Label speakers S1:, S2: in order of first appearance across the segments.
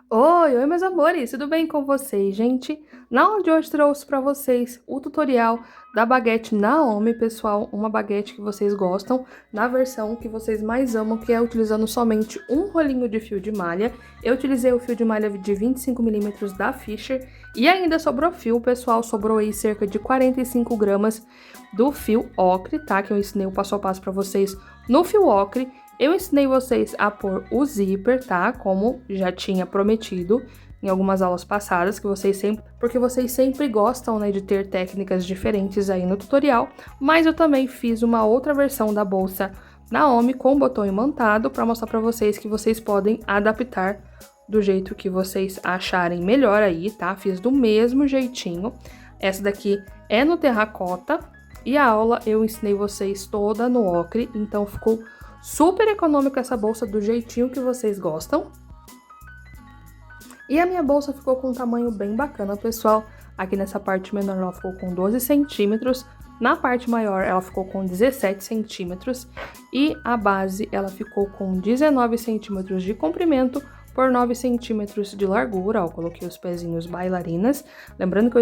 S1: Oi, meus amores, tudo bem com vocês, gente? Na aula de hoje trouxe para vocês o tutorial da baguete Naomi, pessoal, uma baguete que vocês gostam, na versão que vocês mais amam, que é utilizando somente um rolinho de fio de malha. Eu utilizei o fio de malha de 25 milímetros da Fisher e ainda sobrou fio, pessoal, sobrou aí cerca de 45 gramas do fio ocre, tá? Que eu ensinei o passo a passo para vocês no fio ocre. Eu ensinei vocês a pôr o zíper, tá? Como já tinha prometido em algumas aulas passadas, porque vocês sempre gostam, né, de ter técnicas diferentes aí no tutorial, mas eu também fiz uma outra versão da bolsa Naomi com botão imantado para mostrar para vocês que vocês podem adaptar do jeito que vocês acharem melhor aí, tá? Fiz do mesmo jeitinho. Essa daqui é no terracota e a aula eu ensinei vocês toda no ocre, então ficou super econômica essa bolsa do jeitinho que vocês gostam. E a minha bolsa ficou com um tamanho bem bacana, pessoal. Aqui nessa parte menor ela ficou com 12 centímetros. Na parte maior ela ficou com 17 centímetros. E a base ela ficou com 19 centímetros de comprimento por 9 centímetros de largura. Ó, coloquei os pezinhos bailarinas. Lembrando que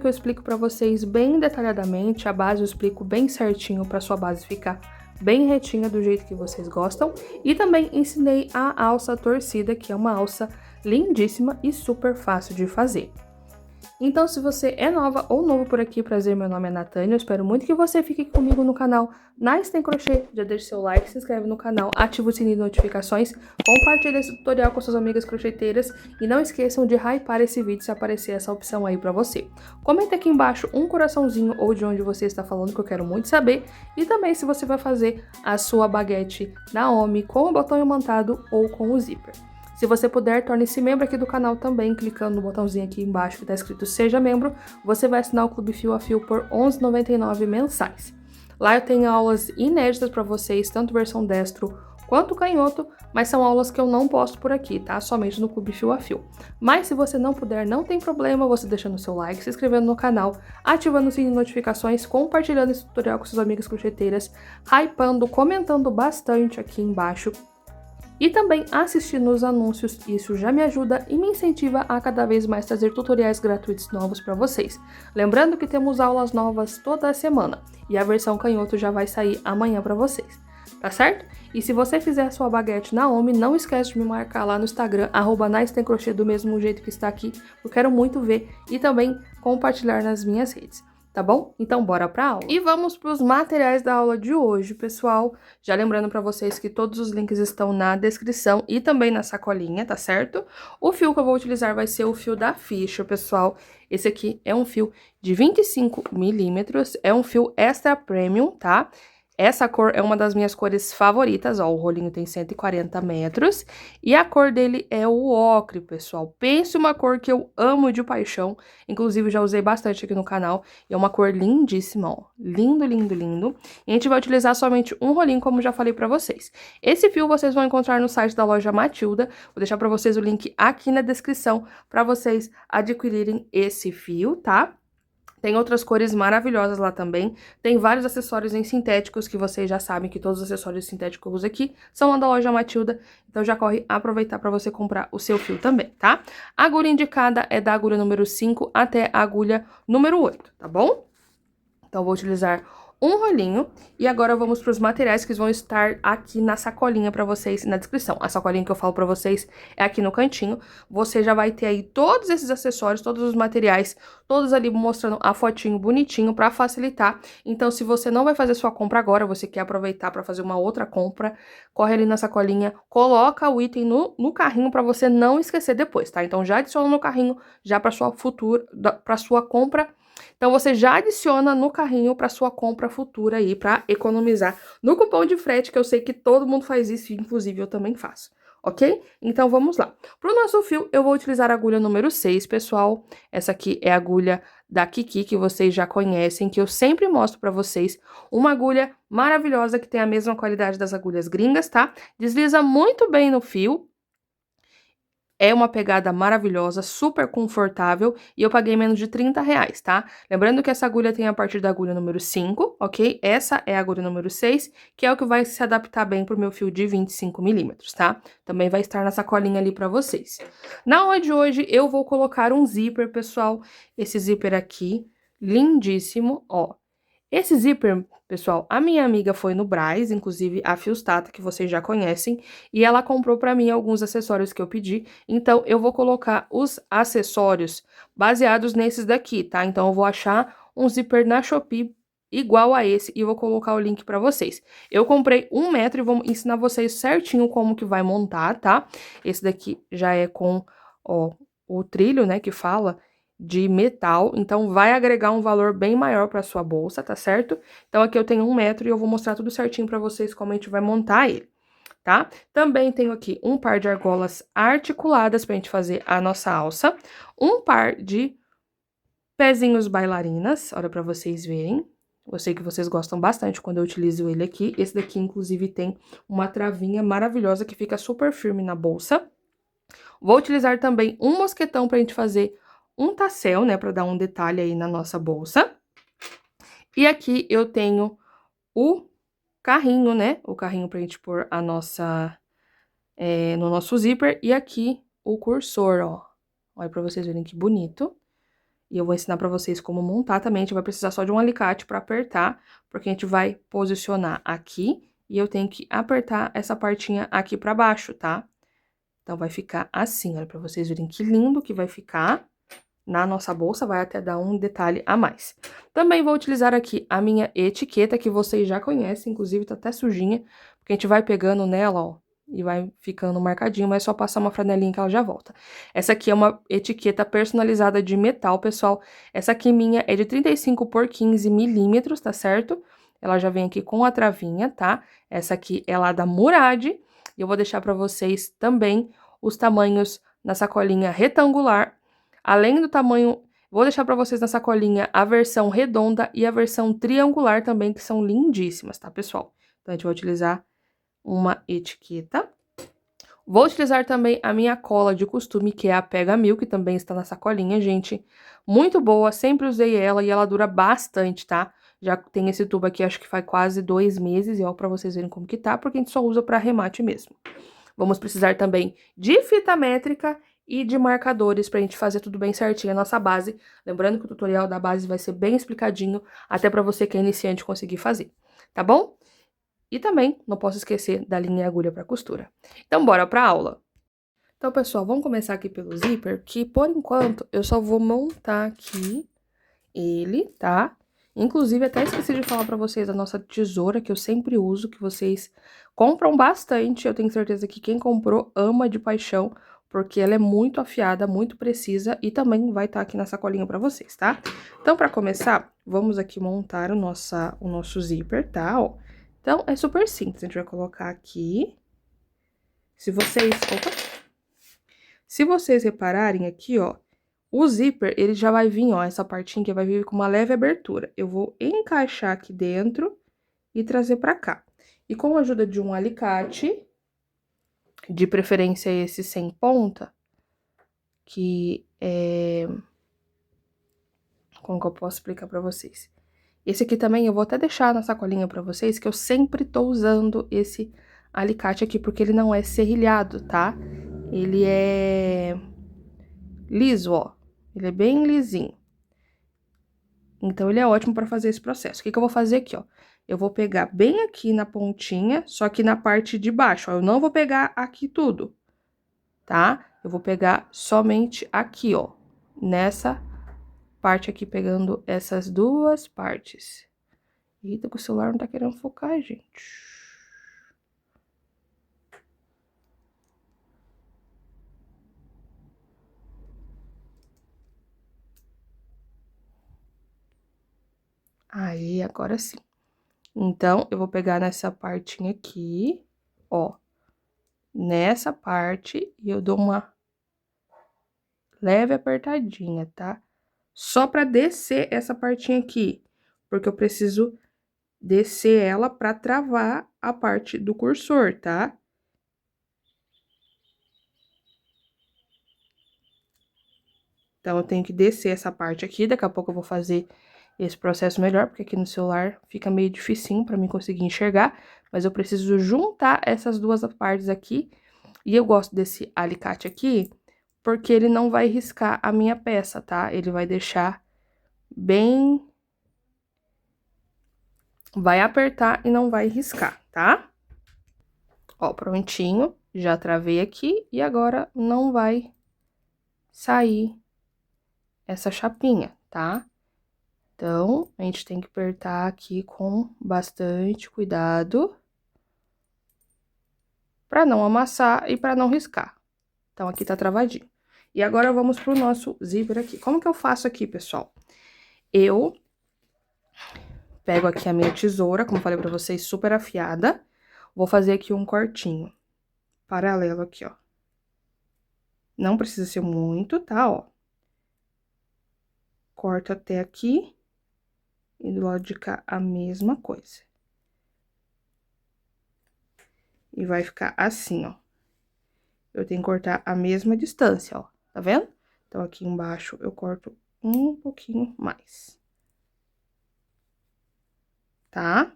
S1: eu explico para vocês bem detalhadamente. A base eu explico bem certinho para sua base ficar bem retinha do jeito que vocês gostam. E também ensinei a alça torcida, que é uma alça lindíssima e super fácil de fazer. Então, se você é nova ou novo por aqui, prazer, meu nome é Natânia, eu espero muito que você fique comigo no canal Nice Tem Crochê, já deixa seu like, se inscreve no canal, ativa o sininho de notificações, compartilha esse tutorial com suas amigas crocheteiras e não esqueçam de hypar esse vídeo se aparecer essa opção aí pra você. Comenta aqui embaixo um coraçãozinho ou de onde você está falando, que eu quero muito saber, e também se você vai fazer a sua baguete Naomi com o botão imantado ou com o zíper. Se você puder, torne-se membro aqui do canal também, clicando no botãozinho aqui embaixo que está escrito Seja Membro. Você vai assinar o Clube Fio a Fio por R$ 11,99 mensais. Lá eu tenho aulas inéditas para vocês, tanto versão destro quanto canhoto, mas são aulas que eu não posto por aqui, tá? Somente no Clube Fio a Fio. Mas se você não puder, não tem problema, você deixando o seu like, se inscrevendo no canal, ativando o sininho de notificações, compartilhando esse tutorial com suas amigas crocheteiras, hypando, comentando bastante aqui embaixo. E também assistindo os anúncios, isso já me ajuda e me incentiva a cada vez mais trazer tutoriais gratuitos novos para vocês. Lembrando que temos aulas novas toda semana e a versão canhoto já vai sair amanhã para vocês, tá certo? E se você fizer a sua baguete Naomi, não esquece de me marcar lá no Instagram, @NiceTemCrochê, do mesmo jeito que está aqui, eu quero muito ver e também compartilhar nas minhas redes. Tá bom? Então bora pra aula. E vamos para os materiais da aula de hoje, pessoal. Já lembrando para vocês que todos os links estão na descrição e também na sacolinha, tá certo? O fio que eu vou utilizar vai ser o fio da Fisher, pessoal. Esse aqui é um fio de 25 milímetros, é um fio extra premium, tá? Essa cor é uma das minhas cores favoritas, ó, o rolinho tem 140 metros, e a cor dele é o ocre, pessoal. Pense uma cor que eu amo de paixão, inclusive já usei bastante aqui no canal, e é uma cor lindíssima, ó, lindo, lindo, lindo. E a gente vai utilizar somente um rolinho, como já falei pra vocês. Esse fio vocês vão encontrar no site da loja Matilda, vou deixar pra vocês o link aqui na descrição pra vocês adquirirem esse fio, tá? Tem outras cores maravilhosas lá também. Tem vários acessórios em sintéticos que vocês já sabem que todos os acessórios sintéticos que eu uso aqui são lá da loja Matilda. Então já corre aproveitar para você comprar o seu fio também, tá? A agulha indicada é da agulha número 5 até a agulha número 8, tá bom? Então vou utilizar um rolinho e agora vamos para os materiais que vão estar aqui na sacolinha para vocês na descrição. A sacolinha que eu falo para vocês é aqui no cantinho. Você já vai ter aí todos esses acessórios, todos os materiais, todos ali mostrando a fotinho bonitinho para facilitar. Então, se você não vai fazer sua compra agora, você quer aproveitar para fazer uma outra compra, corre ali na sacolinha, coloca o item no carrinho para você não esquecer depois, tá? Então, já adiciona no carrinho, já para sua compra. Então, você já adiciona no carrinho para sua compra futura aí, para economizar no cupom de frete, que eu sei que todo mundo faz isso, inclusive eu também faço, ok? Então, vamos lá. Para o nosso fio, eu vou utilizar a agulha número 6, pessoal. Essa aqui é a agulha da Kiki, que vocês já conhecem, que eu sempre mostro para vocês. Uma agulha maravilhosa, que tem a mesma qualidade das agulhas gringas, tá? Desliza muito bem no fio. É uma pegada maravilhosa, super confortável e eu paguei menos de R$ 30, tá? Lembrando que essa agulha tem a partir da agulha número 5, ok? Essa é a agulha número 6, que é o que vai se adaptar bem pro meu fio de 25 milímetros, tá? Também vai estar na sacolinha ali pra vocês. Na aula de hoje eu vou colocar um zíper, pessoal. Esse zíper aqui, lindíssimo, ó. Esse zíper, pessoal, a minha amiga foi no Brás, inclusive a Fiostata, que vocês já conhecem, e ela comprou pra mim alguns acessórios que eu pedi, então eu vou colocar os acessórios baseados nesses daqui, tá? Então eu vou achar um zíper na Shopee igual a esse e vou colocar o link pra vocês. Eu comprei 1 metro e vou ensinar vocês certinho como que vai montar, tá? Esse daqui já é com, ó, o trilho, né, que fala de metal, então vai agregar um valor bem maior para sua bolsa, tá certo? Então aqui eu tenho 1 metro e eu vou mostrar tudo certinho para vocês como a gente vai montar ele, tá? Também tenho aqui um par de argolas articuladas pra gente fazer a nossa alça, um par de pezinhos bailarinas, olha para vocês verem. Eu sei que vocês gostam bastante quando eu utilizo ele aqui. Esse daqui, inclusive, tem uma travinha maravilhosa que fica super firme na bolsa. Vou utilizar também um mosquetão pra gente fazer um tassel, né, para dar um detalhe aí na nossa bolsa. E aqui eu tenho o carrinho, né, o carrinho pra gente pôr a nossa, no nosso zíper. E aqui o cursor, ó. Olha pra vocês verem que bonito. E eu vou ensinar pra vocês como montar também. A gente vai precisar só de um alicate pra apertar, porque a gente vai posicionar aqui. E eu tenho que apertar essa partinha aqui pra baixo, tá? Então, vai ficar assim, olha pra vocês verem que lindo que vai ficar. Na nossa bolsa, vai até dar um detalhe a mais. Também vou utilizar aqui a minha etiqueta, que vocês já conhecem, inclusive tá até sujinha, porque a gente vai pegando nela, ó, e vai ficando marcadinho, mas é só passar uma franelinha que ela já volta. Essa aqui é uma etiqueta personalizada de metal, pessoal. Essa aqui minha é de 35 por 15 milímetros, tá certo? Ela já vem aqui com a travinha, tá? Essa aqui é lá da Murad, e eu vou deixar pra vocês também os tamanhos na sacolinha retangular. Além do tamanho, vou deixar para vocês na sacolinha a versão redonda e a versão triangular também, que são lindíssimas, tá, pessoal? Então, a gente vai utilizar uma etiqueta. Vou utilizar também a minha cola de costume, que é a Pega Mil, que também está na sacolinha, gente. Muito boa, sempre usei ela e ela dura bastante, tá? Já tem esse tubo aqui, acho que faz quase 2 meses, e ó, pra vocês verem como que tá, porque a gente só usa pra remate mesmo. Vamos precisar também de fita métrica e de marcadores pra gente fazer tudo bem certinho a nossa base. Lembrando que o tutorial da base vai ser bem explicadinho, até pra você que é iniciante conseguir fazer, tá bom? E também não posso esquecer da linha e agulha pra costura. Então, bora pra aula! Então, pessoal, vamos começar aqui pelo zíper, que por enquanto eu só vou montar aqui ele, tá? Inclusive, até esqueci de falar pra vocês a nossa tesoura, que eu sempre uso, que vocês compram bastante. Eu tenho certeza que quem comprou ama de paixão, porque ela é muito afiada, muito precisa e também vai estar aqui na sacolinha pra vocês, tá? Então, pra começar, vamos aqui montar o nosso zíper, tá? Ó. Então, é super simples. A gente vai colocar aqui. Se vocês repararem aqui, ó, o zíper, ele já vai vir, ó, essa partinha que vai vir com uma leve abertura. Eu vou encaixar aqui dentro e trazer pra cá. E com a ajuda de um alicate, de preferência esse sem ponta, que é... Como que eu posso explicar pra vocês? Esse aqui também eu vou até deixar na sacolinha pra vocês, que eu sempre tô usando esse alicate aqui, porque ele não é serrilhado, tá? Ele é liso, ó. Ele é bem lisinho. Então, ele é ótimo para fazer esse processo. O que que eu vou fazer aqui, ó? Eu vou pegar bem aqui na pontinha, só que na parte de baixo, ó. Eu não vou pegar aqui tudo, tá? Eu vou pegar somente aqui, ó. Nessa parte aqui, pegando essas duas partes. Eita, que o celular não tá querendo focar, gente. Aí, agora sim. Então, eu vou pegar nessa partinha aqui, ó. Nessa parte, e eu dou uma leve apertadinha, tá? Só pra descer essa partinha aqui, porque eu preciso descer ela pra travar a parte do cursor, tá? Então, eu tenho que descer essa parte aqui, daqui a pouco eu vou fazer esse processo melhor, porque aqui no celular fica meio dificinho pra mim conseguir enxergar, mas eu preciso juntar essas duas partes aqui, e eu gosto desse alicate aqui, porque ele não vai riscar a minha peça, tá? Ele vai deixar bem... vai apertar e não vai riscar, tá? Ó, prontinho, já travei aqui, e agora não vai sair essa chapinha, tá? Então, a gente tem que apertar aqui com bastante cuidado para não amassar e para não riscar. Então, aqui tá travadinho. E agora, vamos pro nosso zíper aqui. Como que eu faço aqui, pessoal? Eu pego aqui a minha tesoura, como falei pra vocês, super afiada. Vou fazer aqui um cortinho paralelo aqui, ó. Não precisa ser muito, tá, ó. Corto até aqui. E do lado de cá, a mesma coisa. E vai ficar assim, ó. Eu tenho que cortar a mesma distância, ó. Tá vendo? Então, aqui embaixo, eu corto um pouquinho mais. Tá?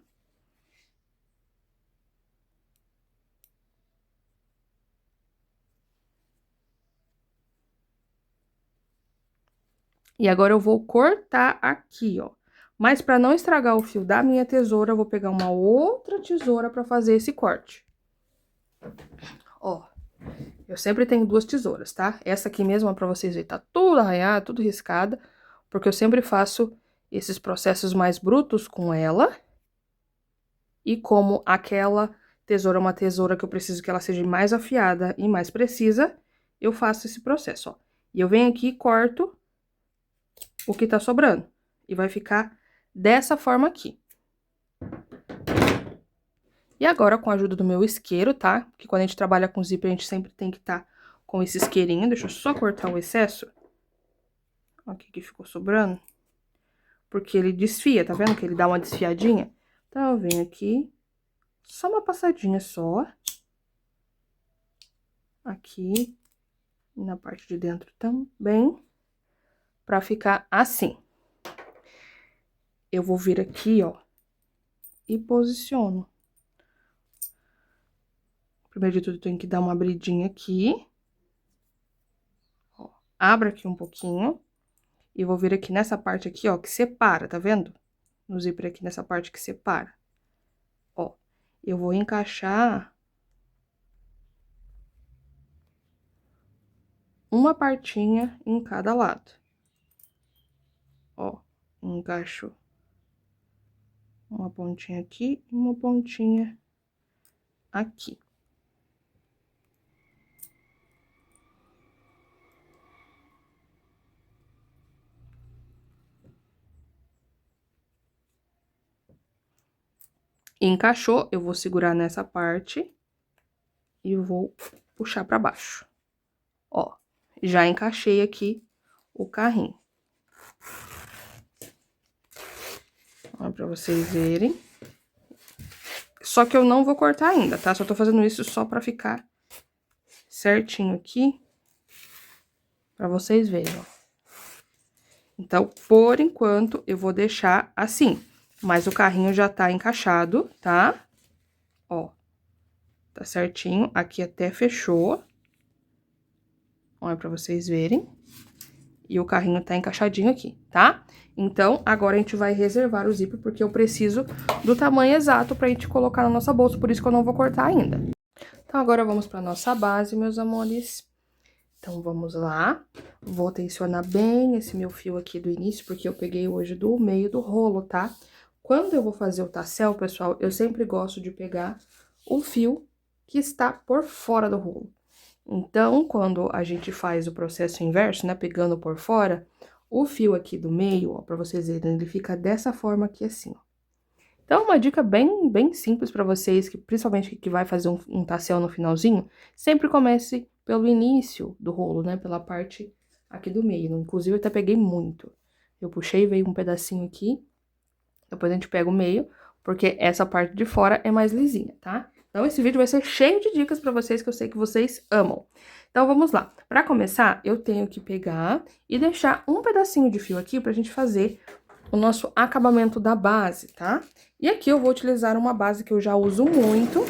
S1: E agora, eu vou cortar aqui, ó. Mas, pra não estragar o fio da minha tesoura, eu vou pegar uma outra tesoura pra fazer esse corte. Ó, eu sempre tenho duas tesouras, tá? Essa aqui mesmo, ó, pra vocês verem, tá tudo arranhada, tudo riscada, porque eu sempre faço esses processos mais brutos com ela. E como aquela tesoura é uma tesoura que eu preciso que ela seja mais afiada e mais precisa, eu faço esse processo, ó. E eu venho aqui e corto o que tá sobrando. E vai ficar dessa forma aqui. E agora, com a ajuda do meu isqueiro, tá? Porque quando a gente trabalha com zíper, a gente sempre tem que estar com esse isqueirinho. Deixa eu só cortar o excesso. Ó, aqui que ficou sobrando. Porque ele desfia, tá vendo? Que ele dá uma desfiadinha. Então, eu venho aqui, só uma passadinha só. Aqui, e na parte de dentro também. Pra ficar assim. Eu vou vir aqui, ó, e posiciono. Primeiro de tudo, eu tenho que dar uma abridinha aqui. Ó, abro aqui um pouquinho. E vou vir aqui nessa parte aqui, ó, que separa, tá vendo? No zíper aqui, nessa parte que separa. Ó, eu vou encaixar uma partinha em cada lado. Ó, encaixo uma pontinha aqui e uma pontinha aqui. Encaixou, eu vou segurar nessa parte e vou puxar pra baixo. Ó, já encaixei aqui o carrinho. Ó, pra vocês verem. Só que eu não vou cortar ainda, tá? Só tô fazendo isso só pra ficar certinho aqui. Pra vocês verem, ó. Então, por enquanto, eu vou deixar assim. Mas o carrinho já tá encaixado, tá? Ó. Tá certinho. Aqui até fechou. Olha pra vocês verem. E o carrinho tá encaixadinho aqui, tá? Então, agora a gente vai reservar o zíper, porque eu preciso do tamanho exato pra gente colocar na nossa bolsa, por isso que eu não vou cortar ainda. Então, agora vamos pra nossa base, meus amores. Então, vamos lá. Vou tensionar bem esse meu fio aqui do início, porque eu peguei hoje do meio do rolo, tá? Quando eu vou fazer o tassel, pessoal, eu sempre gosto de pegar o fio que está por fora do rolo. Então, quando a gente faz o processo inverso, né, pegando por fora, o fio aqui do meio, ó, pra vocês verem, ele fica dessa forma aqui assim, ó. Então, uma dica bem simples pra vocês, que principalmente que vai fazer um tassel no finalzinho, sempre comece pelo início do rolo, né, pela parte aqui do meio. Inclusive, eu até peguei muito. Eu puxei, veio um pedacinho aqui, depois a gente pega o meio, porque essa parte de fora é mais lisinha, tá? Então, esse vídeo vai ser cheio de dicas pra vocês, que eu sei que vocês amam. Então, vamos lá. Pra começar, eu tenho que pegar e deixar um pedacinho de fio aqui pra gente fazer o nosso acabamento da base, tá? E aqui eu vou utilizar uma base que eu já uso muito,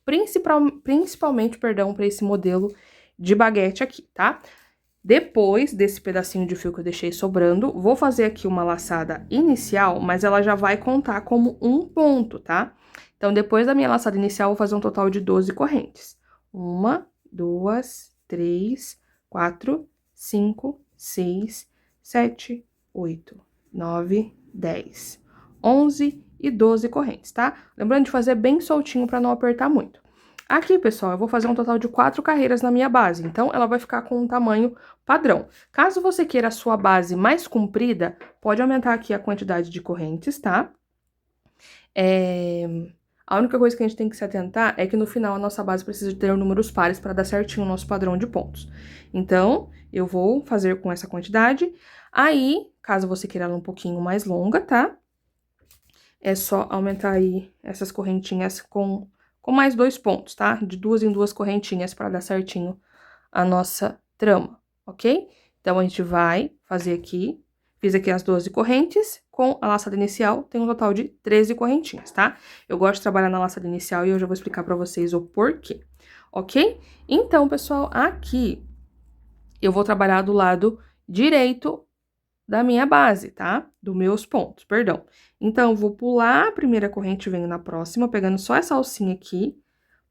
S1: principalmente, perdão, pra esse modelo de baguete aqui, tá? Depois desse pedacinho de fio que eu deixei sobrando, vou fazer aqui uma laçada inicial, mas ela já vai contar como um ponto, tá? Então, depois da minha laçada inicial, eu vou fazer um total de 12 correntes. 1, 2, 3, 4, 5, 6, 7, 8, 9, 10, 11 e 12 correntes, tá? Lembrando de fazer bem soltinho para não apertar muito. Aqui, pessoal, eu vou fazer um total de 4 carreiras na minha base, então ela vai ficar com um tamanho padrão. Caso você queira a sua base mais comprida, pode aumentar aqui a quantidade de correntes, tá? A única coisa que a gente tem que se atentar é que no final a nossa base precisa ter números pares para dar certinho o nosso padrão de pontos. Então, eu vou fazer com essa quantidade. Aí, caso você queira ela um pouquinho mais longa, tá? É só aumentar aí essas correntinhas com mais 2 pontos, tá? De 2 em 2 correntinhas para dar certinho a nossa trama, ok? Então, a gente vai fazer aqui, fiz aqui as 12 correntes, com a laçada inicial, tem um total de 13 correntinhas, tá? Eu gosto de trabalhar na laçada inicial e eu já vou explicar pra vocês o porquê, ok? Então, pessoal, aqui eu vou trabalhar do lado direito da minha base, tá? Dos meus pontos, perdão. Então, eu vou pular a primeira corrente e venho na próxima, pegando só essa alcinha aqui,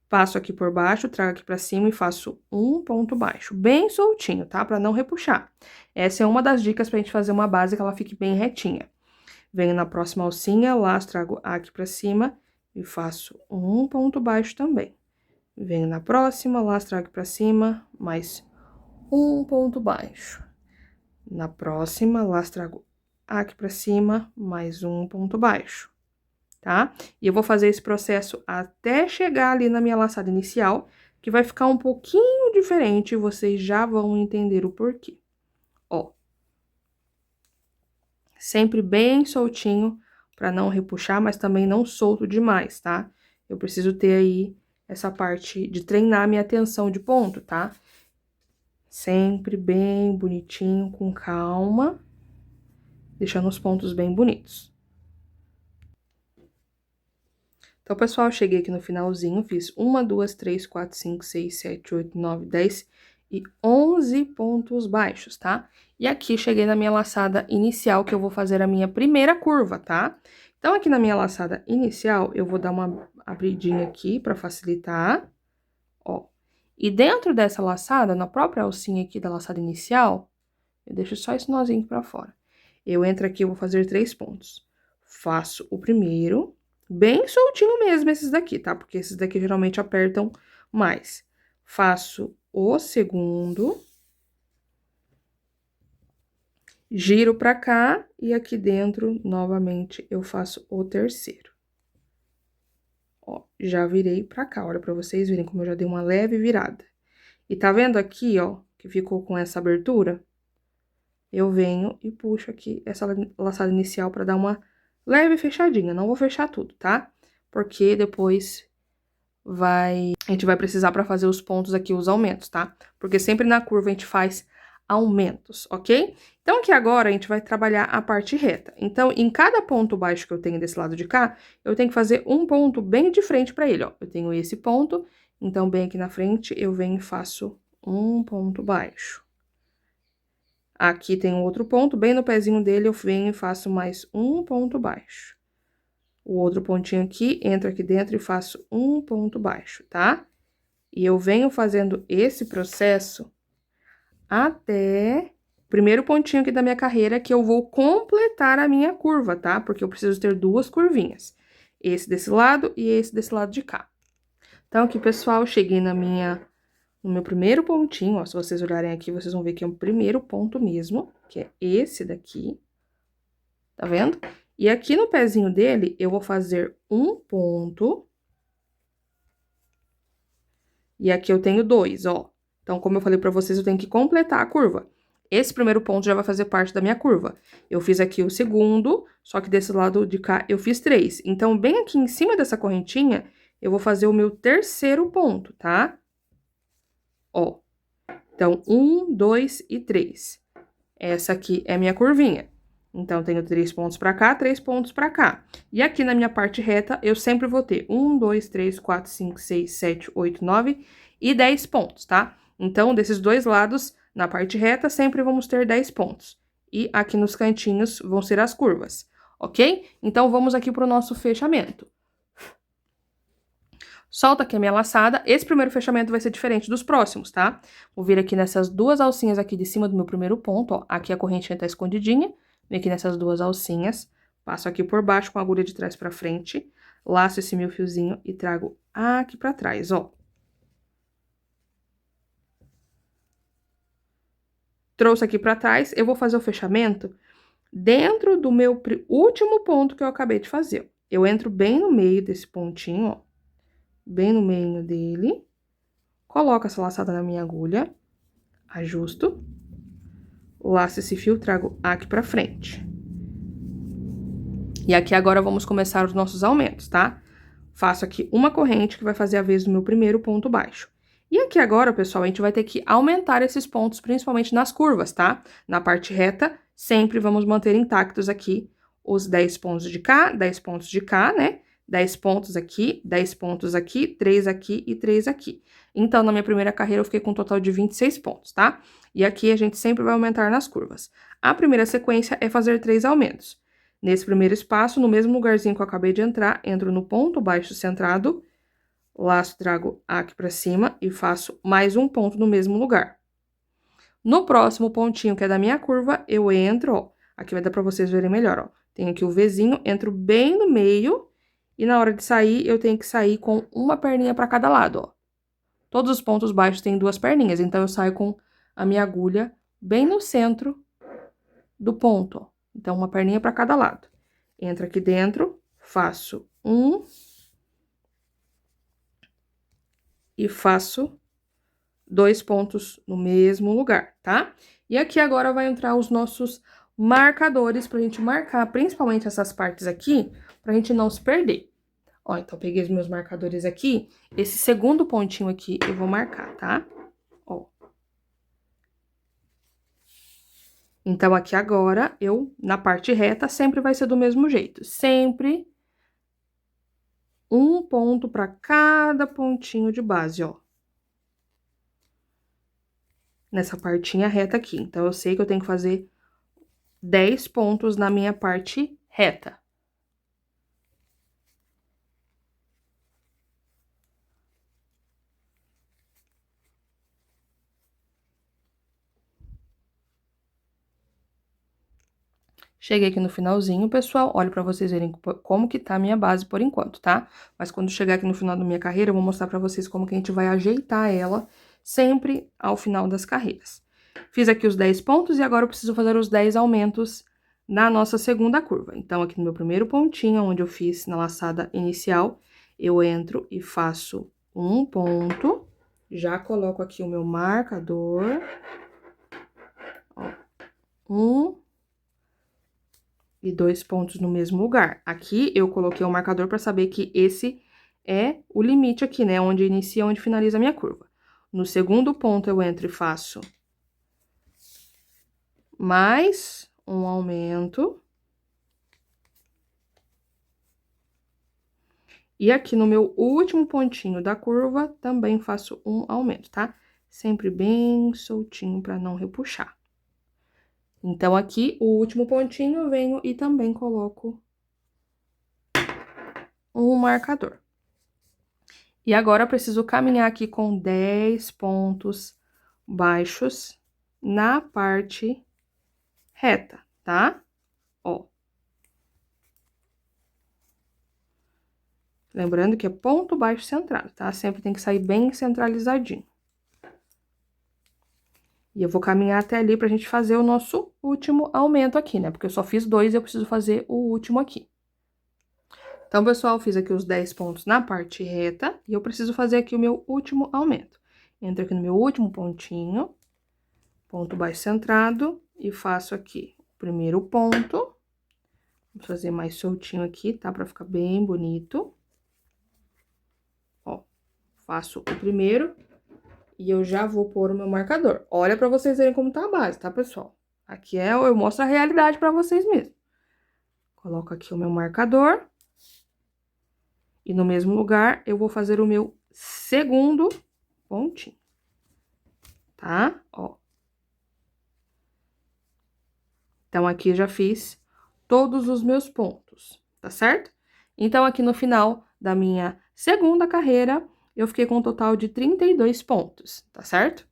S1: passo aqui por baixo, trago aqui pra cima e faço um ponto baixo, bem soltinho, tá? Pra não repuxar. Essa é uma das dicas pra gente fazer uma base que ela fique bem retinha. Venho na próxima alcinha, laço, trago aqui pra cima e faço um ponto baixo também. Venho na próxima, laço, trago pra cima, mais um ponto baixo. Na próxima, laço, trago aqui pra cima, mais um ponto baixo, tá? E eu vou fazer esse processo até chegar ali na minha laçada inicial, que vai ficar um pouquinho diferente, e vocês já vão entender o porquê. Ó. Sempre bem soltinho, pra não repuxar, mas também não solto demais, tá? Eu preciso ter aí essa parte de treinar minha atenção de ponto, tá? Sempre bem bonitinho, com calma, deixando os pontos bem bonitos. Então, pessoal, eu cheguei aqui no finalzinho, fiz 1, 2, 3, 4, 5, 6, 7, 8, 9, 10 e 11 pontos baixos, tá? E aqui, cheguei na minha laçada inicial, que eu vou fazer a minha primeira curva, tá? Então, aqui na minha laçada inicial, eu vou dar uma abridinha aqui pra facilitar, ó. E dentro dessa laçada, na própria alcinha aqui da laçada inicial, eu deixo só esse nozinho pra fora. Eu entro aqui, eu vou fazer 3 pontos. Faço o primeiro, bem soltinho mesmo esses daqui, tá? Porque esses daqui geralmente apertam mais. Faço o segundo, giro pra cá e aqui dentro, novamente, eu faço o terceiro. Ó, já virei pra cá, olha pra vocês verem como eu já dei uma leve virada. E tá vendo aqui, ó, que ficou com essa abertura? Eu venho e puxo aqui essa laçada inicial pra dar uma leve fechadinha. Não vou fechar tudo, tá? Porque depois a gente vai precisar pra fazer os pontos aqui, os aumentos, tá? Porque sempre na curva a gente faz aumentos, ok? Então, aqui agora a gente vai trabalhar a parte reta. Então, em cada ponto baixo que eu tenho desse lado de cá, eu tenho que fazer um ponto bem de frente pra ele, ó. Eu tenho esse ponto, então, bem aqui na frente, eu venho e faço um ponto baixo. Aqui tem um outro ponto, bem no pezinho dele, eu venho e faço mais um ponto baixo. O outro pontinho aqui, entro aqui dentro e faço um ponto baixo, tá? E eu venho fazendo esse processo até o primeiro pontinho aqui da minha carreira, que eu vou completar a minha curva, tá? Porque eu preciso ter 2 curvinhas. Esse desse lado e esse desse lado de cá. Então, aqui, pessoal, cheguei no meu primeiro pontinho, ó. Se vocês olharem aqui, vocês vão ver que é o primeiro ponto mesmo, que é esse daqui. Tá vendo? E aqui no pezinho dele, eu vou fazer um ponto. E aqui eu tenho 2, ó. Então, como eu falei pra vocês, eu tenho que completar a curva. Esse primeiro ponto já vai fazer parte da minha curva. Eu fiz aqui o segundo, só que desse lado de cá eu fiz 3. Então, bem aqui em cima dessa correntinha, eu vou fazer o meu terceiro ponto, tá? Ó, então, 1, 2 e 3. Essa aqui é minha curvinha. Então, tenho 3 pontos pra cá, 3 pontos pra cá. E aqui na minha parte reta, eu sempre vou ter 1, 2, 3, 4, 5, 6, 7, 8, 9 e 10 pontos, tá? Então, desses dois lados, na parte reta, sempre vamos ter 10 pontos. E aqui nos cantinhos vão ser as curvas, ok? Então, vamos aqui pro nosso fechamento. Solta aqui a minha laçada. Esse primeiro fechamento vai ser diferente dos próximos, tá? Vou vir aqui nessas duas alcinhas aqui de cima do meu primeiro ponto, ó. Aqui a correntinha tá escondidinha. Vem aqui nessas duas alcinhas. Passo aqui por baixo com a agulha de trás pra frente. Laço esse meu fiozinho e trago aqui pra trás, ó. Trouxe aqui pra trás. Eu vou fazer o fechamento dentro do meu último ponto que eu acabei de fazer. Eu entro bem no meio desse pontinho, ó. Bem no meio dele. Coloco essa laçada na minha agulha. Ajusto, laço esse fio, trago aqui pra frente. E aqui agora vamos começar os nossos aumentos, tá? Faço aqui uma corrente que vai fazer a vez do meu primeiro ponto baixo. E aqui agora, pessoal, a gente vai ter que aumentar esses pontos, principalmente nas curvas, tá? Na parte reta, sempre vamos manter intactos aqui os 10 pontos de cá, 10 pontos de cá, né? 10 pontos aqui, 10 pontos aqui, 3 aqui e 3 aqui. Então, na minha primeira carreira, eu fiquei com um total de 26 pontos, tá? E aqui a gente sempre vai aumentar nas curvas. A primeira sequência é fazer 3 aumentos. Nesse primeiro espaço, no mesmo lugarzinho que eu acabei de entrar, entro no ponto baixo centrado, laço, trago aqui pra cima e faço mais um ponto no mesmo lugar. No próximo pontinho, que é da minha curva, eu entro, ó, aqui vai dar pra vocês verem melhor, ó. Tenho aqui o Vzinho, entro bem no meio e na hora de sair, eu tenho que sair com uma perninha pra cada lado, ó. Todos os pontos baixos têm duas perninhas, então eu saio com a minha agulha bem no centro do ponto, ó. Então, uma perninha pra cada lado. Entro aqui dentro, faço um e faço 2 pontos no mesmo lugar, tá? E aqui agora vai entrar os nossos marcadores pra gente marcar, principalmente essas partes aqui, pra gente não se perder. Ó, então, peguei os meus marcadores aqui. Esse segundo pontinho aqui eu vou marcar, tá? Ó. Então, aqui agora, na parte reta, sempre vai ser do mesmo jeito. Sempre um ponto pra cada pontinho de base, ó. Nessa partinha reta aqui. Então, eu sei que eu tenho que fazer 10 pontos na minha parte reta. Cheguei aqui no finalzinho, pessoal, olha pra vocês verem como que tá a minha base por enquanto, tá? Mas quando chegar aqui no final da minha carreira, eu vou mostrar pra vocês como que a gente vai ajeitar ela sempre ao final das carreiras. Fiz aqui os 10 pontos e agora eu preciso fazer os 10 aumentos na nossa segunda curva. Então, aqui no meu primeiro pontinho, onde eu fiz na laçada inicial, eu entro e faço um ponto, já coloco aqui o meu marcador, ó, e 2 pontos no mesmo lugar. Aqui eu coloquei o marcador para saber que esse é o limite aqui, né? Onde inicia, onde finaliza a minha curva. No segundo ponto, eu entro e faço mais um aumento. E aqui no meu último pontinho da curva, também faço um aumento, tá? Sempre bem soltinho para não repuxar. Então, aqui, o último pontinho, eu venho e também coloco um marcador. E agora, eu preciso caminhar aqui com 10 pontos baixos na parte reta, tá? Ó. Lembrando que é ponto baixo centrado, tá? Sempre tem que sair bem centralizadinho. E eu vou caminhar até ali pra gente fazer o nosso último aumento aqui, né? Porque eu só fiz 2 e eu preciso fazer o último aqui. Então, pessoal, fiz aqui os 10 pontos na parte reta e eu preciso fazer aqui o meu último aumento. Entro aqui no meu último pontinho, ponto baixo centrado, e faço aqui o primeiro ponto. Vou fazer mais soltinho aqui, tá? Pra ficar bem bonito. faço o primeiro e eu já vou pôr o meu marcador. Olha pra vocês verem como tá a base, tá, pessoal? Aqui eu mostro a realidade pra vocês mesmo. Coloco aqui o meu marcador. E no mesmo lugar, eu vou fazer o meu segundo pontinho, tá? Ó. Então, aqui já fiz todos os meus pontos, tá certo? Então, aqui no final da minha segunda carreira, eu fiquei com um total de 32 pontos, tá certo?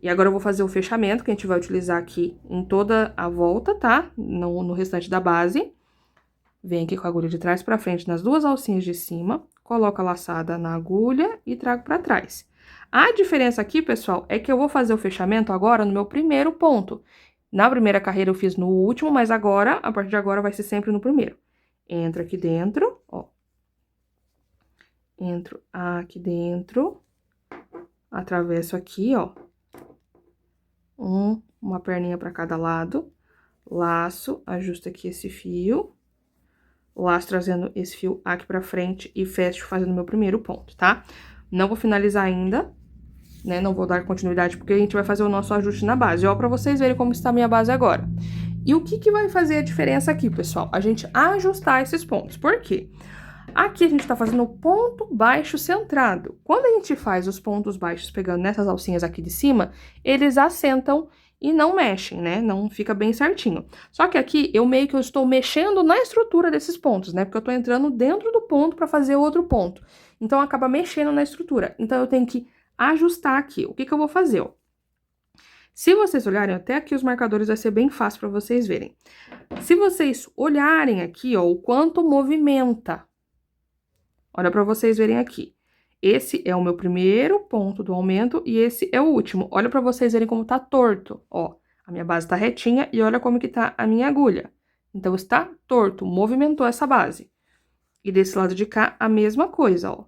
S1: E agora eu vou fazer o fechamento, que a gente vai utilizar aqui em toda a volta, tá? No restante da base. Venho aqui com a agulha de trás pra frente nas duas alcinhas de cima, coloco a laçada na agulha e trago pra trás. A diferença aqui, pessoal, é que eu vou fazer o fechamento agora no meu primeiro ponto. Na primeira carreira eu fiz no último, mas agora, a partir de agora, vai ser sempre no primeiro. Entro aqui dentro, ó. Entro aqui dentro, atravesso aqui, ó. Uma perninha pra cada lado, laço, ajusto aqui esse fio, laço trazendo esse fio aqui pra frente e fecho fazendo meu primeiro ponto, tá? Não vou finalizar ainda, né? Não vou dar continuidade porque a gente vai fazer o nosso ajuste na base, ó, pra vocês verem como está a minha base agora. E o que que vai fazer a diferença aqui, pessoal? A gente ajustar esses pontos. Por quê? Aqui a gente tá fazendo o ponto baixo centrado. Quando a gente faz os pontos baixos pegando nessas alcinhas aqui de cima, eles assentam e não mexem, né? Não fica bem certinho. Só que aqui eu meio que estou mexendo na estrutura desses pontos, né? Porque eu tô entrando dentro do ponto para fazer outro ponto. Então acaba mexendo na estrutura. Então eu tenho que ajustar aqui. O que que eu vou fazer, ó? Se vocês olharem, até aqui os marcadores vai ser bem fácil para vocês verem. Se vocês olharem aqui, ó, o quanto movimenta. Olha para vocês verem aqui. Esse é o meu primeiro ponto do aumento e esse é o último. Olha para vocês verem como tá torto, ó. A minha base tá retinha e olha como que tá a minha agulha. Então, está torto, movimentou essa base. E desse lado de cá, a mesma coisa, ó.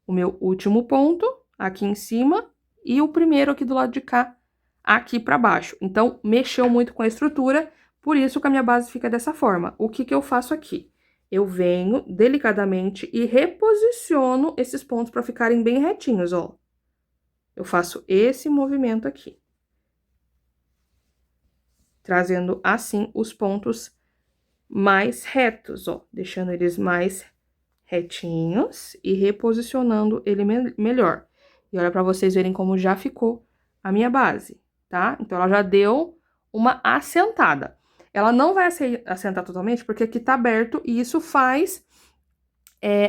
S1: O meu último ponto aqui em cima e o primeiro aqui do lado de cá, aqui para baixo. Então, mexeu muito com a estrutura, por isso que a minha base fica dessa forma. O que que eu faço aqui? Eu venho delicadamente e reposiciono esses pontos para ficarem bem retinhos, ó. Eu faço esse movimento aqui. Trazendo assim os pontos mais retos, ó. Deixando eles mais retinhos e reposicionando ele melhor. E olha para vocês verem como já ficou a minha base, tá? Então, ela já deu uma assentada. Ela não vai assentar totalmente, porque aqui tá aberto e isso faz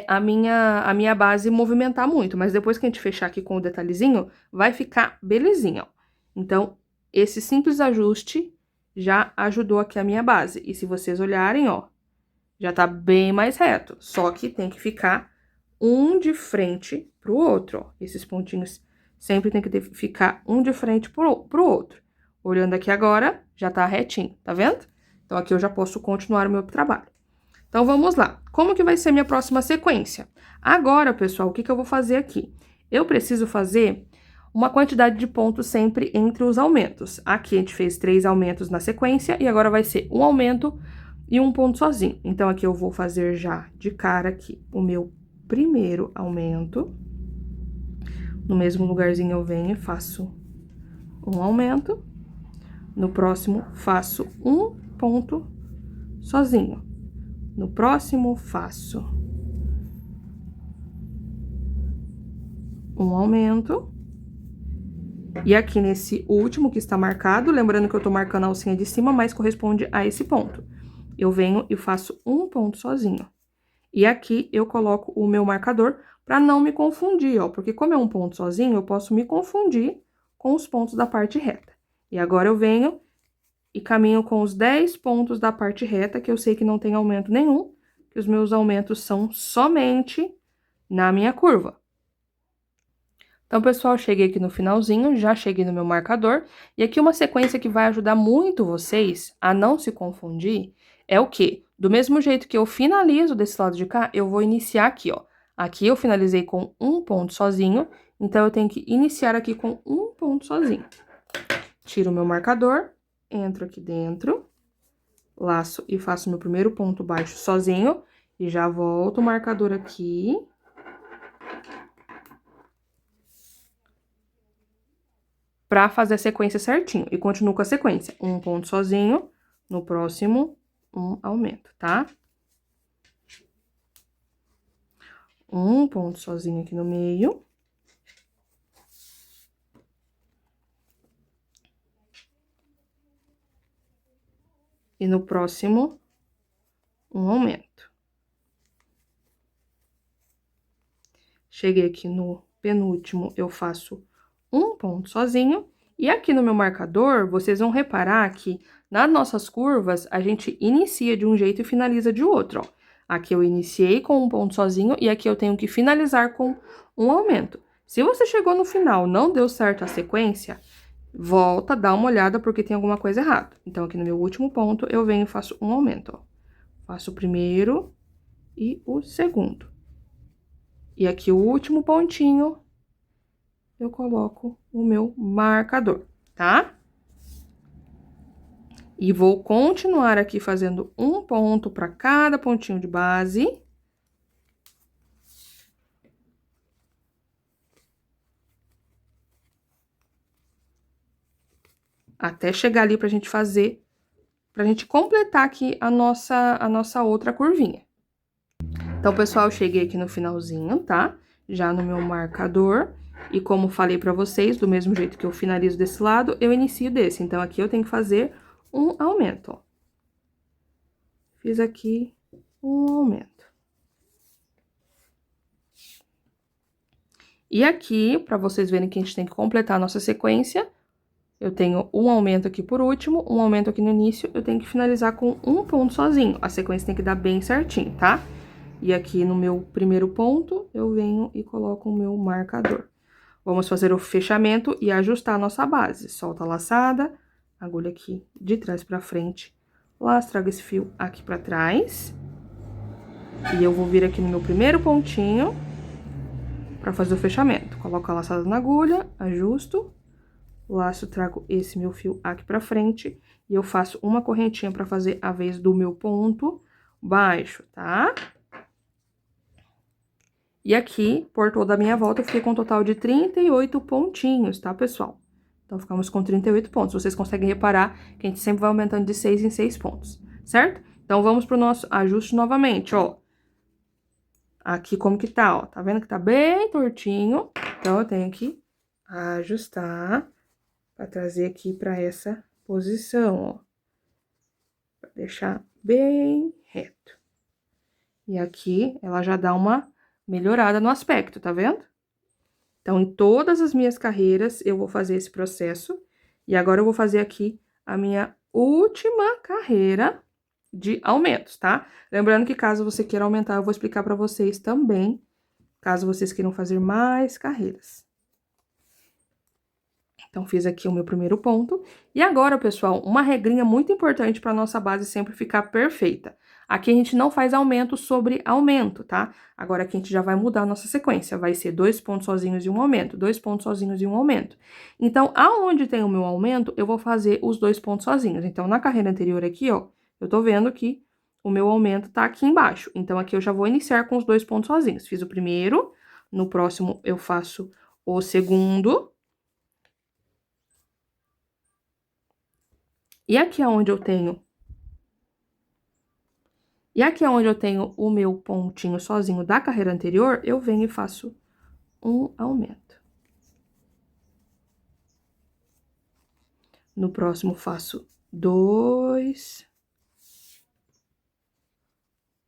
S1: a minha base movimentar muito. Mas depois que a gente fechar aqui com o detalhezinho, vai ficar belezinha, ó. Então, esse simples ajuste já ajudou aqui a minha base. E se vocês olharem, ó, já tá bem mais reto. Só que tem que ficar um de frente pro outro, ó. Esses pontinhos sempre tem que ficar um de frente pro outro. Olhando aqui agora, já tá retinho, tá vendo? Então, aqui eu já posso continuar o meu trabalho. Então, vamos lá. Como que vai ser minha próxima sequência? Agora, pessoal, o que que eu vou fazer aqui? Eu preciso fazer uma quantidade de pontos sempre entre os aumentos. Aqui a gente fez 3 aumentos na sequência e agora vai ser um aumento e um ponto sozinho. Então, aqui eu vou fazer já de cara aqui o meu primeiro aumento. No mesmo lugarzinho eu venho e faço um aumento. No próximo, faço um ponto sozinho. No próximo, faço um aumento. E aqui nesse último que está marcado, lembrando que eu tô marcando a alcinha de cima, mas corresponde a esse ponto. Eu venho e faço um ponto sozinho. E aqui eu coloco o meu marcador para não me confundir, ó. Porque como é um ponto sozinho, eu posso me confundir com os pontos da parte reta. E agora eu venho e caminho com os 10 pontos da parte reta, que eu sei que não tem aumento nenhum, que os meus aumentos são somente na minha curva. Então, pessoal, cheguei aqui no finalzinho, já cheguei no meu marcador, e aqui uma sequência que vai ajudar muito vocês a não se confundir é o quê? Do mesmo jeito que eu finalizo desse lado de cá, eu vou iniciar aqui, ó. Aqui eu finalizei com um ponto sozinho, então eu tenho que iniciar aqui com um ponto sozinho. Tiro o meu marcador, entro aqui dentro, laço e faço meu primeiro ponto baixo sozinho, e já volto o marcador aqui. pra fazer a sequência certinho. E continuo com a sequência. Um ponto sozinho, no próximo, um aumento, tá? Um ponto sozinho aqui no meio. E no próximo, um aumento. Cheguei aqui no penúltimo, eu faço um ponto sozinho. E aqui no meu marcador, vocês vão reparar que nas nossas curvas, a gente inicia de um jeito e finaliza de outro, ó. Aqui eu iniciei com um ponto sozinho e aqui eu tenho que finalizar com um aumento. Se você chegou no final, não deu certo a sequência, volta, dá uma olhada porque tem alguma coisa errada. Então, aqui no meu último ponto, eu venho e faço um aumento, ó. Faço o primeiro e o segundo. E aqui o último pontinho, eu coloco o meu marcador, tá? E vou continuar aqui fazendo um ponto para cada pontinho de base. Até chegar ali pra gente fazer, pra gente completar aqui a nossa outra curvinha. Então, pessoal, eu cheguei aqui no finalzinho, tá? Já no meu marcador. E como falei pra vocês, do mesmo jeito que eu finalizo desse lado, eu inicio desse. Então, aqui eu tenho que fazer um aumento, ó. Fiz aqui um aumento. E aqui, pra vocês verem que a gente tem que completar a nossa sequência, eu tenho um aumento aqui por último, um aumento aqui no início, eu tenho que finalizar com um ponto sozinho. A sequência tem que dar bem certinho, tá? E aqui no meu primeiro ponto, eu venho e coloco o meu marcador. Vamos fazer o fechamento e ajustar a nossa base. Solta a laçada, agulha aqui de trás pra frente, laço, trago esse fio aqui pra trás. E eu vou vir aqui no meu primeiro pontinho pra fazer o fechamento. Coloco a laçada na agulha, ajusto, laço, trago esse meu fio aqui pra frente e eu faço uma correntinha pra fazer a vez do meu ponto baixo, tá? E aqui, por toda a minha volta, eu fiquei com um total de 38 pontinhos, tá, pessoal? Então, ficamos com 38 pontos. Vocês conseguem reparar que a gente sempre vai aumentando de 6 em 6 pontos, certo? Então, vamos pro nosso ajuste novamente, ó. Aqui como que tá, ó. Tá vendo que tá bem tortinho? Então, eu tenho que ajustar pra trazer aqui pra essa posição, ó. Pra deixar bem reto. E aqui, ela já dá uma melhorada no aspecto, tá vendo? Então, em todas as minhas carreiras, eu vou fazer esse processo. E agora, eu vou fazer aqui a minha última carreira de aumentos, tá? Lembrando que caso você queira aumentar, eu vou explicar pra vocês também, caso vocês queiram fazer mais carreiras. Então, fiz aqui o meu primeiro ponto. E agora, pessoal, uma regrinha muito importante para nossa base sempre ficar perfeita. Aqui a gente não faz aumento sobre aumento, tá? Agora aqui a gente já vai mudar a nossa sequência. Vai ser 2 pontos sozinhos e um aumento, 2 pontos sozinhos e um aumento. Então, aonde tem o meu aumento, eu vou fazer os 2 pontos sozinhos. Então, na carreira anterior aqui, ó, eu tô vendo que o meu aumento tá aqui embaixo. Então, aqui eu já vou iniciar com os 2 pontos sozinhos. Fiz o primeiro, no próximo eu faço o segundo. E aqui é onde eu tenho o meu pontinho sozinho da carreira anterior, eu venho e faço um aumento. No próximo, faço 2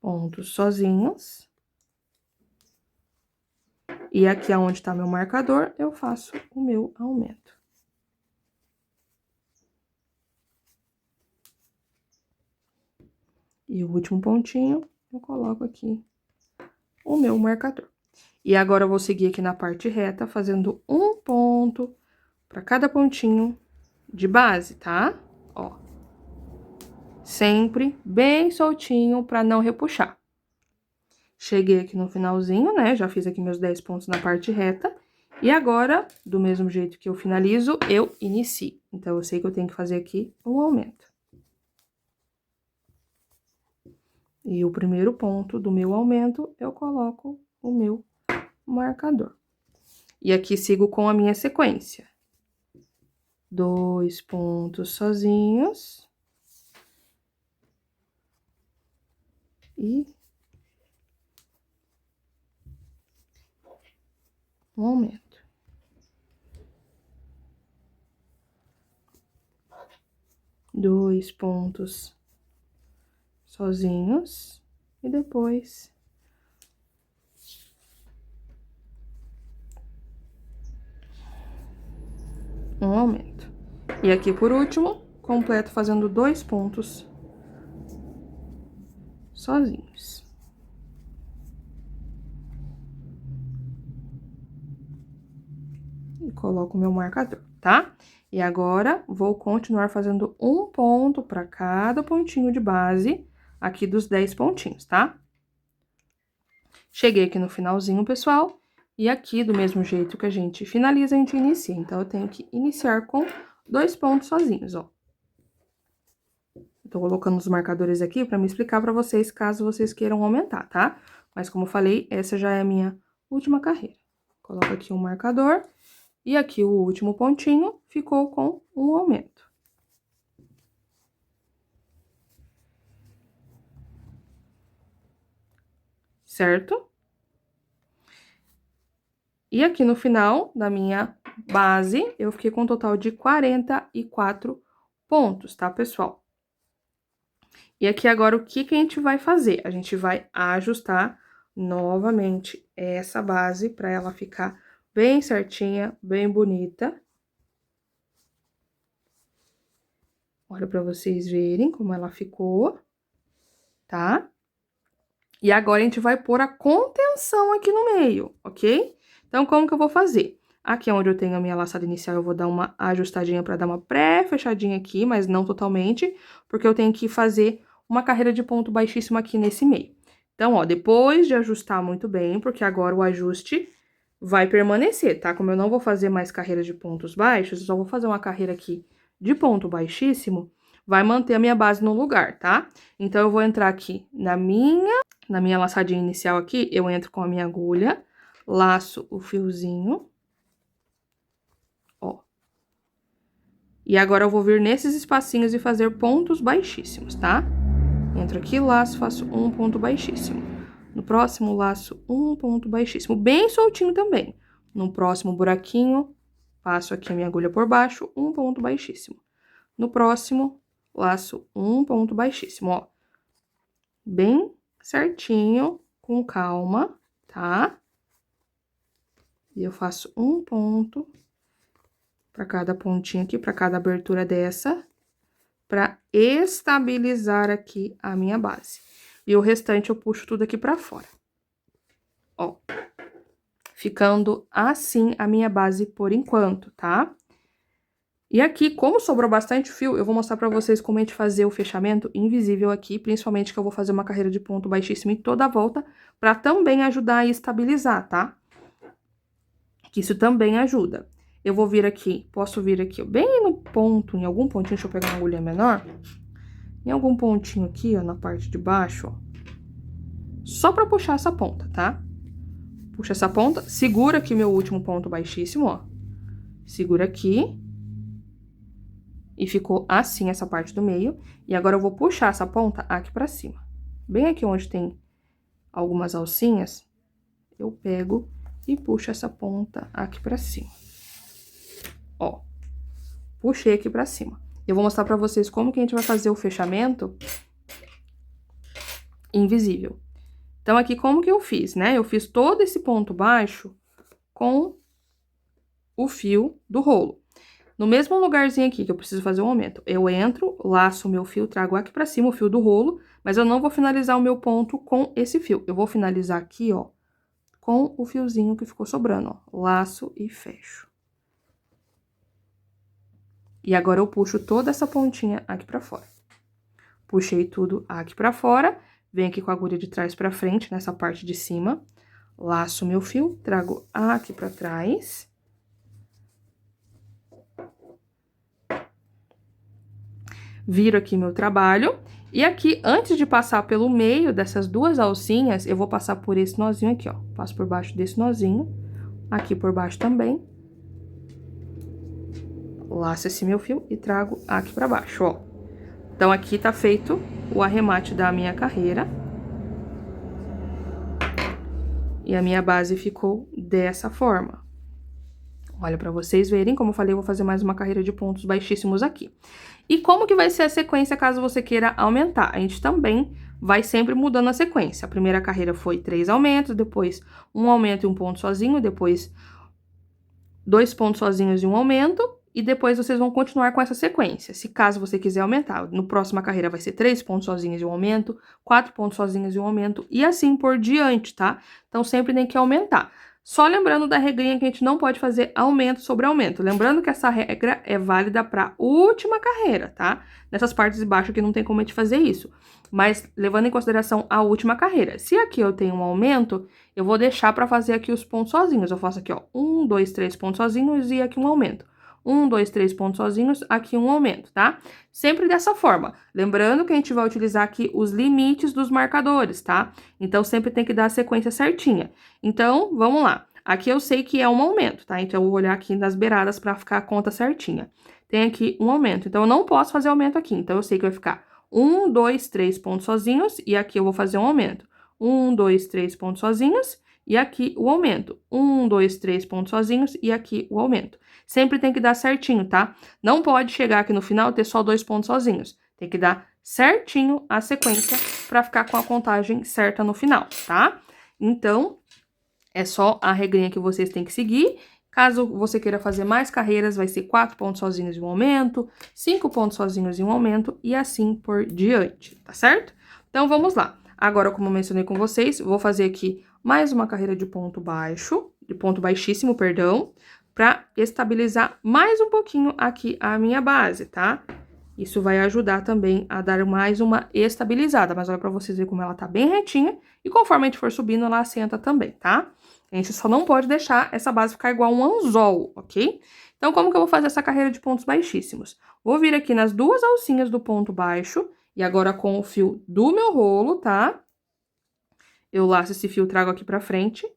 S1: pontos sozinhos. E aqui é onde tá meu marcador, eu faço o meu aumento. E o último pontinho, eu coloco aqui o meu marcador. E agora, eu vou seguir aqui na parte reta, fazendo um ponto para cada pontinho de base, tá? Ó. Sempre bem soltinho para não repuxar. Cheguei aqui no finalzinho, né? Já fiz aqui meus 10 pontos na parte reta. E agora, do mesmo jeito que eu finalizo, eu inicio. Então, eu sei que eu tenho que fazer aqui um aumento. E o primeiro ponto do meu aumento, eu coloco o meu marcador. E aqui sigo com a minha sequência. 2 pontos sozinhos. E um aumento. Dois pontos sozinhos e depois um aumento. E aqui, por último, completo fazendo 2 pontos sozinhos. E coloco o meu marcador, tá? E agora, vou continuar fazendo um ponto para cada pontinho de base aqui dos 10 pontinhos, tá? Cheguei aqui no finalzinho, pessoal, e aqui, do mesmo jeito que a gente finaliza, a gente inicia. Então, eu tenho que iniciar com 2 pontos sozinhos, ó. Tô colocando os marcadores aqui para me explicar para vocês, caso vocês queiram aumentar, tá? Mas, como eu falei, essa já é a minha última carreira. Coloco aqui um marcador, e aqui o último pontinho ficou com um aumento. Certo? E aqui no final da minha base, eu fiquei com um total de 44 pontos, tá, pessoal? E aqui agora, o que a gente vai fazer? A gente vai ajustar novamente essa base para ela ficar bem certinha, bem bonita. Olha para vocês verem como ela ficou, tá? E agora, a gente vai pôr a contenção aqui no meio, ok? Então, como que eu vou fazer? Aqui onde eu tenho a minha laçada inicial, eu vou dar uma ajustadinha para dar uma pré-fechadinha aqui, mas não totalmente, porque eu tenho que fazer uma carreira de ponto baixíssimo aqui nesse meio. Então, ó, depois de ajustar muito bem, porque agora o ajuste vai permanecer, tá? Como eu não vou fazer mais carreira de pontos baixos, eu só vou fazer uma carreira aqui de ponto baixíssimo, vai manter a minha base no lugar, tá? Então, eu vou entrar aqui na minha laçadinha inicial aqui, eu entro com a minha agulha, laço o fiozinho, ó. E agora, eu vou vir nesses espacinhos e fazer pontos baixíssimos, tá? Entro aqui, laço, faço um ponto baixíssimo. No próximo, laço um ponto baixíssimo, bem soltinho também. No próximo buraquinho, passo aqui a minha agulha por baixo, um ponto baixíssimo. No próximo, laço um ponto baixíssimo, ó. Bem certinho, com calma, tá? E eu faço um ponto para cada pontinho aqui, para cada abertura dessa, para estabilizar aqui a minha base. E o restante eu puxo tudo aqui para fora. Ó, ficando assim a minha base por enquanto, tá? E aqui, como sobrou bastante fio, eu vou mostrar pra vocês como a gente fazer o fechamento invisível aqui, principalmente que eu vou fazer uma carreira de ponto baixíssimo em toda a volta, pra também ajudar a estabilizar, tá? Que isso também ajuda. Eu vou vir aqui, posso vir aqui, ó, bem no ponto, em algum pontinho, deixa eu pegar uma agulha menor. Em algum pontinho aqui, ó, na parte de baixo, ó. Só pra puxar essa ponta, tá? Puxa essa ponta, segura aqui meu último ponto baixíssimo, ó. Segura aqui. E ficou assim essa parte do meio. E agora eu vou puxar essa ponta aqui pra cima. Bem aqui onde tem algumas alcinhas, eu pego e puxo essa ponta aqui pra cima. Ó, puxei aqui pra cima. Eu vou mostrar pra vocês como que a gente vai fazer o fechamento invisível. Então, aqui como que eu fiz, né? Eu fiz todo esse ponto baixo com o fio do rolo. No mesmo lugarzinho aqui, que eu preciso fazer um aumento, eu entro, laço o meu fio, trago aqui pra cima o fio do rolo, mas eu não vou finalizar o meu ponto com esse fio. Eu vou finalizar aqui, ó, com o fiozinho que ficou sobrando, ó. Laço e fecho. E agora eu puxo toda essa pontinha aqui pra fora. Puxei tudo aqui pra fora, venho aqui com a agulha de trás pra frente, nessa parte de cima, laço o meu fio, trago aqui pra trás. Viro aqui meu trabalho, e aqui, antes de passar pelo meio dessas duas alcinhas, eu vou passar por esse nozinho aqui, ó. Passo por baixo desse nozinho, aqui por baixo também. laço esse meu fio e trago aqui pra baixo, ó. Então, aqui tá feito o arremate da minha carreira. E a minha base ficou dessa forma. Olha, pra vocês verem, como eu falei, eu vou fazer mais uma carreira de pontos baixíssimos aqui. E como que vai ser a sequência caso você queira aumentar? A gente também vai sempre mudando a sequência. A primeira carreira foi 3 aumentos, depois um aumento e um ponto sozinho, depois 2 pontos sozinhos e um aumento, e depois vocês vão continuar com essa sequência. Se caso você quiser aumentar, no próxima carreira vai ser 3 pontos sozinhos e um aumento, 4 pontos sozinhos e um aumento, e assim por diante, tá? Então, sempre tem que aumentar. Só lembrando da regrinha que a gente não pode fazer aumento sobre aumento. Lembrando que essa regra é válida para última carreira, tá? Nessas partes de baixo aqui não tem como a gente fazer isso. Mas levando em consideração a última carreira. Se aqui eu tenho um aumento, eu vou deixar para fazer aqui os pontos sozinhos. Eu faço aqui, ó, 1, 2, 3 pontos sozinhos e aqui um aumento. 1, 2, 3 pontos sozinhos, aqui um aumento, tá? Sempre dessa forma. Lembrando que a gente vai utilizar aqui os limites dos marcadores, tá? Então, sempre tem que dar a sequência certinha. Então, vamos lá. Aqui eu sei que é um aumento, tá? Então, eu vou olhar aqui nas beiradas para ficar a conta certinha. Tem aqui um aumento. Então, eu não posso fazer aumento aqui. Então, eu sei que vai ficar 1, 2, 3 pontos sozinhos e aqui eu vou fazer um aumento. 1, 2, 3 pontos sozinhos e aqui o aumento. 1, 2, 3 pontos sozinhos e aqui o aumento. Sempre tem que dar certinho, tá? Não pode chegar aqui no final e ter só 2 pontos sozinhos. Tem que dar certinho a sequência para ficar com a contagem certa no final, tá? Então, é só a regrinha que vocês têm que seguir. Caso você queira fazer mais carreiras, vai ser 4 pontos sozinhos e um aumento, 5 pontos sozinhos e um aumento, e assim por diante, tá certo? Então, vamos lá. Agora, como eu mencionei com vocês, vou fazer aqui mais uma carreira de ponto baixo, de ponto baixíssimo, perdão, para estabilizar mais um pouquinho aqui a minha base, tá? Isso vai ajudar também a dar mais uma estabilizada, mas olha pra vocês verem como ela tá bem retinha, e conforme a gente for subindo, ela assenta também, tá? A gente só não pode deixar essa base ficar igual um anzol, ok? Então, como que eu vou fazer essa carreira de pontos baixíssimos? Vou vir aqui nas duas alcinhas do ponto baixo, e agora com o fio do meu rolo, tá? Eu laço esse fio, trago aqui pra frente.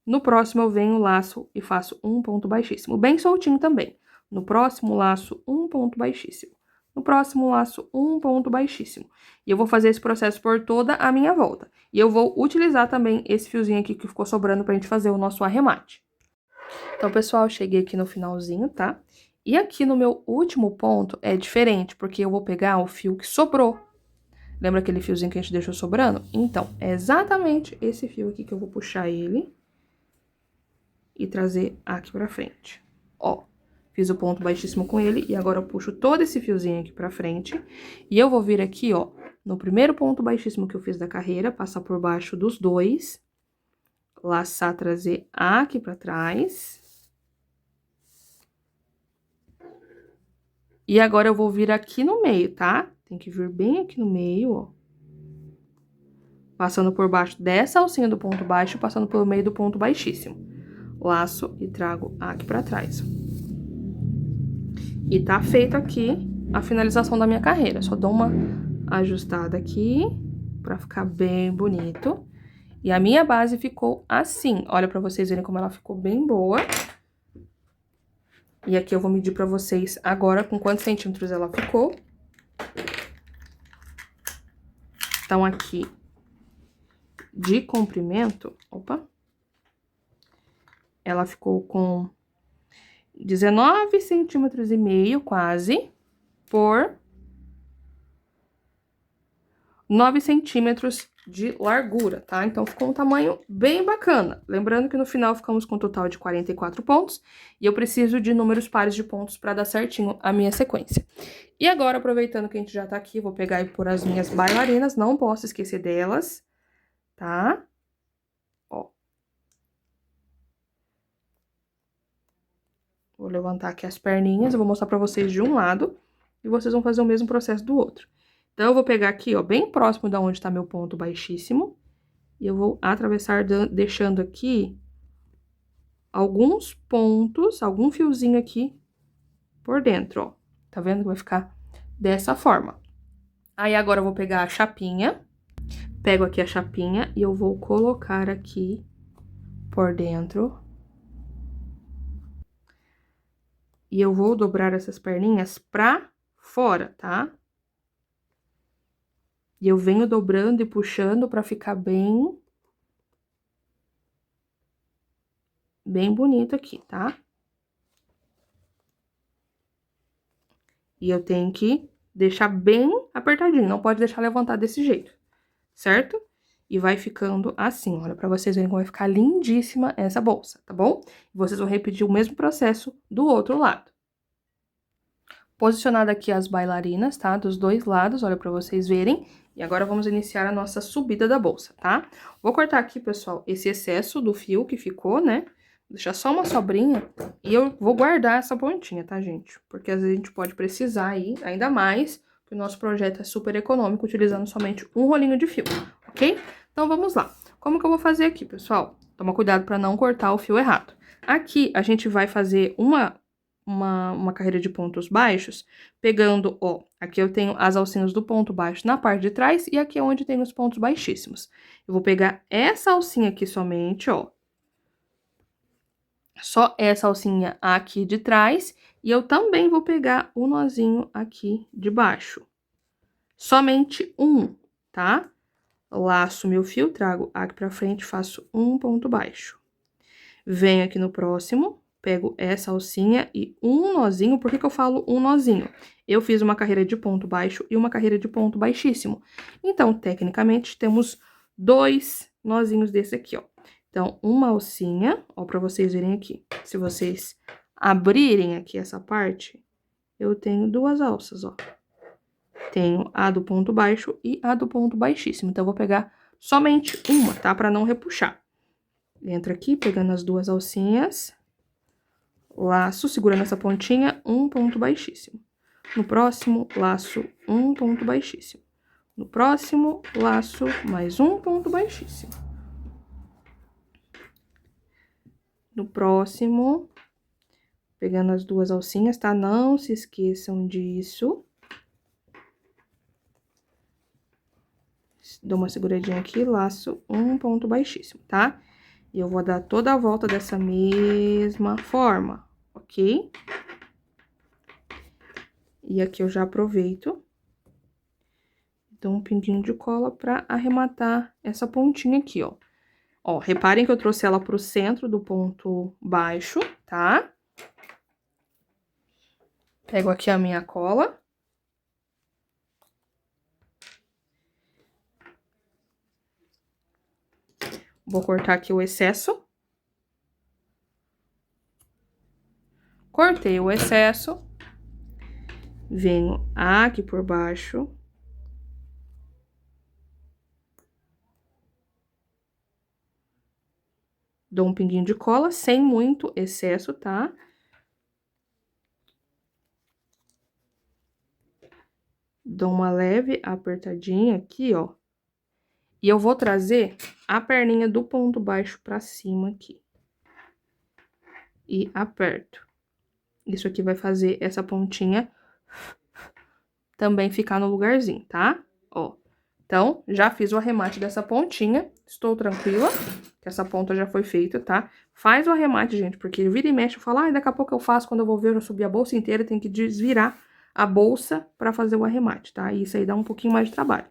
S1: No próximo, eu venho, laço e faço um ponto baixíssimo, bem soltinho também. No próximo, laço um ponto baixíssimo. No próximo, laço um ponto baixíssimo. E eu vou fazer esse processo por toda a minha volta. E eu vou utilizar também esse fiozinho aqui que ficou sobrando pra gente fazer o nosso arremate. Então, pessoal, eu cheguei aqui no finalzinho, tá? E aqui no meu último ponto é diferente, porque eu vou pegar o fio que sobrou. Lembra aquele fiozinho que a gente deixou sobrando? Então, é exatamente esse fio aqui que eu vou puxar ele e trazer aqui pra frente. Ó, fiz o ponto baixíssimo com ele e agora eu puxo todo esse fiozinho aqui pra frente. E eu vou vir aqui, ó, no primeiro ponto baixíssimo que eu fiz da carreira, passar por baixo dos dois, laçar, trazer aqui pra trás. E agora eu vou vir aqui no meio, tá? Tem que vir bem aqui no meio, ó. Passando por baixo dessa alcinha do ponto baixo, passando pelo meio do ponto baixíssimo. Laço e trago aqui pra trás. E tá feito aqui a finalização da minha carreira. Só dou uma ajustada aqui pra ficar bem bonito. E a minha base ficou assim. Olha pra vocês verem como ela ficou bem boa. E aqui eu vou medir pra vocês agora com quantos centímetros ela ficou. Então, aqui de comprimento, opa, ela ficou com 19 centímetros e meio, quase, por 9 centímetros de largura, tá? Então, ficou um tamanho bem bacana. Lembrando que no final ficamos com um total de 44 pontos, e eu preciso de números pares de pontos para dar certinho a minha sequência. E agora, aproveitando que a gente já tá aqui, vou pegar e pôr as minhas bailarinas, não posso esquecer delas, tá? Ó. Vou levantar aqui as perninhas, eu vou mostrar pra vocês de um lado, e vocês vão fazer o mesmo processo do outro. Então, eu vou pegar aqui, ó, bem próximo da onde tá meu ponto baixíssimo, e eu vou atravessar deixando aqui alguns pontos, algum fiozinho aqui por dentro, ó. Tá vendo que vai ficar dessa forma. Aí, agora eu vou pegar a chapinha, pego aqui a chapinha e eu vou colocar aqui por dentro E eu vou dobrar essas perninhas pra fora, tá? E eu venho dobrando e puxando pra ficar bem bonito aqui, tá? E eu tenho que deixar bem apertadinho, não pode deixar levantar desse jeito, certo? E vai ficando assim, olha, pra vocês verem como vai ficar lindíssima essa bolsa, tá bom? Vocês vão repetir o mesmo processo do outro lado. Posicionada aqui as bailarinas, tá? Dos dois lados, olha pra vocês verem. E agora vamos iniciar a nossa subida da bolsa, tá? Vou cortar aqui, pessoal, esse excesso do fio que ficou, né? Vou deixar só uma sobrinha e eu vou guardar essa pontinha, tá, gente? Porque às vezes a gente pode precisar aí, ainda mais, que o nosso projeto é super econômico, utilizando somente um rolinho de fio, ok? Então, vamos lá. Como que eu vou fazer aqui, pessoal? Toma cuidado pra não cortar o fio errado. Aqui, a gente vai fazer uma carreira de pontos baixos, pegando, ó, aqui eu tenho as alcinhas do ponto baixo na parte de trás e aqui é onde tem os pontos baixíssimos. Eu vou pegar essa alcinha aqui somente, ó, só essa alcinha aqui de trás e eu também vou pegar o nozinho aqui de baixo. Somente um, tá? Laço meu fio, trago aqui pra frente, faço um ponto baixo. Venho aqui no próximo, pego essa alcinha e um nozinho. Por que que eu falo um nozinho? Eu fiz uma carreira de ponto baixo e uma carreira de ponto baixíssimo. Então, tecnicamente, temos 2 nozinhos desse aqui, ó. Então, uma alcinha, ó, pra vocês verem aqui. Se vocês abrirem aqui essa parte, eu tenho 2 alças, ó. Tenho a do ponto baixo e a do ponto baixíssimo. Então, eu vou pegar somente uma, tá? Pra não repuxar. Entro aqui, pegando as 2 alcinhas, laço, segurando essa pontinha, um ponto baixíssimo. No próximo, laço, um ponto baixíssimo. No próximo, laço, mais um ponto baixíssimo. No próximo, pegando as 2 alcinhas, tá? Não se esqueçam disso. Dou uma seguradinha aqui, laço, um ponto baixíssimo, tá? E eu vou dar toda a volta dessa mesma forma, ok? E aqui eu já aproveito, dou um pinguinho de cola pra arrematar essa pontinha aqui, ó. Ó, reparem que eu trouxe ela pro centro do ponto baixo, tá? Pego aqui a minha cola. Vou cortar aqui o excesso. Cortei o excesso. Venho aqui por baixo. Dou um pinguinho de cola, sem muito excesso, tá? Dou uma leve apertadinha aqui, ó. E eu vou trazer a perninha do ponto baixo pra cima aqui. E aperto. Isso aqui vai fazer essa pontinha também ficar no lugarzinho, tá? Ó. Então, já fiz o arremate dessa pontinha. Estou tranquila, que essa ponta já foi feita, tá? Faz o arremate, gente, porque vira e mexe, eu falo, ah, daqui a pouco eu faço, quando eu vou ver, eu subi a bolsa inteira, tem que desvirar a bolsa pra fazer o arremate, tá? E isso aí dá um pouquinho mais de trabalho.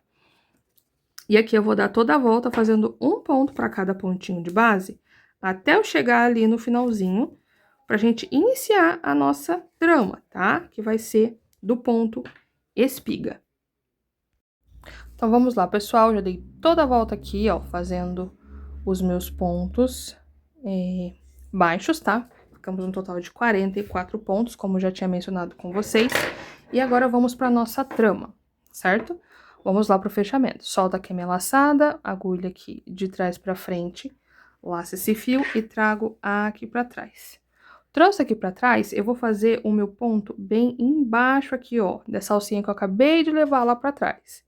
S1: E aqui eu vou dar toda a volta fazendo um ponto pra cada pontinho de base, até eu chegar ali no finalzinho, pra gente iniciar a nossa trama, tá? Que vai ser do ponto espiga. Então, vamos lá, pessoal, já dei toda a volta aqui, ó, fazendo os meus pontos baixos, tá? Ficamos um total de 44 pontos, como já tinha mencionado com vocês. E agora, vamos pra nossa trama, certo? Vamos lá pro fechamento. Solta aqui a minha laçada, agulha aqui de trás pra frente, laço esse fio e trago aqui pra trás. Trouxe aqui pra trás, eu vou fazer o meu ponto bem embaixo aqui, ó, dessa alcinha que eu acabei de levar lá pra trás.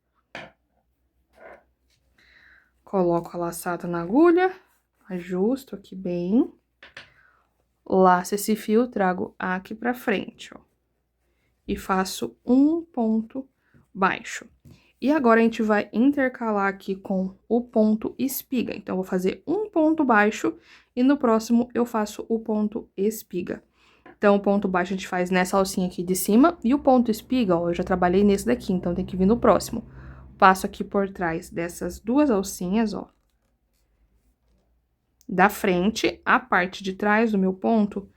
S1: Coloco a laçada na agulha, ajusto aqui bem, laço esse fio, trago aqui pra frente, ó, e faço um ponto baixo. E agora, a gente vai intercalar aqui com o ponto espiga. Então, eu vou fazer um ponto baixo e no próximo eu faço o ponto espiga. Então, o ponto baixo a gente faz nessa alcinha aqui de cima, e o ponto espiga, ó, eu já trabalhei nesse daqui, então tem que vir no próximo. Passo aqui por trás dessas duas alcinhas, ó, da frente, a parte de trás do meu ponto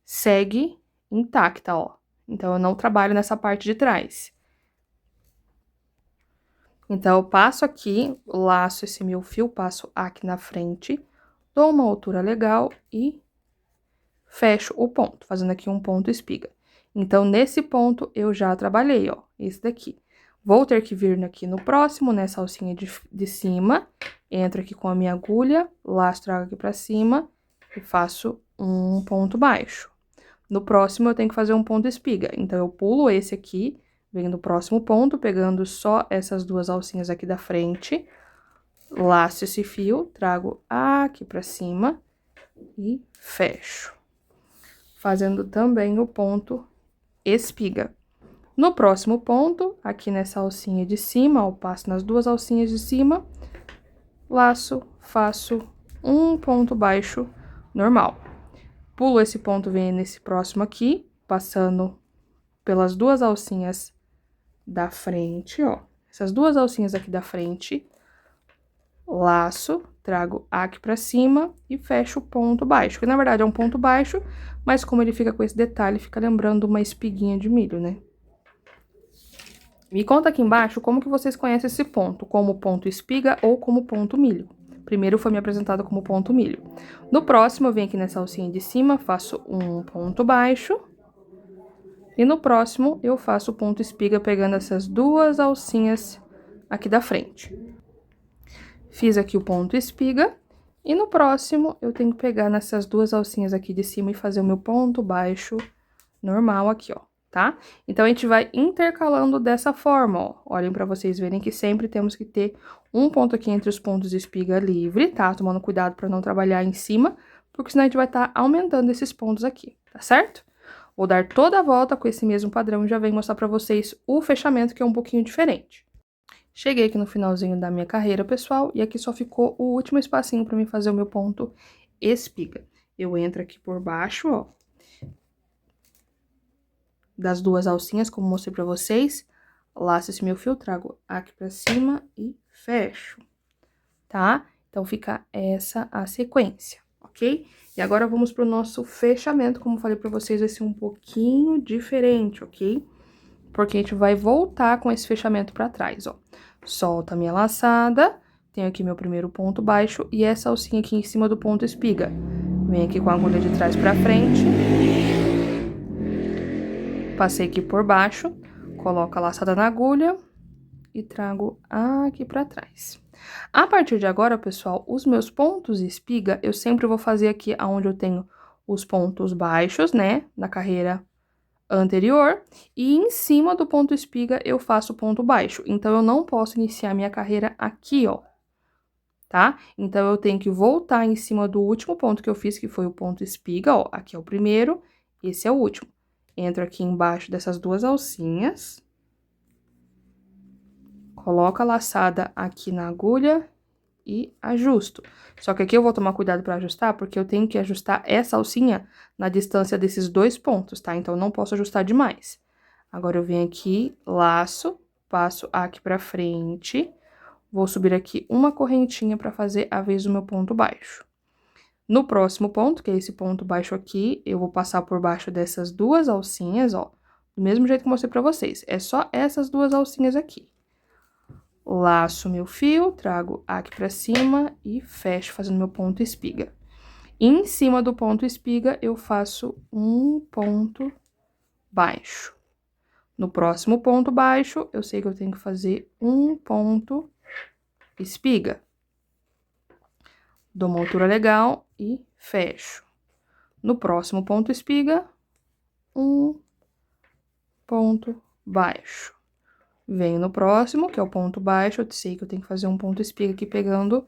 S1: segue intacta, ó. Então, eu não trabalho nessa parte de trás. Então, eu passo aqui, laço esse meu fio, passo aqui na frente, dou uma altura legal e fecho o ponto, fazendo aqui um ponto espiga. Então, nesse ponto, eu já trabalhei, ó, esse daqui. Vou ter que vir aqui no próximo, nessa alcinha de cima, entro aqui com a minha agulha, laço, trago aqui pra cima e faço um ponto baixo. No próximo, eu tenho que fazer um ponto espiga. Então, eu pulo esse aqui, venho no próximo ponto, pegando só essas duas alcinhas aqui da frente, laço esse fio, trago aqui pra cima e fecho. Fazendo também o ponto espiga. No próximo ponto, aqui nessa alcinha de cima, eu passo nas duas alcinhas de cima, laço, faço um ponto baixo normal. Pulo esse ponto, venho nesse próximo aqui, passando pelas duas alcinhas da frente, ó. Essas duas alcinhas aqui da frente, laço, trago aqui pra cima e fecho o ponto baixo, que na verdade é um ponto baixo, mas como ele fica com esse detalhe, fica lembrando uma espiguinha de milho, né? Me conta aqui embaixo como que vocês conhecem esse ponto, como ponto espiga ou como ponto milho. Primeiro foi me apresentado como ponto milho. No próximo, eu venho aqui nessa alcinha de cima, faço um ponto baixo. E no próximo, eu faço o ponto espiga pegando essas duas alcinhas aqui da frente. Fiz aqui o ponto espiga. E no próximo, eu tenho que pegar nessas duas alcinhas aqui de cima e fazer o meu ponto baixo normal aqui, ó, tá? Então, a gente vai intercalando dessa forma, ó. Olhem pra vocês verem que sempre temos que ter um ponto aqui entre os pontos de espiga livre, tá? Tomando cuidado pra não trabalhar em cima, porque senão a gente vai estar aumentando esses pontos aqui, tá certo? Vou dar toda a volta com esse mesmo padrão e já venho mostrar pra vocês o fechamento, que é um pouquinho diferente. Cheguei aqui no finalzinho da minha carreira, pessoal, e aqui só ficou o último espacinho pra mim fazer o meu ponto espiga. Eu entro aqui por baixo, ó, das duas alcinhas, como mostrei pra vocês, laço esse meu fio, trago aqui pra cima e fecho, tá? Então, fica essa a sequência, ok? E agora, vamos pro nosso fechamento, como falei pra vocês, vai ser um pouquinho diferente, ok? Porque a gente vai voltar com esse fechamento pra trás, ó. Solta a minha laçada, tenho aqui meu primeiro ponto baixo e essa alcinha aqui em cima do ponto espiga. Venho aqui com a agulha de trás pra frente. Passei aqui por baixo, coloco a laçada na agulha e trago aqui pra trás. A partir de agora, pessoal, os meus pontos espiga, eu sempre vou fazer aqui onde eu tenho os pontos baixos, né, na carreira anterior, e em cima do ponto espiga eu faço ponto baixo. Então, eu não posso iniciar minha carreira aqui, ó, tá? Então, eu tenho que voltar em cima do último ponto que eu fiz, que foi o ponto espiga, ó, aqui é o primeiro, esse é o último. Entro aqui embaixo dessas duas alcinhas, coloco a laçada aqui na agulha e ajusto. Só que aqui eu vou tomar cuidado para ajustar, porque eu tenho que ajustar essa alcinha na distância desses dois pontos, tá? Então, eu não posso ajustar demais. Agora, eu venho aqui, laço, passo aqui pra frente, vou subir aqui uma correntinha para fazer a vez do meu ponto baixo. No próximo ponto, que é esse ponto baixo aqui, eu vou passar por baixo dessas duas alcinhas, ó, do mesmo jeito que eu mostrei pra vocês. É só essas duas alcinhas aqui. Laço meu fio, trago aqui pra cima e fecho fazendo meu ponto espiga. Em cima do ponto espiga, eu faço um ponto baixo. No próximo ponto baixo, eu sei que eu tenho que fazer um ponto espiga. Dou uma altura legal e fecho. No próximo ponto espiga, um ponto baixo. Venho no próximo, que é o ponto baixo, eu sei que eu tenho que fazer um ponto espiga aqui pegando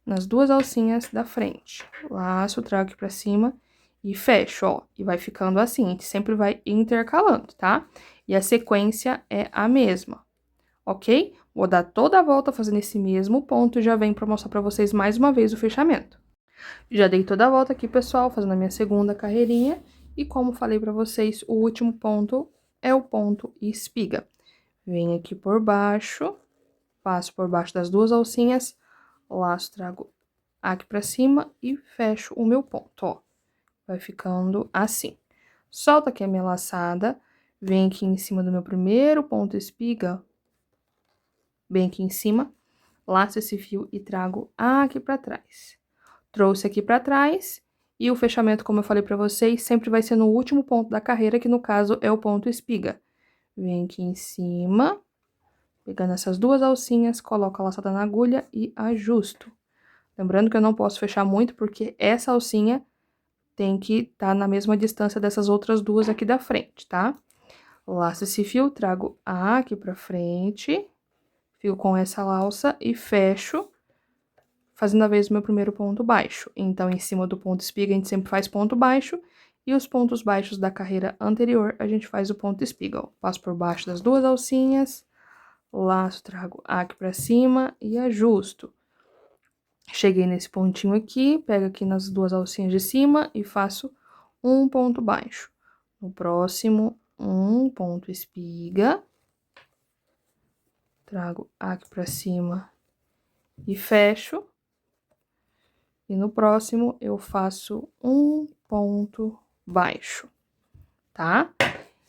S1: nas duas alcinhas da frente. Laço, trago aqui pra cima e fecho, ó. E vai ficando assim, a gente sempre vai intercalando, tá? E a sequência é a mesma, ok? Vou dar toda a volta fazendo esse mesmo ponto e já venho pra mostrar pra vocês mais uma vez o fechamento. Já dei toda a volta aqui, pessoal, fazendo a minha segunda carreirinha. E como falei pra vocês, o último ponto é o ponto espiga. Venho aqui por baixo, passo por baixo das duas alcinhas, laço, trago aqui pra cima e fecho o meu ponto, ó. Vai ficando assim. Solto aqui a minha laçada, venho aqui em cima do meu primeiro ponto espiga, bem aqui em cima, laço esse fio e trago aqui pra trás. Trouxe aqui pra trás e o fechamento, como eu falei pra vocês, sempre vai ser no último ponto da carreira, que no caso é o ponto espiga. Venho aqui em cima, pegando essas duas alcinhas, coloco a laçada na agulha e ajusto. Lembrando que eu não posso fechar muito, porque essa alcinha tem que estar na mesma distância dessas outras duas aqui da frente, tá? Laço esse fio, trago aqui pra frente, fico com essa alça e fecho, fazendo a vez do meu primeiro ponto baixo. Então, em cima do ponto espiga, a gente sempre faz ponto baixo, e os pontos baixos da carreira anterior, a gente faz o ponto espiga, ó. Passo por baixo das duas alcinhas, laço, trago aqui pra cima e ajusto. Cheguei nesse pontinho aqui, pego aqui nas duas alcinhas de cima e faço um ponto baixo. No próximo, um ponto espiga. Trago aqui pra cima e fecho. E no próximo, eu faço um ponto baixo, tá?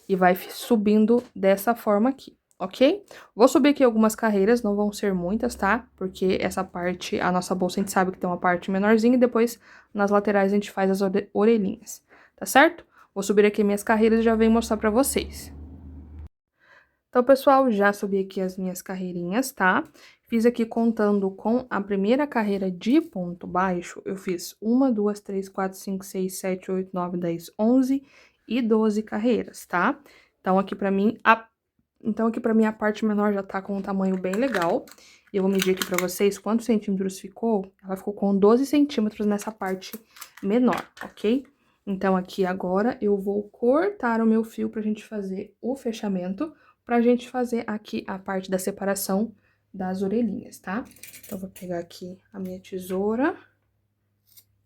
S1: E vai subindo dessa forma aqui, ok? Vou subir aqui algumas carreiras, não vão ser muitas, tá? Porque essa parte, a nossa bolsa, a gente sabe que tem uma parte menorzinha e depois nas laterais a gente faz as orelhinhas, tá certo? Vou subir aqui minhas carreiras e já venho mostrar pra vocês. Então, pessoal, já subi aqui as minhas carreirinhas, tá? Fiz aqui contando com a primeira carreira de ponto baixo, eu fiz 1, 2, 3, 4, 5, 6, 7, 8, 9, 10, 11 e 12 carreiras, tá? Então, aqui pra mim, a parte menor já tá com um tamanho bem legal. Eu vou medir aqui pra vocês quantos centímetros ficou. Ela ficou com 12 centímetros nessa parte menor, ok? Então, aqui agora, eu vou cortar o meu fio pra gente fazer o fechamento, pra gente fazer aqui a parte da separação das orelhinhas, tá? Então, vou pegar aqui a minha tesoura.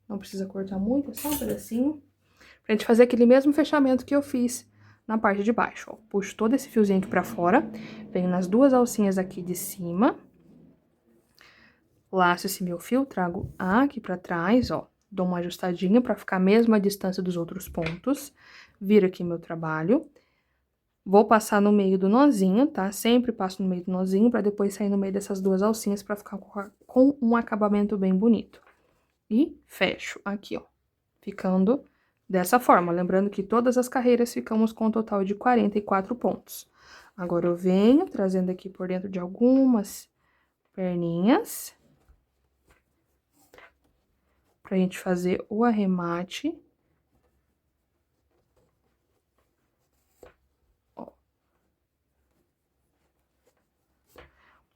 S1: Não precisa cortar muito, é só um pedacinho. Pra gente fazer aquele mesmo fechamento que eu fiz na parte de baixo, ó. Puxo todo esse fiozinho aqui pra fora, venho nas duas alcinhas aqui de cima, laço esse meu fio, trago aqui pra trás, ó. Dou uma ajustadinha pra ficar a mesma distância dos outros pontos, viro aqui meu trabalho. Vou passar no meio do nozinho, tá? Sempre passo no meio do nozinho pra depois sair no meio dessas duas alcinhas pra ficar com um acabamento bem bonito. E fecho aqui, ó, ficando dessa forma. Lembrando que todas as carreiras ficamos com um total de 44 pontos. Agora, eu venho trazendo aqui por dentro de algumas perninhas, pra gente fazer o arremate.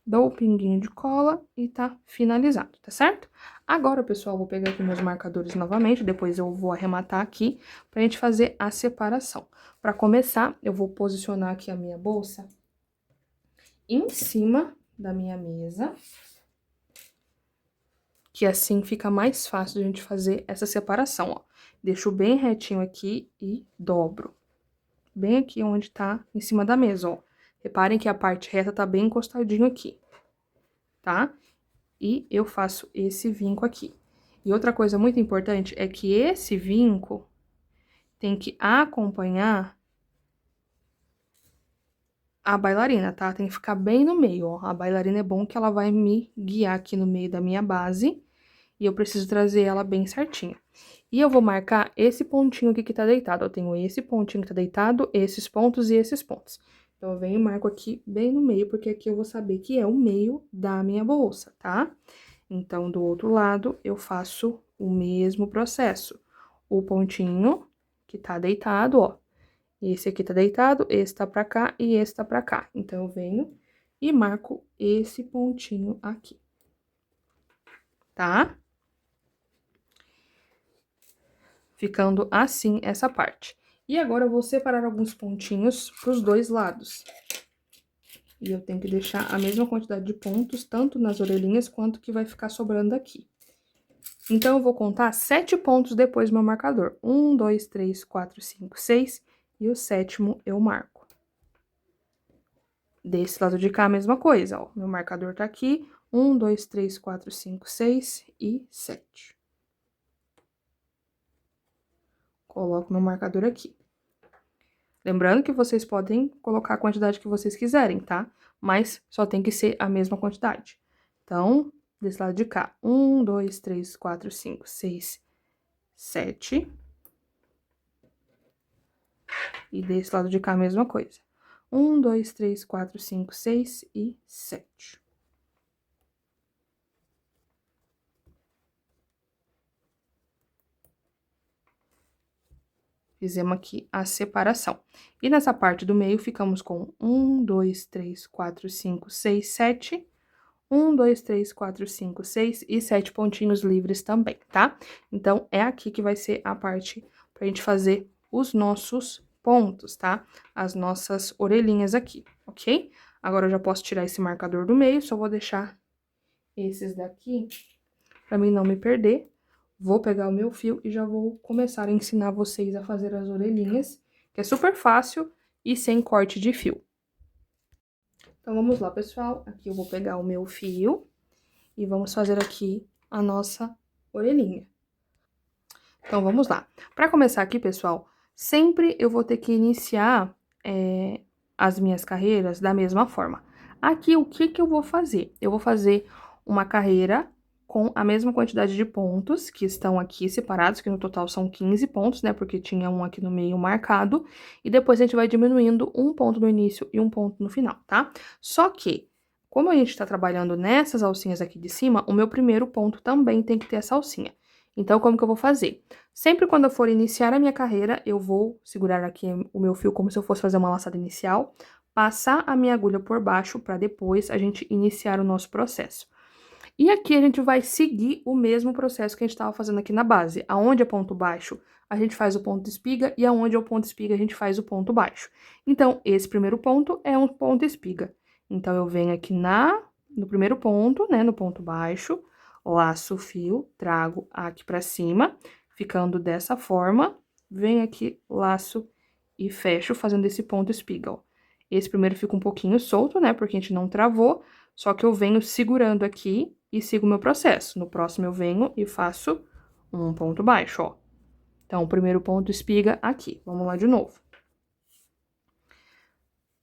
S1: Dou o pinguinho de cola e tá finalizado, tá certo? Agora, pessoal, vou pegar aqui meus marcadores novamente, depois eu vou arrematar aqui pra gente fazer a separação. Pra começar, eu vou posicionar aqui a minha bolsa em cima da minha mesa, que assim fica mais fácil de a gente fazer essa separação, ó. Deixo bem retinho aqui e dobro. Bem aqui onde tá em cima da mesa, ó. Reparem que a parte reta tá bem encostadinho aqui, tá? E eu faço esse vinco aqui. E outra coisa muito importante é que esse vinco tem que acompanhar a bailarina, tá? Tem que ficar bem no meio, ó. A bailarina é bom que ela vai me guiar aqui no meio da minha base e eu preciso trazer ela bem certinha. E eu vou marcar esse pontinho aqui que tá deitado. Eu tenho esse pontinho que tá deitado, esses pontos e esses pontos. Então, eu venho e marco aqui bem no meio, porque aqui eu vou saber que é o meio da minha bolsa, tá? Então, do outro lado, eu faço o mesmo processo. O pontinho que tá deitado, ó. Esse aqui tá deitado, esse tá pra cá e esse tá pra cá. Então, eu venho e marco esse pontinho aqui, tá? Ficando assim essa parte. E agora, eu vou separar alguns pontinhos pros dois lados. E eu tenho que deixar a mesma quantidade de pontos, tanto nas orelhinhas, quanto que vai ficar sobrando aqui. Então, eu vou contar 7 pontos depois do meu marcador. 1, 2, 3, 4, 5, 6. E o 7º eu marco. Desse lado de cá, a mesma coisa, ó. Meu marcador tá aqui. 1, 2, 3, 4, 5, 6 e 7. Coloco meu marcador aqui. Lembrando que vocês podem colocar a quantidade que vocês quiserem, tá? Mas só tem que ser a mesma quantidade. Então, desse lado de cá, 1, 2, 3, 4, 5, 6, 7. E desse lado de cá, a mesma coisa. 1, 2, 3, 4, 5, 6 e 7. Fizemos aqui a separação. E nessa parte do meio, ficamos com 1, 2, 3, 4, 5, 6, 7. 1, 2, 3, 4, 5, 6 e 7 pontinhos livres também, tá? Então, é aqui que vai ser a parte pra gente fazer os nossos pontos, tá? As nossas orelhinhas aqui, ok? Agora, eu já posso tirar esse marcador do meio, só vou deixar esses daqui pra mim não me perder. Vou pegar o meu fio e já vou começar a ensinar vocês a fazer as orelhinhas, que é super fácil e sem corte de fio. Então, vamos lá, pessoal. Aqui eu vou pegar o meu fio e vamos fazer aqui a nossa orelhinha. Então, vamos lá. Para começar aqui, pessoal, sempre eu vou ter que iniciar as minhas carreiras da mesma forma. Aqui, o que que eu vou fazer? Eu vou fazer uma carreira com a mesma quantidade de pontos que estão aqui separados, que no total são 15 pontos, né? Porque tinha um aqui no meio marcado. E depois a gente vai diminuindo um ponto no início e um ponto no final, tá? Só que, como a gente tá trabalhando nessas alcinhas aqui de cima, o meu primeiro ponto também tem que ter essa alcinha. Então, como que eu vou fazer? Sempre quando eu for iniciar a minha carreira, eu vou segurar aqui o meu fio como se eu fosse fazer uma laçada inicial, passar a minha agulha por baixo para depois a gente iniciar o nosso processo. E aqui a gente vai seguir o mesmo processo que a gente estava fazendo aqui na base. Aonde é ponto baixo, a gente faz o ponto espiga, e aonde é o ponto espiga, a gente faz o ponto baixo. Então, esse primeiro ponto é um ponto espiga. Então, eu venho aqui no primeiro ponto, né, no ponto baixo, laço o fio, trago aqui pra cima, ficando dessa forma, venho aqui, laço e fecho, fazendo esse ponto espiga, ó. Esse primeiro fica um pouquinho solto, né, porque a gente não travou, só que eu venho segurando aqui e sigo o meu processo. No próximo eu venho e faço um ponto baixo, ó. Então, o primeiro ponto espiga aqui. Vamos lá de novo.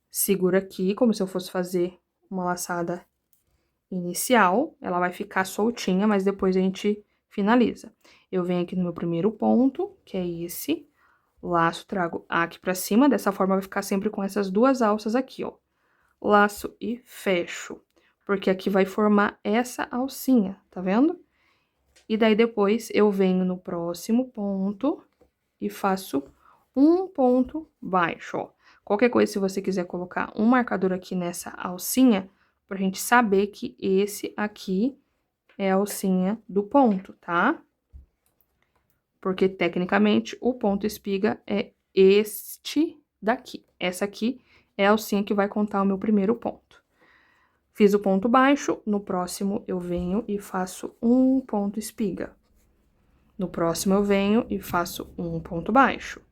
S1: Seguro aqui, como se eu fosse fazer uma laçada inicial. Ela vai ficar soltinha, mas depois a gente finaliza. Eu venho aqui no meu primeiro ponto, que é esse. Laço, trago aqui pra cima. Dessa forma, vai ficar sempre com essas duas alças aqui, ó. Laço e fecho. Porque aqui vai formar essa alcinha, tá vendo? E daí, depois, eu venho no próximo ponto e faço um ponto baixo, ó. Qualquer coisa, se você quiser colocar um marcador aqui nessa alcinha, pra gente saber que esse aqui é a alcinha do ponto, tá? Porque, tecnicamente, o ponto espiga é este daqui. Essa aqui é a alcinha que vai contar o meu primeiro ponto. Fiz o ponto baixo, no próximo eu venho e faço um ponto espiga. No próximo eu venho e faço um ponto baixo.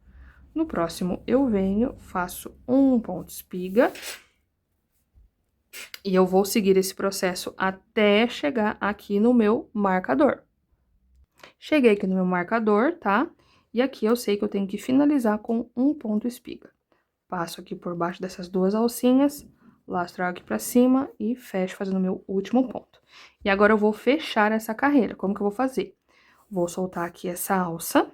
S1: No próximo eu venho, faço um ponto espiga. E eu vou seguir esse processo até chegar aqui no meu marcador. Cheguei aqui no meu marcador, tá? E aqui eu sei que eu tenho que finalizar com um ponto espiga. Passo aqui por baixo dessas duas alcinhas, lastro aqui pra cima e fecho fazendo o meu último ponto. E agora eu vou fechar essa carreira. Como que eu vou fazer? Vou soltar aqui essa alça.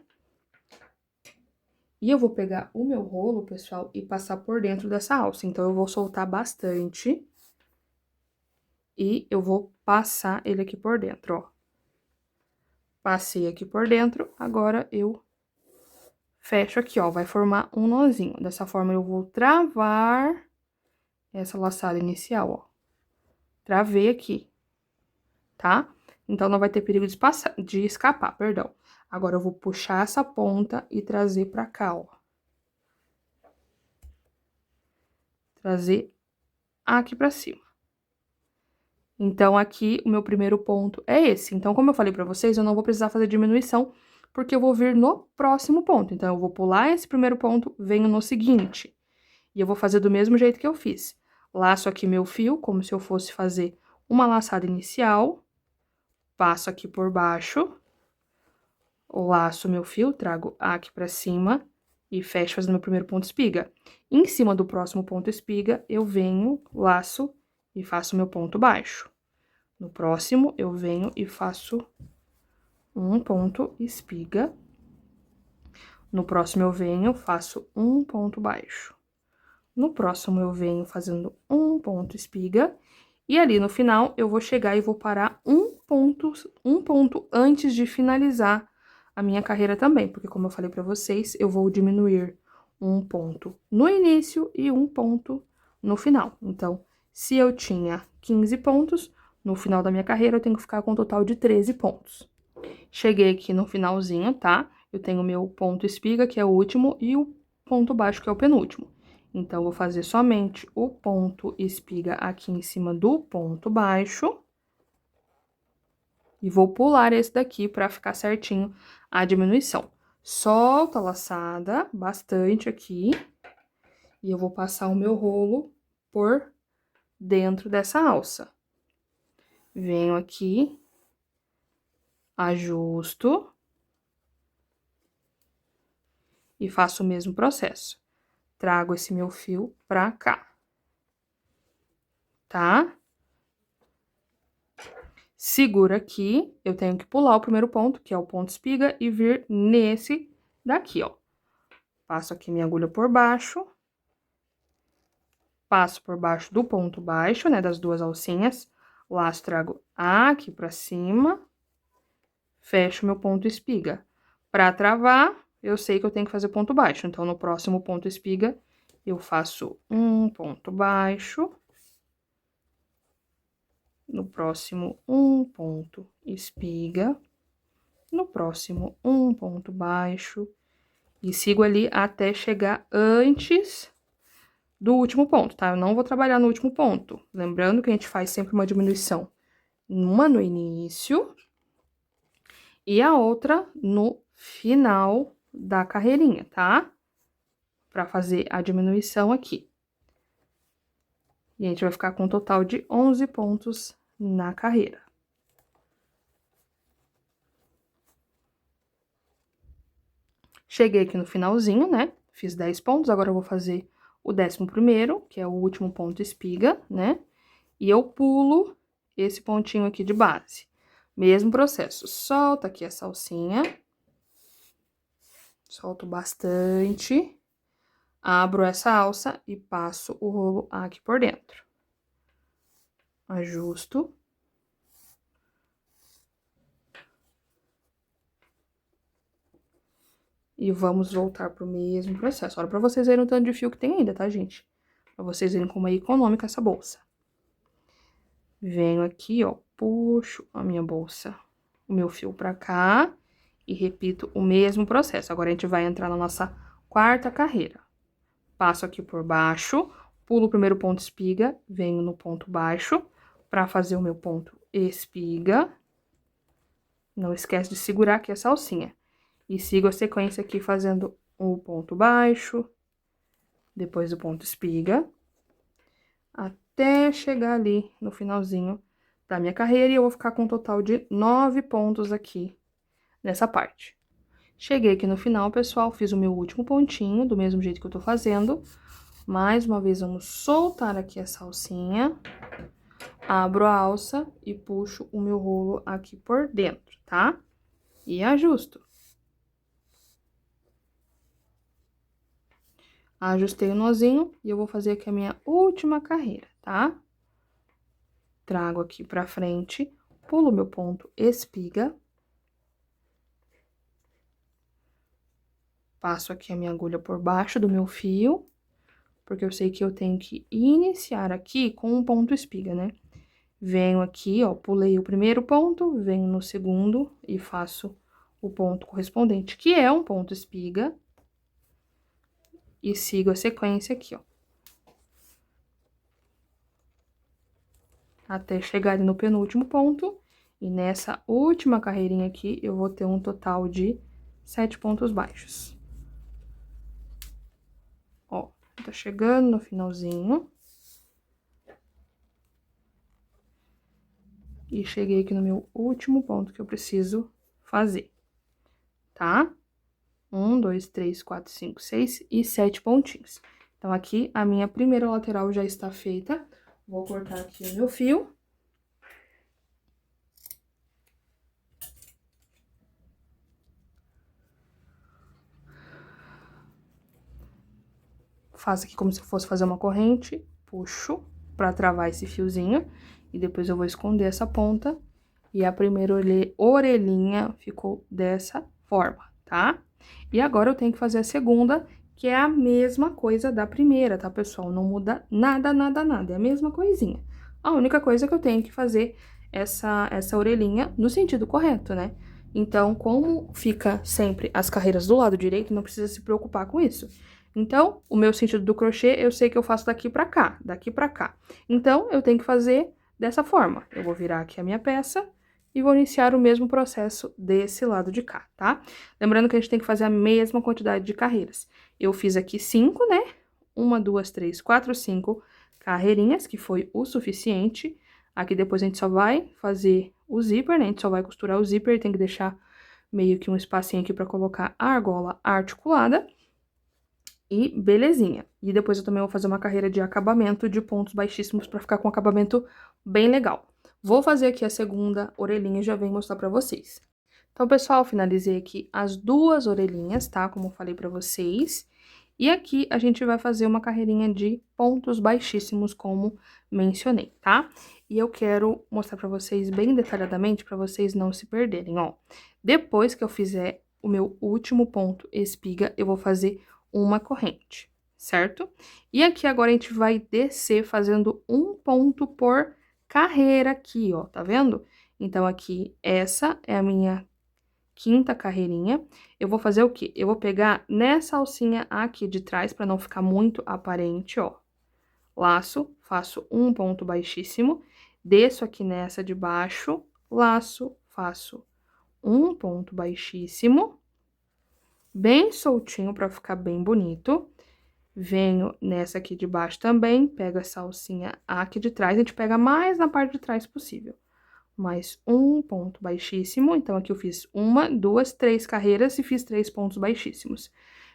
S1: E eu vou pegar o meu rolo, pessoal, e passar por dentro dessa alça. Então, eu vou soltar bastante. E eu vou passar ele aqui por dentro, ó. Passei aqui por dentro, agora eu fecho aqui, ó. Vai formar um nozinho. Dessa forma, eu vou travar essa laçada inicial, ó. Travei aqui, tá? Então, não vai ter perigo de escapar, perdão. Agora, eu vou puxar essa ponta e trazer pra cá, ó. Trazer aqui pra cima. Então, aqui, o meu primeiro ponto é esse. Então, como eu falei pra vocês, eu não vou precisar fazer diminuição, porque eu vou vir no próximo ponto. Então, eu vou pular esse primeiro ponto, venho no seguinte. E eu vou fazer do mesmo jeito que eu fiz. Laço aqui meu fio, como se eu fosse fazer uma laçada inicial. Passo aqui por baixo. Laço meu fio, trago aqui pra cima e fecho fazendo meu primeiro ponto espiga. Em cima do próximo ponto espiga, eu venho, laço e faço meu ponto baixo. No próximo, eu venho e faço um ponto espiga. No próximo, eu venho, faço um ponto baixo. No próximo, eu venho fazendo um ponto espiga. E ali no final, eu vou chegar e vou parar um ponto antes de finalizar a minha carreira também. Porque, como eu falei pra vocês, eu vou diminuir um ponto no início e um ponto no final. Então, se eu tinha 15 pontos, no final da minha carreira eu tenho que ficar com um total de 13 pontos. Cheguei aqui no finalzinho, tá? Eu tenho o meu ponto espiga, que é o último, e o ponto baixo, que é o penúltimo. Então, vou fazer somente o ponto espiga aqui em cima do ponto baixo. E vou pular esse daqui pra ficar certinho a diminuição. Solto a laçada bastante aqui. E eu vou passar o meu rolo por dentro dessa alça. Venho aqui, ajusto. E faço o mesmo processo. Trago esse meu fio pra cá. Tá? Segura aqui, eu tenho que pular o primeiro ponto, que é o ponto espiga, e vir nesse daqui, ó. Passo aqui minha agulha por baixo. Passo por baixo do ponto baixo, né, das duas alcinhas. Laço, trago aqui pra cima. Fecho meu ponto espiga. Pra travar, eu sei que eu tenho que fazer ponto baixo. Então, no próximo ponto espiga, eu faço um ponto baixo. No próximo, um ponto espiga. No próximo, um ponto baixo. E sigo ali até chegar antes do último ponto, tá? Eu não vou trabalhar no último ponto. Lembrando que a gente faz sempre uma diminuição. Uma no início e a outra no final da carreirinha, tá? Pra fazer a diminuição aqui. E a gente vai ficar com um total de 11 pontos na carreira. Cheguei aqui no finalzinho, né? Fiz 10 pontos, agora eu vou fazer o 11º, que é o último ponto espiga, né? E eu pulo esse pontinho aqui de base. Mesmo processo, solta aqui essa alcinha. Solto bastante. Abro essa alça e passo o rolo aqui por dentro. Ajusto. E vamos voltar pro mesmo processo. Olha pra vocês verem o tanto de fio que tem ainda, tá, gente? Pra vocês verem como é econômica essa bolsa. Venho aqui, ó, puxo a minha bolsa, o meu fio pra cá e repito o mesmo processo. Agora, a gente vai entrar na nossa quarta carreira. Passo aqui por baixo, pulo o primeiro ponto espiga, venho no ponto baixo pra fazer o meu ponto espiga. Não esquece de segurar aqui essa alcinha. E sigo a sequência aqui fazendo o ponto baixo, depois o ponto espiga, até chegar ali no finalzinho da minha carreira, e eu vou ficar com um total de 9 pontos aqui nessa parte. Cheguei aqui no final, pessoal, fiz o meu último pontinho, do mesmo jeito que eu tô fazendo. Mais uma vez, vamos soltar aqui essa alcinha, abro a alça e puxo o meu rolo aqui por dentro, tá? E ajusto. Ajustei o nozinho e eu vou fazer aqui a minha última carreira, tá? Trago aqui pra frente, pulo meu ponto espiga. Passo aqui a minha agulha por baixo do meu fio, porque eu sei que eu tenho que iniciar aqui com um ponto espiga, né? Venho aqui, ó, pulei o primeiro ponto, venho no segundo e faço o ponto correspondente, que é um ponto espiga. E sigo a sequência aqui, ó. até chegar no penúltimo ponto. E nessa última carreirinha aqui, eu vou ter um total de 7 pontos baixos. Ó, tá chegando no finalzinho. E cheguei aqui no meu último ponto que eu preciso fazer, tá? 1, 2, 3, 4, 5, 6 e 7 pontinhos. Então, aqui a minha primeira lateral já está feita. Vou cortar aqui o meu fio. Faço aqui como se fosse fazer uma corrente, puxo pra travar esse fiozinho. E depois eu vou esconder essa ponta. E a primeira orelhinha ficou dessa forma, tá? E agora eu tenho que fazer a segunda, que é a mesma coisa da primeira, tá, pessoal? Não muda nada, nada, nada, é a mesma coisinha. A única coisa que eu tenho que fazer essa orelhinha no sentido correto, né? Então, como fica sempre as carreiras do lado direito, não precisa se preocupar com isso. Então, o meu sentido do crochê, eu sei que eu faço daqui pra cá, daqui pra cá. Então, eu tenho que fazer dessa forma. Eu vou virar aqui a minha peça e vou iniciar o mesmo processo desse lado de cá, tá? Lembrando que a gente tem que fazer a mesma quantidade de carreiras. Eu fiz aqui 5, né? 1, 2, 3, 4, 5 carreirinhas, que foi o suficiente. Aqui depois a gente só vai fazer o zíper, né? A gente só vai costurar o zíper, tem que deixar meio que um espacinho aqui pra colocar a argola articulada. E belezinha. E depois eu também vou fazer uma carreira de acabamento de pontos baixíssimos pra ficar com um acabamento bem legal. Vou fazer aqui a segunda orelhinha e já venho mostrar pra vocês. Então, pessoal, finalizei aqui as 2 orelhinhas, tá? Como eu falei pra vocês. E aqui a gente vai fazer uma carreirinha de pontos baixíssimos, como mencionei, tá? E eu quero mostrar pra vocês bem detalhadamente, pra vocês não se perderem, ó. Depois que eu fizer o meu último ponto espiga, eu vou fazer uma corrente, certo? E aqui agora a gente vai descer fazendo um ponto por carreira aqui, ó, tá vendo? Então, aqui, essa é a minha quinta carreirinha. Eu vou fazer o quê? Eu vou pegar nessa alcinha aqui de trás, pra não ficar muito aparente, ó. Laço, faço um ponto baixíssimo, desço aqui nessa de baixo, laço, faço um ponto baixíssimo, bem soltinho pra ficar bem bonito. Venho nessa aqui de baixo também, pego essa alcinha aqui de trás, a gente pega mais na parte de trás possível. Mais um ponto baixíssimo, então aqui eu fiz 1, 2, 3 carreiras e fiz 3 pontos baixíssimos.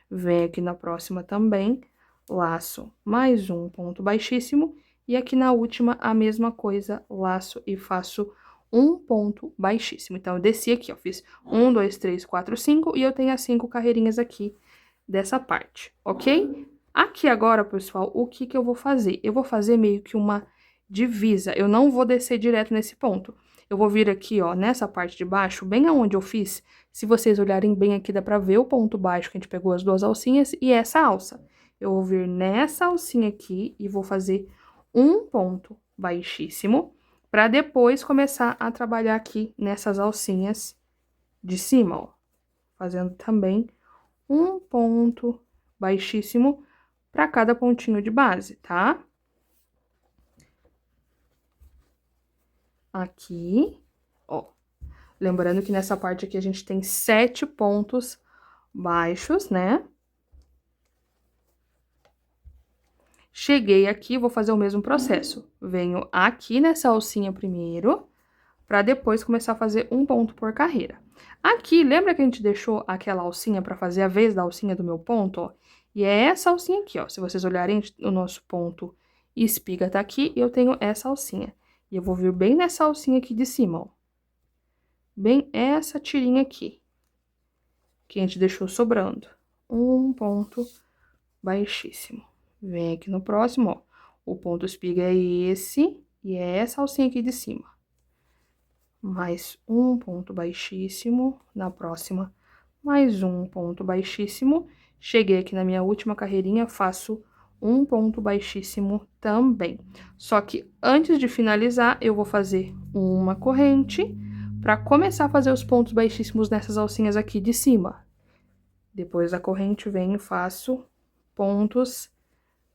S1: Venho aqui na próxima também, laço mais um ponto baixíssimo, e aqui na última a mesma coisa, laço e faço um ponto baixíssimo. Então, eu desci aqui, ó, fiz 1, 2, 3, 4, 5, e eu tenho as 5 carreirinhas aqui dessa parte, ok? Aqui agora, pessoal, o que que eu vou fazer? Eu vou fazer meio que uma divisa, eu não vou descer direto nesse ponto. Eu vou vir aqui, ó, nessa parte de baixo, bem aonde eu fiz, se vocês olharem bem aqui, dá pra ver o ponto baixo que a gente pegou as 2 alcinhas e essa alça. Eu vou vir nessa alcinha aqui e vou fazer um ponto baixíssimo, pra depois começar a trabalhar aqui nessas alcinhas de cima, ó. Fazendo também um ponto baixíssimo para cada pontinho de base, tá? Aqui, ó. Lembrando que nessa parte aqui a gente tem 7 pontos baixos, né? Cheguei aqui, vou fazer o mesmo processo. Venho aqui nessa alcinha primeiro, para depois começar a fazer um ponto por carreira. Aqui, lembra que a gente deixou aquela alcinha para fazer a vez da alcinha do meu ponto, ó? E é essa alcinha aqui, ó. Se vocês olharem, o nosso ponto espiga tá aqui e eu tenho essa alcinha. E eu vou vir bem nessa alcinha aqui de cima, ó. Bem essa tirinha aqui, que a gente deixou sobrando. Um ponto baixíssimo. Vem aqui no próximo, ó. O ponto espiga é esse e é essa alcinha aqui de cima. Mais um ponto baixíssimo, na próxima, mais um ponto baixíssimo. Cheguei aqui na minha última carreirinha, faço um ponto baixíssimo também. Só que antes de finalizar, eu vou fazer uma corrente para começar a fazer os pontos baixíssimos nessas alcinhas aqui de cima. Depois da corrente, venho e faço pontos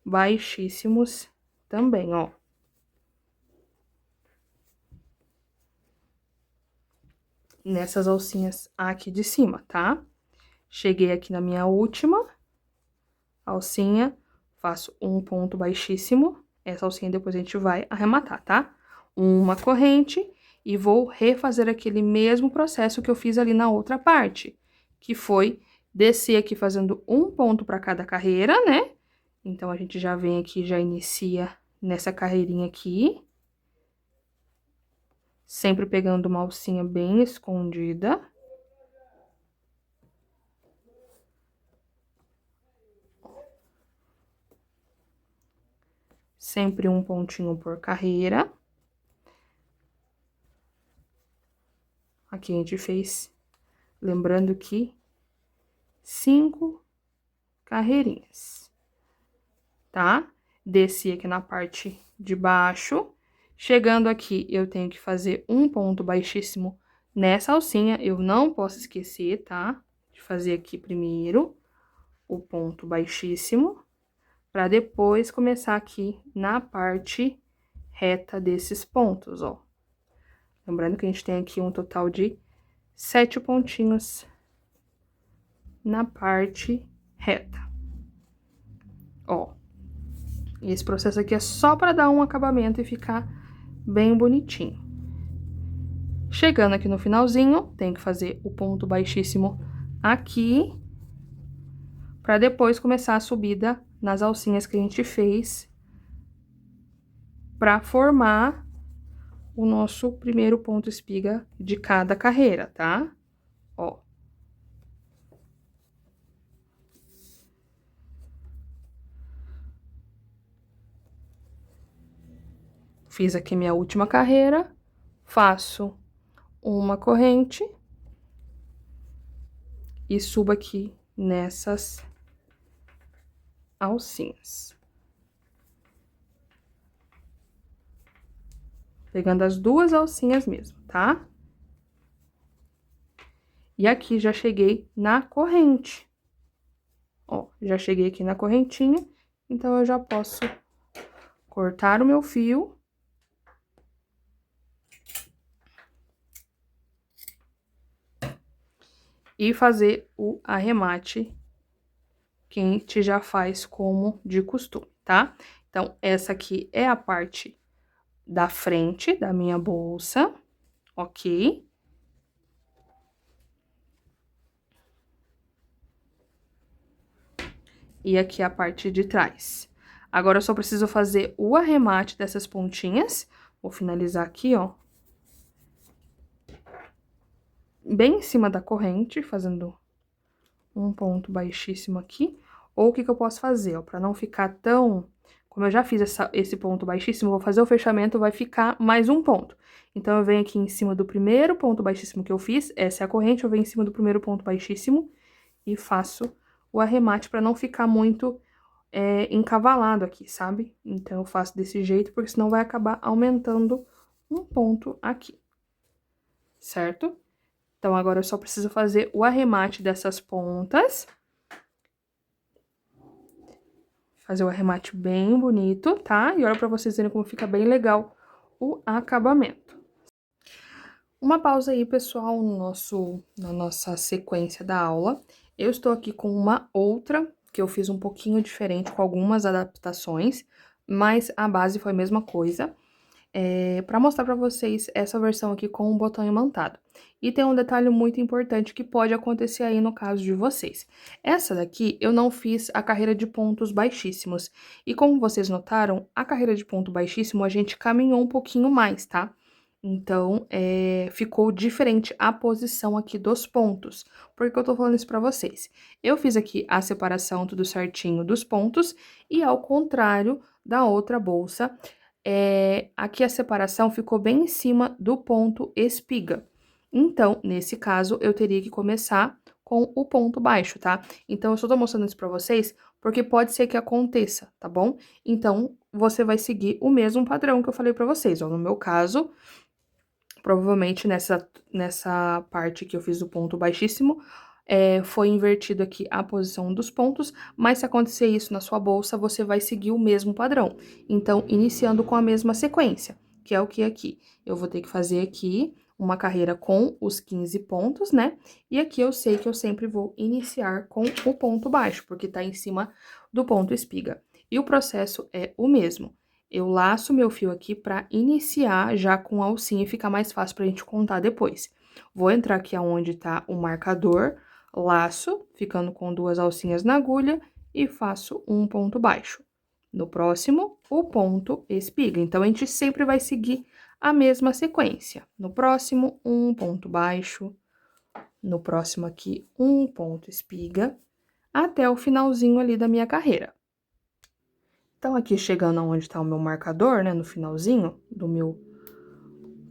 S1: baixíssimos também, ó. nessas alcinhas aqui de cima, tá? Cheguei aqui na minha última alcinha, faço um ponto baixíssimo, essa alcinha depois a gente vai arrematar, tá? Uma corrente e vou refazer aquele mesmo processo que eu fiz ali na outra parte, que foi descer aqui fazendo um ponto para cada carreira, né? Então, a gente já vem aqui, já inicia nessa carreirinha aqui. Sempre pegando uma alcinha bem escondida. Sempre um pontinho por carreira. Aqui a gente fez, lembrando que 5 carreirinhas, tá? Desci aqui na parte de baixo. Chegando aqui, eu tenho que fazer um ponto baixíssimo nessa alcinha. Eu não posso esquecer, tá? De fazer aqui primeiro o ponto baixíssimo, para depois começar aqui na parte reta desses pontos, ó. Lembrando que a gente tem aqui um total de 7 pontinhos na parte reta. Ó. E esse processo aqui é só para dar um acabamento e ficar bem bonitinho. Chegando aqui no finalzinho, tem que fazer o ponto baixíssimo aqui, para depois começar a subida nas alcinhas que a gente fez, para formar o nosso primeiro ponto espiga de cada carreira, tá? Ó. Fiz aqui minha última carreira, faço uma corrente e subo aqui nessas alcinhas. Pegando as duas alcinhas mesmo, tá? E aqui já cheguei na corrente. Ó, já cheguei aqui na correntinha, então eu já posso cortar o meu fio. E fazer o arremate que a gente já faz como de costume, tá? Então, essa aqui é a parte da frente da minha bolsa, ok? E aqui a parte de trás. Agora, eu só preciso fazer o arremate dessas pontinhas. Vou finalizar aqui, ó. Bem em cima da corrente, fazendo um ponto baixíssimo aqui. Ou o que que eu posso fazer, ó, pra não ficar tão... Como eu já fiz esse ponto baixíssimo, vou fazer o fechamento, vai ficar mais um ponto. Então, eu venho aqui em cima do primeiro ponto baixíssimo que eu fiz, essa é a corrente, eu venho em cima do primeiro ponto baixíssimo e faço o arremate pra não ficar muito encavalado aqui, sabe? Então, eu faço desse jeito, porque senão vai acabar aumentando um ponto aqui, certo? Então, agora eu só preciso fazer o arremate dessas pontas. Fazer o arremate bem bonito, tá? E olha pra vocês verem como fica bem legal o acabamento. Uma pausa aí, pessoal, na nossa sequência da aula. Eu estou aqui com uma outra, que eu fiz um pouquinho diferente, com algumas adaptações, mas a base foi a mesma coisa. Para mostrar para vocês essa versão aqui com o botão imantado. E tem um detalhe muito importante que pode acontecer aí no caso de vocês. Essa daqui eu não fiz a carreira de pontos baixíssimos. E como vocês notaram, a carreira de ponto baixíssimo a gente caminhou um pouquinho mais, tá? Então, ficou diferente a posição aqui dos pontos. Por que eu tô falando isso pra vocês? Eu fiz aqui a separação tudo certinho dos pontos e ao contrário da outra bolsa, aqui a separação ficou bem em cima do ponto espiga. Então, nesse caso, eu teria que começar com o ponto baixo, tá? Então, eu só tô mostrando isso pra vocês porque pode ser que aconteça, tá bom? Então, você vai seguir o mesmo padrão que eu falei pra vocês, ó. No meu caso, provavelmente nessa parte que eu fiz o ponto baixíssimo, foi invertido aqui a posição dos pontos, mas se acontecer isso na sua bolsa, você vai seguir o mesmo padrão. Então, iniciando com a mesma sequência, que é o que aqui? Eu vou ter que fazer aqui uma carreira com os 15 pontos, né? E aqui eu sei que eu sempre vou iniciar com o ponto baixo, porque tá em cima do ponto espiga. E o processo é o mesmo. Eu laço meu fio aqui para iniciar já com a alcinha e ficar mais fácil pra gente contar depois. Vou entrar aqui aonde tá o marcador, laço, ficando com 2 alcinhas na agulha e faço um ponto baixo. No próximo, o ponto espiga. Então, a gente sempre vai seguir a mesma sequência. No próximo, um ponto baixo. No próximo aqui, um ponto espiga. Até o finalzinho ali da minha carreira. Então, aqui chegando aonde tá o meu marcador, né, no finalzinho do meu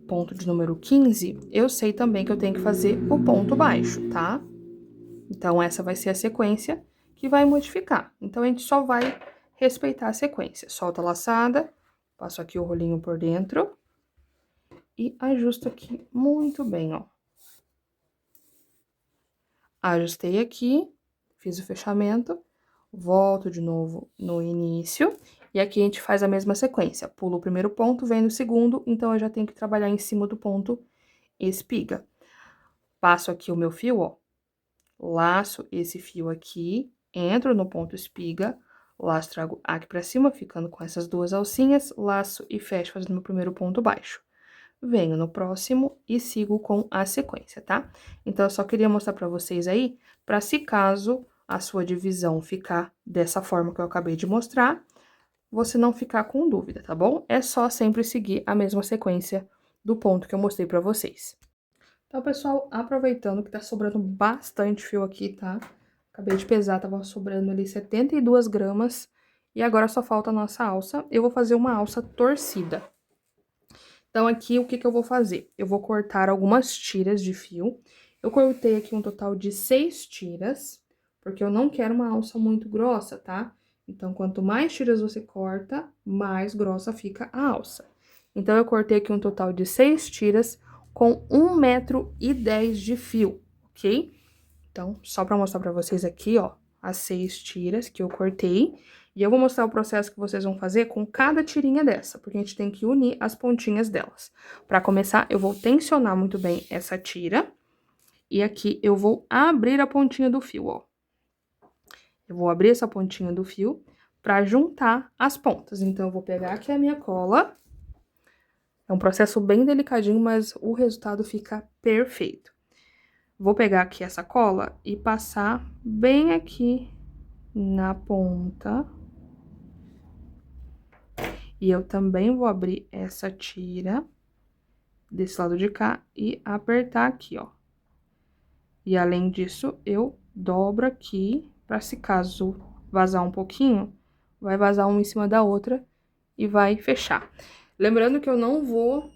S1: ponto de número 15, eu sei também que eu tenho que fazer o ponto baixo, tá? Então, essa vai ser a sequência que vai modificar. Então, a gente só vai respeitar a sequência. Solta a laçada, passo aqui o rolinho por dentro e ajusto aqui muito bem, ó. Ajustei aqui, fiz o fechamento, volto de novo no início e aqui a gente faz a mesma sequência. Pulo o primeiro ponto, vem no segundo, então eu já tenho que trabalhar em cima do ponto espiga. Passo aqui o meu fio, ó. Laço esse fio aqui, entro no ponto espiga, laço, trago aqui pra cima, ficando com essas 2 alcinhas, laço e fecho fazendo meu primeiro ponto baixo. Venho no próximo e sigo com a sequência, tá? Então, eu só queria mostrar pra vocês aí, pra se caso a sua divisão ficar dessa forma que eu acabei de mostrar, você não ficar com dúvida, tá bom? É só sempre seguir a mesma sequência do ponto que eu mostrei pra vocês. Então, pessoal, aproveitando que tá sobrando bastante fio aqui, tá? Acabei de pesar, tava sobrando ali 72 gramas. E agora só falta a nossa alça. Eu vou fazer uma alça torcida. Então, aqui, o que que eu vou fazer? Eu vou cortar algumas tiras de fio. Eu cortei aqui um total de 6 tiras, porque eu não quero uma alça muito grossa, tá? Então, quanto mais tiras você corta, mais grossa fica a alça. Então, eu cortei aqui um total de 6 tiras com 1,10 m de fio, ok? Então, só pra mostrar pra vocês aqui, ó, as 6 tiras que eu cortei. E eu vou mostrar o processo que vocês vão fazer com cada tirinha dessa, porque a gente tem que unir as pontinhas delas. Pra começar, eu vou tensionar muito bem essa tira. E aqui eu vou abrir a pontinha do fio, ó. Eu vou abrir essa pontinha do fio pra juntar as pontas. Então, eu vou pegar aqui a minha cola. É um processo bem delicadinho, mas o resultado fica perfeito. Vou pegar aqui essa cola e passar bem aqui na ponta. E eu também vou abrir essa tira desse lado de cá e apertar aqui, ó. E além disso, eu dobro aqui, pra se caso vazar um pouquinho, vai vazar uma em cima da outra e vai fechar. Lembrando que eu não vou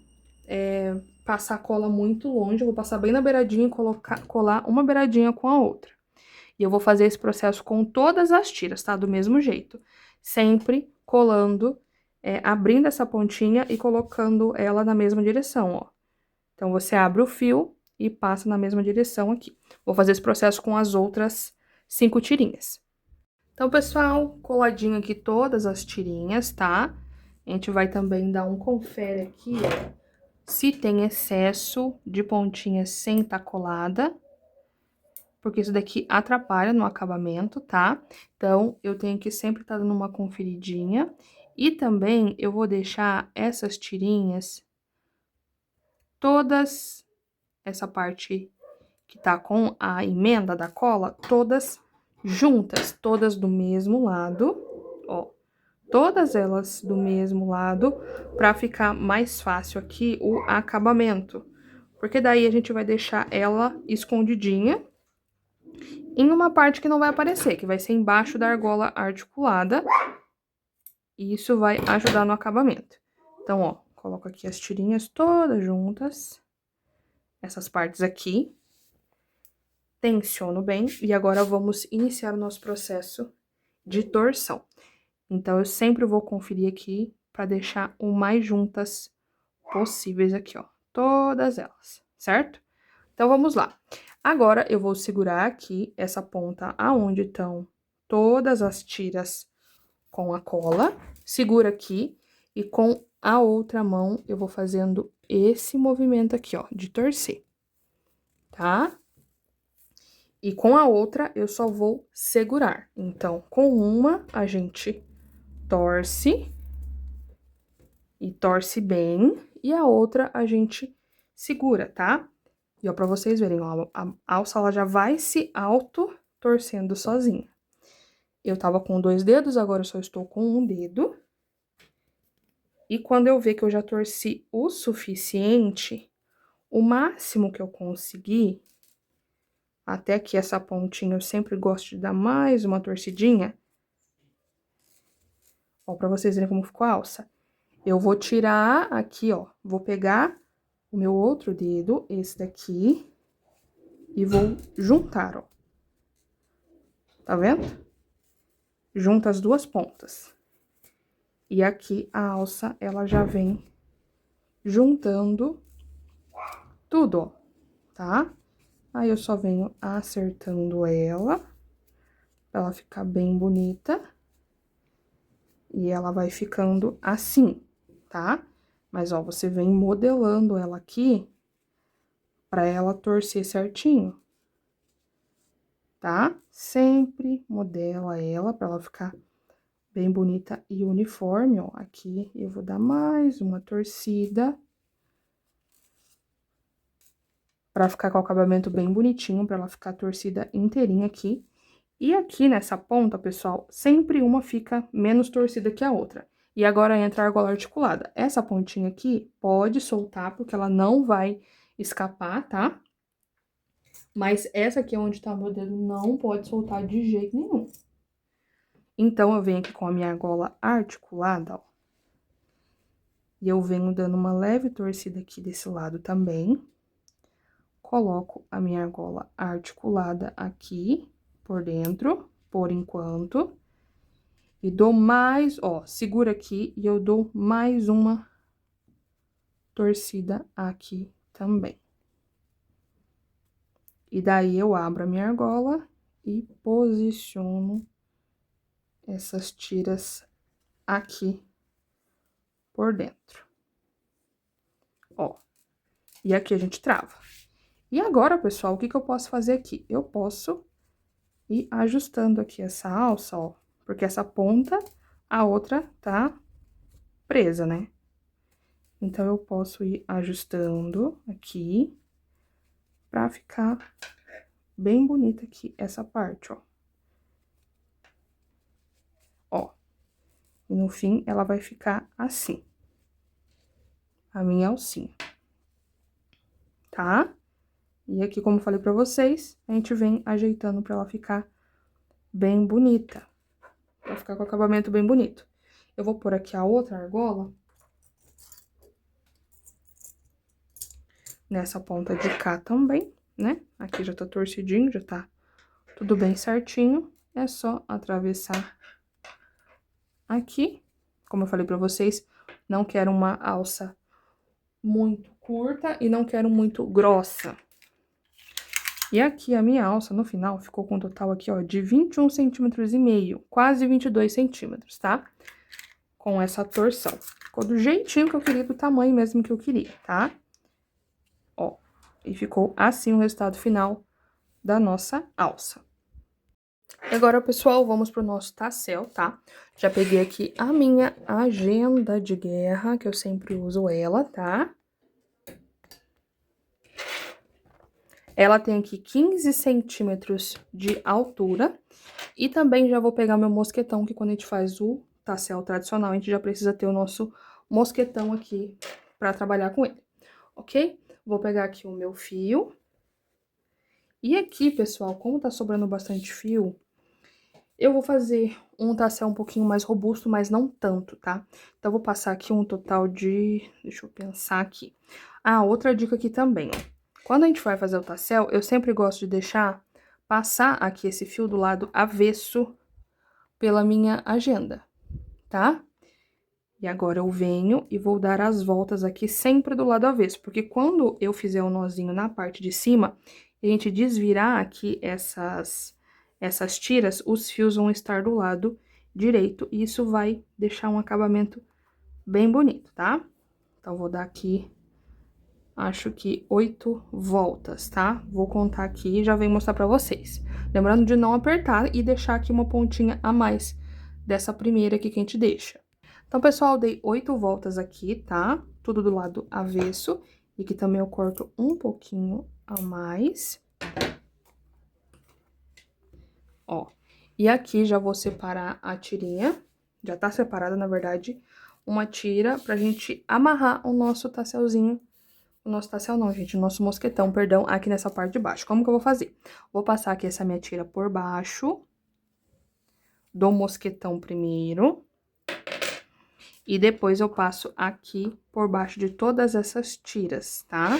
S1: passar cola muito longe, eu vou passar bem na beiradinha e colar uma beiradinha com a outra. E eu vou fazer esse processo com todas as tiras, tá? Do mesmo jeito. Sempre colando, abrindo essa pontinha e colocando ela na mesma direção, ó. Então, você abre o fio e passa na mesma direção aqui. Vou fazer esse processo com as outras 5 tirinhas. Então, pessoal, coladinho aqui todas as tirinhas, tá? A gente vai também dar um confere aqui, ó. Se tem excesso de pontinha sem estar colada, porque isso daqui atrapalha no acabamento, tá? Então, eu tenho que sempre estar dando uma conferidinha. E também, eu vou deixar essas tirinhas, todas, essa parte que tá com a emenda da cola, todas juntas, todas do mesmo lado, ó. Todas elas do mesmo lado, pra ficar mais fácil aqui o acabamento. Porque daí a gente vai deixar ela escondidinha em uma parte que não vai aparecer, que vai ser embaixo da argola articulada. E isso vai ajudar no acabamento. Então, ó, coloco aqui as tirinhas todas juntas. Essas partes aqui. Tensiono bem. E agora vamos iniciar o nosso processo de torção. Então, eu sempre vou conferir aqui pra deixar o mais juntas possíveis aqui, ó. Todas elas, certo? Então, vamos lá. Agora, eu vou segurar aqui essa ponta aonde estão todas as tiras com a cola. Segura aqui e com a outra mão, eu vou fazendo esse movimento aqui, ó, de torcer, tá? E com a outra, eu só vou segurar. Então, com uma, a gente torce, e torce bem, e a outra, a gente segura, tá? E ó, pra vocês verem, ó, a alça, ela já vai se auto-torcendo sozinha. Eu tava com 2 dedos, agora eu só estou com 1 dedo. E quando eu ver que eu já torci o suficiente, o máximo que eu conseguir, até que essa pontinha eu sempre gosto de dar mais uma torcidinha. Ó, pra vocês verem como ficou a alça. Eu vou tirar aqui, ó, vou pegar o meu outro dedo, esse daqui, e vou juntar, ó. Tá vendo? Junta as 2 pontas. E aqui a alça, ela já vem juntando tudo, ó, tá? Aí eu só venho acertando ela, pra ela ficar bem bonita. E ela vai ficando assim, tá? Mas, ó, você vem modelando ela aqui pra ela torcer certinho, tá? Sempre modela ela pra ela ficar bem bonita e uniforme, ó. Aqui eu vou dar mais uma torcida pra ficar com o acabamento bem bonitinho, pra ela ficar torcida inteirinha aqui. E aqui nessa ponta, pessoal, sempre uma fica menos torcida que a outra. E agora entra a argola articulada. Essa pontinha aqui pode soltar, porque ela não vai escapar, tá? Mas essa aqui onde tá meu dedo não pode soltar de jeito nenhum. Então, eu venho aqui com a minha argola articulada, ó. E eu venho dando uma leve torcida aqui desse lado também. Coloco a minha argola articulada aqui por dentro, por enquanto. E dou mais, ó, segura aqui e eu dou mais uma torcida aqui também. E daí, eu abro a minha argola e posiciono essas tiras aqui por dentro. Ó, e aqui a gente trava. E agora, pessoal, o que que eu posso fazer aqui? Eu posso ir ajustando aqui essa alça, ó, porque essa ponta, a outra tá presa, né? Então, eu posso ir ajustando aqui pra ficar bem bonita aqui essa parte, ó. Ó. E no fim, ela vai ficar assim. A minha alcinha. Tá? E aqui, como eu falei pra vocês, a gente vem ajeitando pra ela ficar bem bonita. Pra ficar com o acabamento bem bonito. Eu vou pôr aqui a outra argola. Nessa ponta de cá também, né? Aqui já tá torcidinho, já tá tudo bem certinho. É só atravessar aqui. Como eu falei pra vocês, não quero uma alça muito curta e não quero muito grossa. E aqui a minha alça, no final, ficou com um total aqui, ó, de 21,5 centímetros, quase 22 centímetros, tá? Com essa torção. Ficou do jeitinho que eu queria, do tamanho mesmo que eu queria, tá? Ó, e ficou assim o resultado final da nossa alça. Agora, pessoal, vamos pro nosso tassel, tá? Já peguei aqui a minha agenda de guerra, que eu sempre uso ela, tá? Ela tem aqui 15 centímetros de altura. E também já vou pegar meu mosquetão, que quando a gente faz o tassel tradicional, a gente já precisa ter o nosso mosquetão aqui pra trabalhar com ele, ok? Vou pegar aqui o meu fio. E aqui, pessoal, como tá sobrando bastante fio, eu vou fazer um tassel um pouquinho mais robusto, mas não tanto, tá? Então, eu vou passar aqui um total de... Deixa eu pensar aqui. Ah, outra dica aqui também, ó. Quando a gente vai fazer o tassel, eu sempre gosto de deixar passar aqui esse fio do lado avesso pela minha agenda, tá? E agora eu venho e vou dar as voltas aqui sempre do lado avesso, porque quando eu fizer o nozinho na parte de cima, e a gente desvirar aqui essas tiras, os fios vão estar do lado direito, e isso vai deixar um acabamento bem bonito, tá? Então, vou dar aqui, acho que 8 voltas, tá? Vou contar aqui e já venho mostrar pra vocês. Lembrando de não apertar e deixar aqui uma pontinha a mais dessa primeira aqui que a gente deixa. Então, pessoal, dei 8 voltas aqui, tá? Tudo do lado avesso. E aqui também eu corto um pouquinho a mais. Ó. E aqui já vou separar a tirinha. Já tá separada, na verdade, uma tira pra gente amarrar o nosso tasselzinho. O nosso tassel não, gente, o nosso mosquetão, perdão, aqui nessa parte de baixo. Como que eu vou fazer? Vou passar aqui essa minha tira por baixo do mosquetão primeiro. E depois eu passo aqui por baixo de todas essas tiras, tá?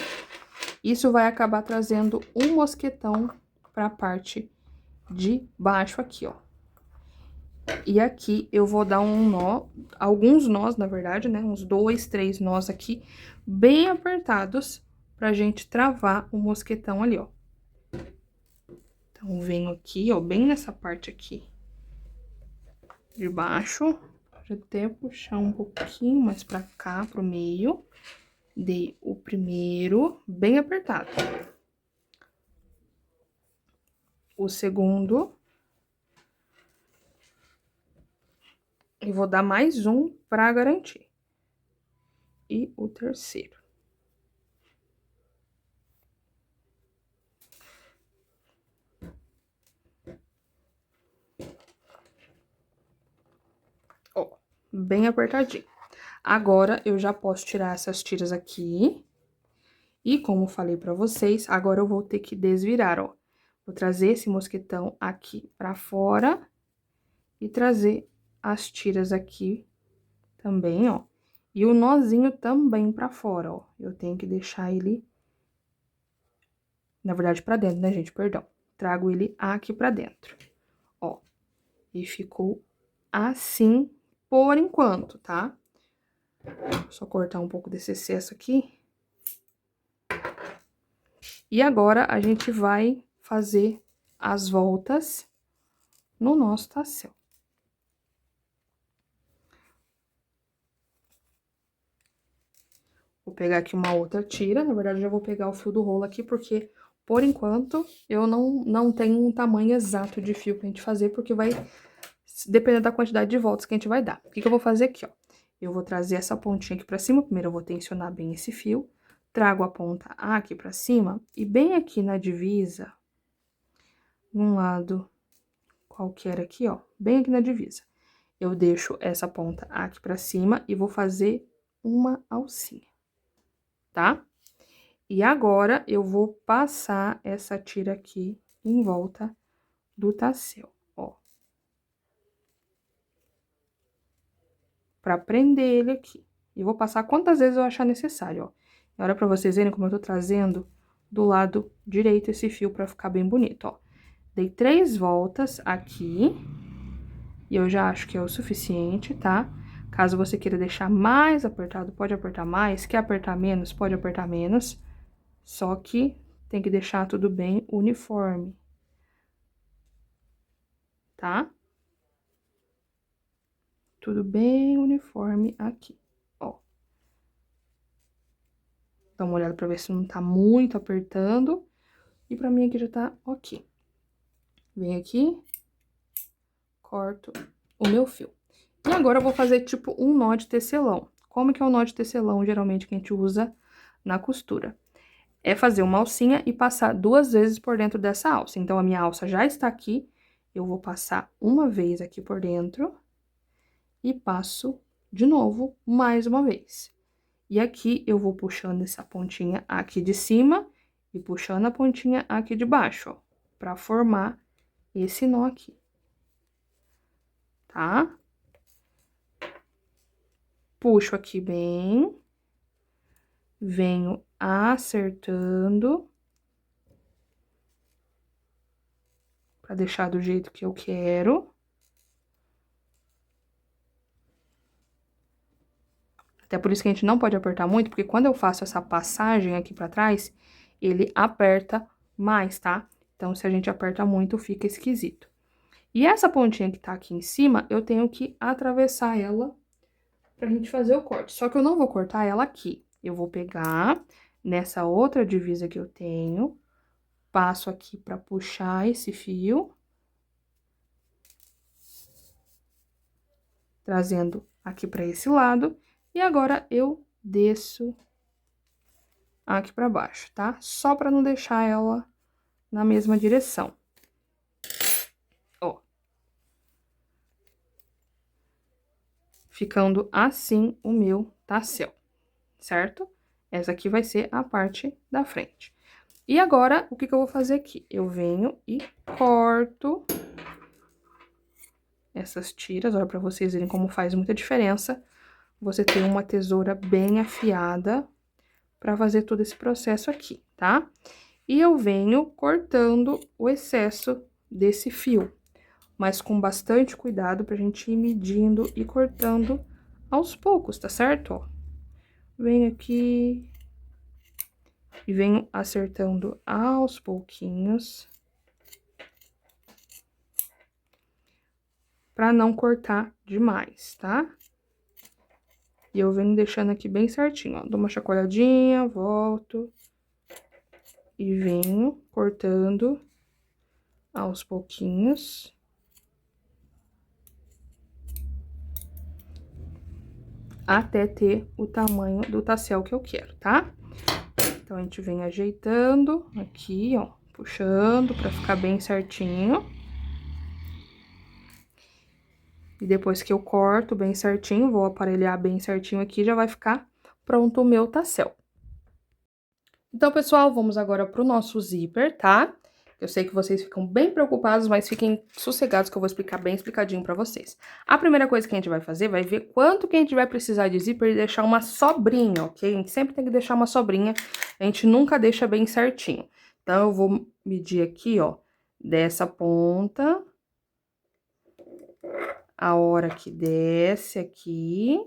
S1: Isso vai acabar trazendo um mosquetão pra parte de baixo aqui, ó. E aqui eu vou dar um nó, alguns nós, na verdade, né? Uns 2, 3 nós aqui, bem apertados, pra gente travar o mosquetão ali, ó. Então, venho aqui, ó, bem nessa parte aqui de baixo. Pode até puxar um pouquinho mais pra cá, pro meio. Dei o primeiro, bem apertado. O segundo. E vou dar mais um pra garantir. E o terceiro. Ó, bem apertadinho. Agora, eu já posso tirar essas tiras aqui. E como falei pra vocês, agora eu vou ter que desvirar, ó. Vou trazer esse mosquetão aqui pra fora. E trazer as tiras aqui também, ó. E o nozinho também pra fora, ó. Eu tenho que deixar ele... Na verdade, pra dentro, né, gente? Perdão. Trago ele aqui pra dentro, ó. E ficou assim por enquanto, tá? Só cortar um pouco desse excesso aqui. E agora, a gente vai fazer as voltas no nosso tassel. Vou pegar aqui uma outra tira, na verdade, já vou pegar o fio do rolo aqui, porque, por enquanto, eu não tenho um tamanho exato de fio pra gente fazer, porque vai depender da quantidade de voltas que a gente vai dar. O que que eu vou fazer aqui, ó? Eu vou trazer essa pontinha aqui pra cima, primeiro eu vou tensionar bem esse fio, trago a ponta aqui pra cima, e bem aqui na divisa, num lado qualquer aqui, ó, bem aqui na divisa, eu deixo essa ponta aqui pra cima e vou fazer uma alcinha, tá? E agora, eu vou passar essa tira aqui em volta do tassel, ó. Pra prender ele aqui. E vou passar quantas vezes eu achar necessário, ó. E olha pra vocês verem como eu tô trazendo do lado direito esse fio pra ficar bem bonito, ó. Dei 3 voltas aqui. E eu já acho que é o suficiente, tá? Caso você queira deixar mais apertado, pode apertar mais. Quer apertar menos, pode apertar menos. Só que tem que deixar tudo bem uniforme, tá? Tudo bem uniforme aqui, ó. Dá uma olhada pra ver se não tá muito apertando. E pra mim aqui já tá ok. Venho aqui, corto o meu fio. E agora eu vou fazer tipo um nó de tecelão. Como que é o nó de tecelão, geralmente, que a gente usa na costura? É fazer uma alcinha e passar 2 vezes por dentro dessa alça. Então, a minha alça já está aqui, eu vou passar uma vez aqui por dentro e passo de novo mais uma vez. E aqui eu vou puxando essa pontinha aqui de cima e puxando a pontinha aqui de baixo, ó, pra formar esse nó aqui, tá? Puxo aqui bem, venho acertando pra deixar do jeito que eu quero. Até por isso que a gente não pode apertar muito, porque quando eu faço essa passagem aqui pra trás, ele aperta mais, tá? Então, se a gente aperta muito, fica esquisito. E essa pontinha que tá aqui em cima, eu tenho que atravessar ela pra gente fazer o corte. Só que eu não vou cortar ela aqui. Eu vou pegar nessa outra divisa que eu tenho, passo aqui pra puxar esse fio, trazendo aqui pra esse lado, e agora eu desço aqui pra baixo, tá? Só pra não deixar ela na mesma direção. Ó. Ficando assim o meu tassel, certo? Essa aqui vai ser a parte da frente. E agora, o que eu vou fazer aqui? Eu venho e corto essas tiras, olha, pra vocês verem como faz muita diferença você ter uma tesoura bem afiada pra fazer todo esse processo aqui, tá? E eu venho cortando o excesso desse fio, mas com bastante cuidado pra gente ir medindo e cortando aos poucos, tá certo? Ó, venho aqui e venho acertando aos pouquinhos, pra não cortar demais, tá? E eu venho deixando aqui bem certinho, ó. Dou uma chacoalhadinha, volto. E venho cortando aos pouquinhos. Até ter o tamanho do tassel que eu quero, tá? Então, a gente vem ajeitando aqui, ó. Puxando pra ficar bem certinho. E depois que eu corto bem certinho, vou aparelhar bem certinho aqui, já vai ficar pronto o meu tassel. Então, pessoal, vamos agora pro nosso zíper, tá? Eu sei que vocês ficam bem preocupados, mas fiquem sossegados que eu vou explicar bem explicadinho pra vocês. A primeira coisa que a gente vai fazer, vai ver quanto que a gente vai precisar de zíper e deixar uma sobrinha, ok? A gente sempre tem que deixar uma sobrinha, a gente nunca deixa bem certinho. Então, eu vou medir aqui, ó, dessa ponta, a hora que desce aqui.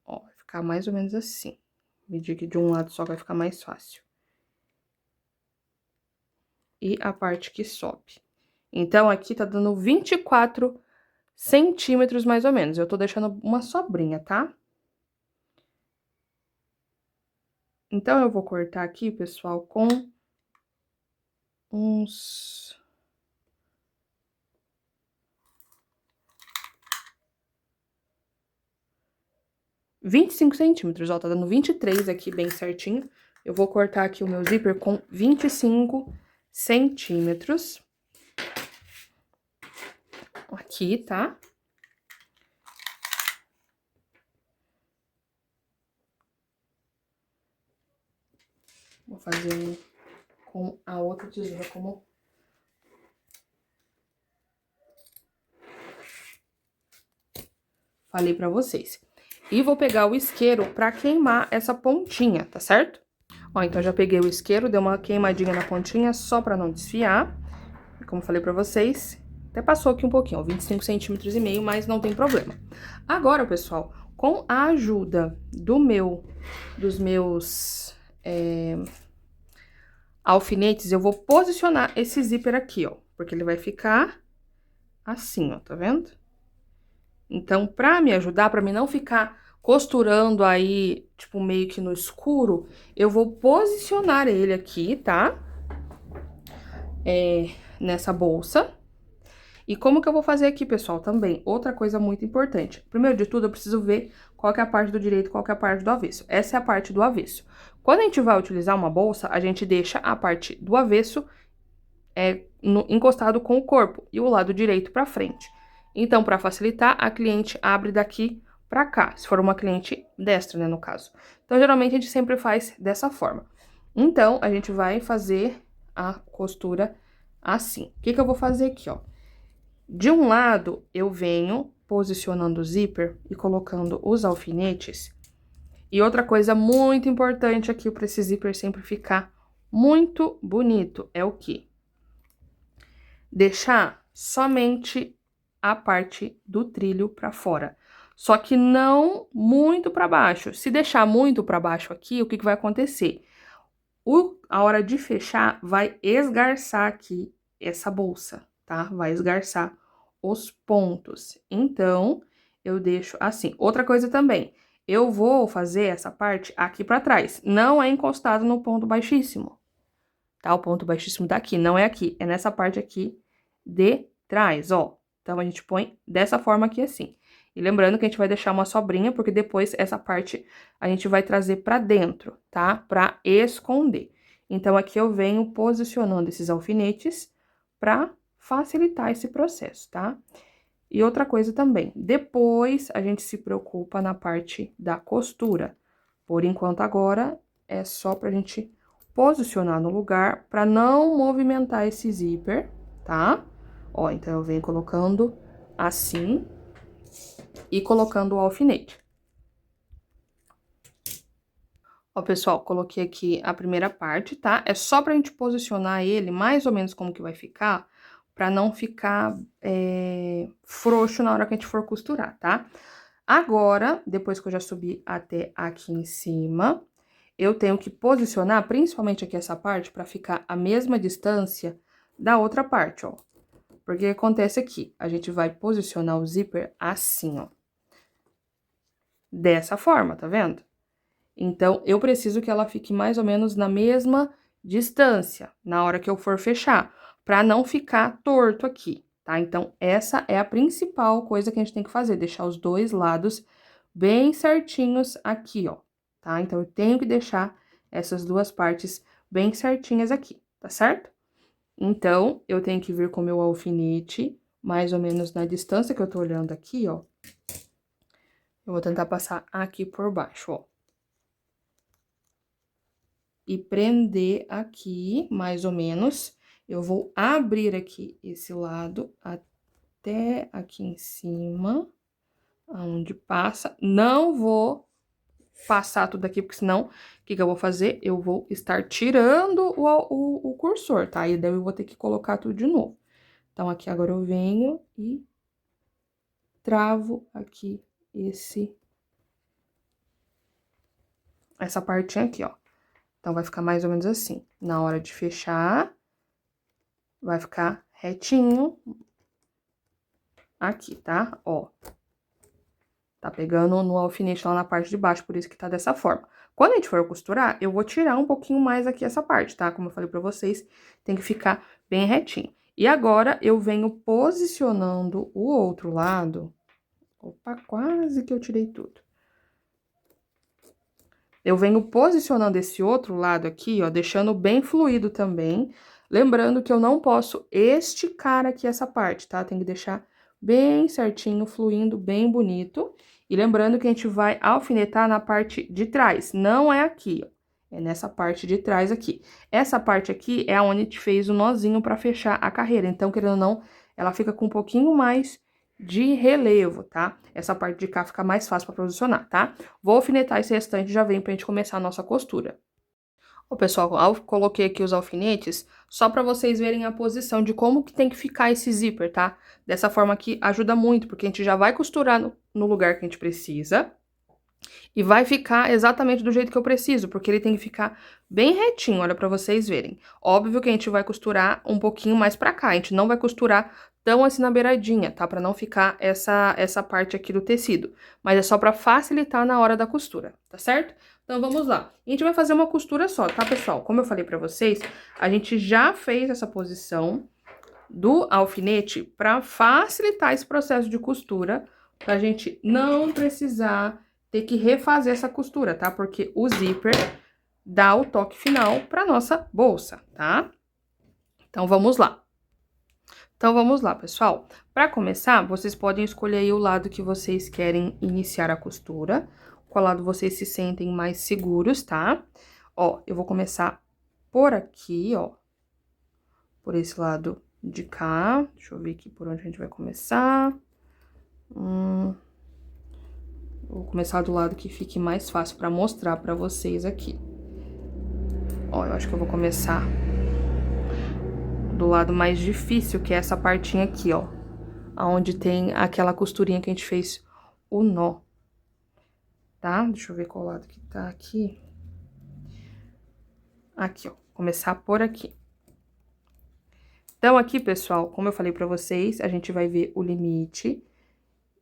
S1: Ó, vai ficar mais ou menos assim. Medir aqui de um lado só vai ficar mais fácil. E a parte que sobe. Então, aqui tá dando 24 centímetros, mais ou menos. Eu tô deixando uma sobrinha, tá? Então, eu vou cortar aqui, pessoal, com uns... ...25 centímetros, ó, tá dando 23 aqui, bem certinho. Eu vou cortar aqui o meu zíper com 25 centímetros. Aqui, tá? Vou fazer com a outra tesoura, como... falei pra vocês. E vou pegar o isqueiro pra queimar essa pontinha, tá certo? Ó, então já peguei o isqueiro, dei uma queimadinha na pontinha só pra não desfiar. Como falei pra vocês, até passou aqui um pouquinho, ó, 25 centímetros e meio, mas não tem problema. Agora, pessoal, com a ajuda dos meus alfinetes, eu vou posicionar esse zíper aqui, ó, porque ele vai ficar assim, ó, tá vendo? Então, pra me ajudar, pra mim não ficar costurando aí, tipo, meio que no escuro, eu vou posicionar ele aqui, tá? Nessa bolsa. E como que eu vou fazer aqui, pessoal, também? Outra coisa muito importante. Primeiro de tudo, eu preciso ver qual que é a parte do direito e qual que é a parte do avesso. Essa é a parte do avesso. Quando a gente vai utilizar uma bolsa, a gente deixa a parte do avesso encostado com o corpo e o lado direito pra frente. Então, para facilitar, a cliente abre daqui pra cá, se for uma cliente destra, né, no caso. Então, geralmente, a gente sempre faz dessa forma. Então, a gente vai fazer a costura assim. O que que eu vou fazer aqui, ó? De um lado, eu venho posicionando o zíper e colocando os alfinetes. E outra coisa muito importante aqui para esse zíper sempre ficar muito bonito é o quê? Deixar somente a parte do trilho para fora. Só que não muito para baixo. Se deixar muito para baixo aqui, o que que vai acontecer? A hora de fechar vai esgarçar aqui essa bolsa, tá? Vai esgarçar os pontos. Então, eu deixo assim. Outra coisa também, eu vou fazer essa parte aqui pra trás. Não é encostado no ponto baixíssimo, tá? O ponto baixíssimo daqui, não é aqui. É nessa parte aqui de trás, ó. Então, a gente põe dessa forma aqui, assim. E lembrando que a gente vai deixar uma sobrinha, porque depois essa parte a gente vai trazer pra dentro, tá? Pra esconder. Então, aqui eu venho posicionando esses alfinetes pra facilitar esse processo, tá? E outra coisa também, depois a gente se preocupa na parte da costura. Por enquanto, agora, é só pra gente posicionar no lugar pra não movimentar esse zíper, tá? Ó, então, eu venho colocando assim e colocando o alfinete. Ó, pessoal, coloquei aqui a primeira parte, tá? É só pra gente posicionar ele mais ou menos como que vai ficar, pra não ficar frouxo na hora que a gente for costurar, tá? Agora, depois que eu já subi até aqui em cima, eu tenho que posicionar, principalmente aqui essa parte, pra ficar a mesma distância da outra parte, ó. Porque acontece aqui, a gente vai posicionar o zíper assim, ó. Dessa forma, tá vendo? Então, eu preciso que ela fique mais ou menos na mesma distância, na hora que eu for fechar, pra não ficar torto aqui, tá? Então, essa é a principal coisa que a gente tem que fazer, deixar os dois lados bem certinhos aqui, ó, tá? Então, eu tenho que deixar essas duas partes bem certinhas aqui, tá certo? Então, eu tenho que vir com o meu alfinete, mais ou menos na distância que eu tô olhando aqui, ó. Eu vou tentar passar aqui por baixo, ó. E prender aqui, mais ou menos. Eu vou abrir aqui esse lado até aqui em cima, aonde passa. Não vou passar tudo aqui, porque senão, o que que eu vou fazer? Eu vou estar tirando o cursor, tá? E daí eu vou ter que colocar tudo de novo. Então, aqui agora eu venho e travo aqui essa partinha aqui, ó. Então, vai ficar mais ou menos assim. Na hora de fechar, vai ficar retinho aqui, tá? Ó. Tá pegando no alfinete lá na parte de baixo, por isso que tá dessa forma. Quando a gente for costurar, eu vou tirar um pouquinho mais aqui essa parte, tá? Como eu falei pra vocês, tem que ficar bem retinho. E agora, eu venho posicionando o outro lado. Opa, quase que eu tirei tudo. Eu venho posicionando esse outro lado aqui, ó, deixando bem fluido também. Lembrando que eu não posso esticar aqui essa parte, tá? Tem que deixar bem certinho, fluindo bem bonito. E lembrando que a gente vai alfinetar na parte de trás, não é aqui, ó. É nessa parte de trás aqui. Essa parte aqui é onde a gente fez o nozinho pra fechar a carreira. Então, querendo ou não, ela fica com um pouquinho mais de relevo, tá? Essa parte de cá fica mais fácil pra posicionar, tá? Vou alfinetar esse restante e já vem pra gente começar a nossa costura. Ó, pessoal, coloquei aqui os alfinetes só pra vocês verem a posição de como que tem que ficar esse zíper, tá? Dessa forma aqui ajuda muito, porque a gente já vai costurar no lugar que a gente precisa. E vai ficar exatamente do jeito que eu preciso, porque ele tem que ficar bem retinho, olha, pra vocês verem. Óbvio que a gente vai costurar um pouquinho mais pra cá, a gente não vai costurar tão assim na beiradinha, tá? Pra não ficar essa parte aqui do tecido. Mas é só pra facilitar na hora da costura, tá certo? Então, vamos lá. A gente vai fazer uma costura só, tá, pessoal? Como eu falei pra vocês, a gente já fez essa posição do alfinete pra facilitar esse processo de costura, pra gente não precisar ter que refazer essa costura, tá? Porque o zíper dá o toque final pra nossa bolsa, tá? Então, vamos lá. Então, vamos lá, pessoal. Pra começar, vocês podem escolher aí o lado que vocês querem iniciar a costura, qual lado vocês se sentem mais seguros, tá? Ó, eu vou começar por aqui, ó, por esse lado de cá. Deixa eu ver aqui por onde a gente vai começar. Vou começar do lado que fique mais fácil pra mostrar pra vocês aqui. Ó, eu acho que eu vou começar do lado mais difícil, que é essa partinha aqui, ó. Onde tem aquela costurinha que a gente fez o nó. Tá? Deixa eu ver qual lado que tá aqui. Aqui, ó. Começar por aqui. Então, aqui, pessoal, como eu falei pra vocês, a gente vai ver o limite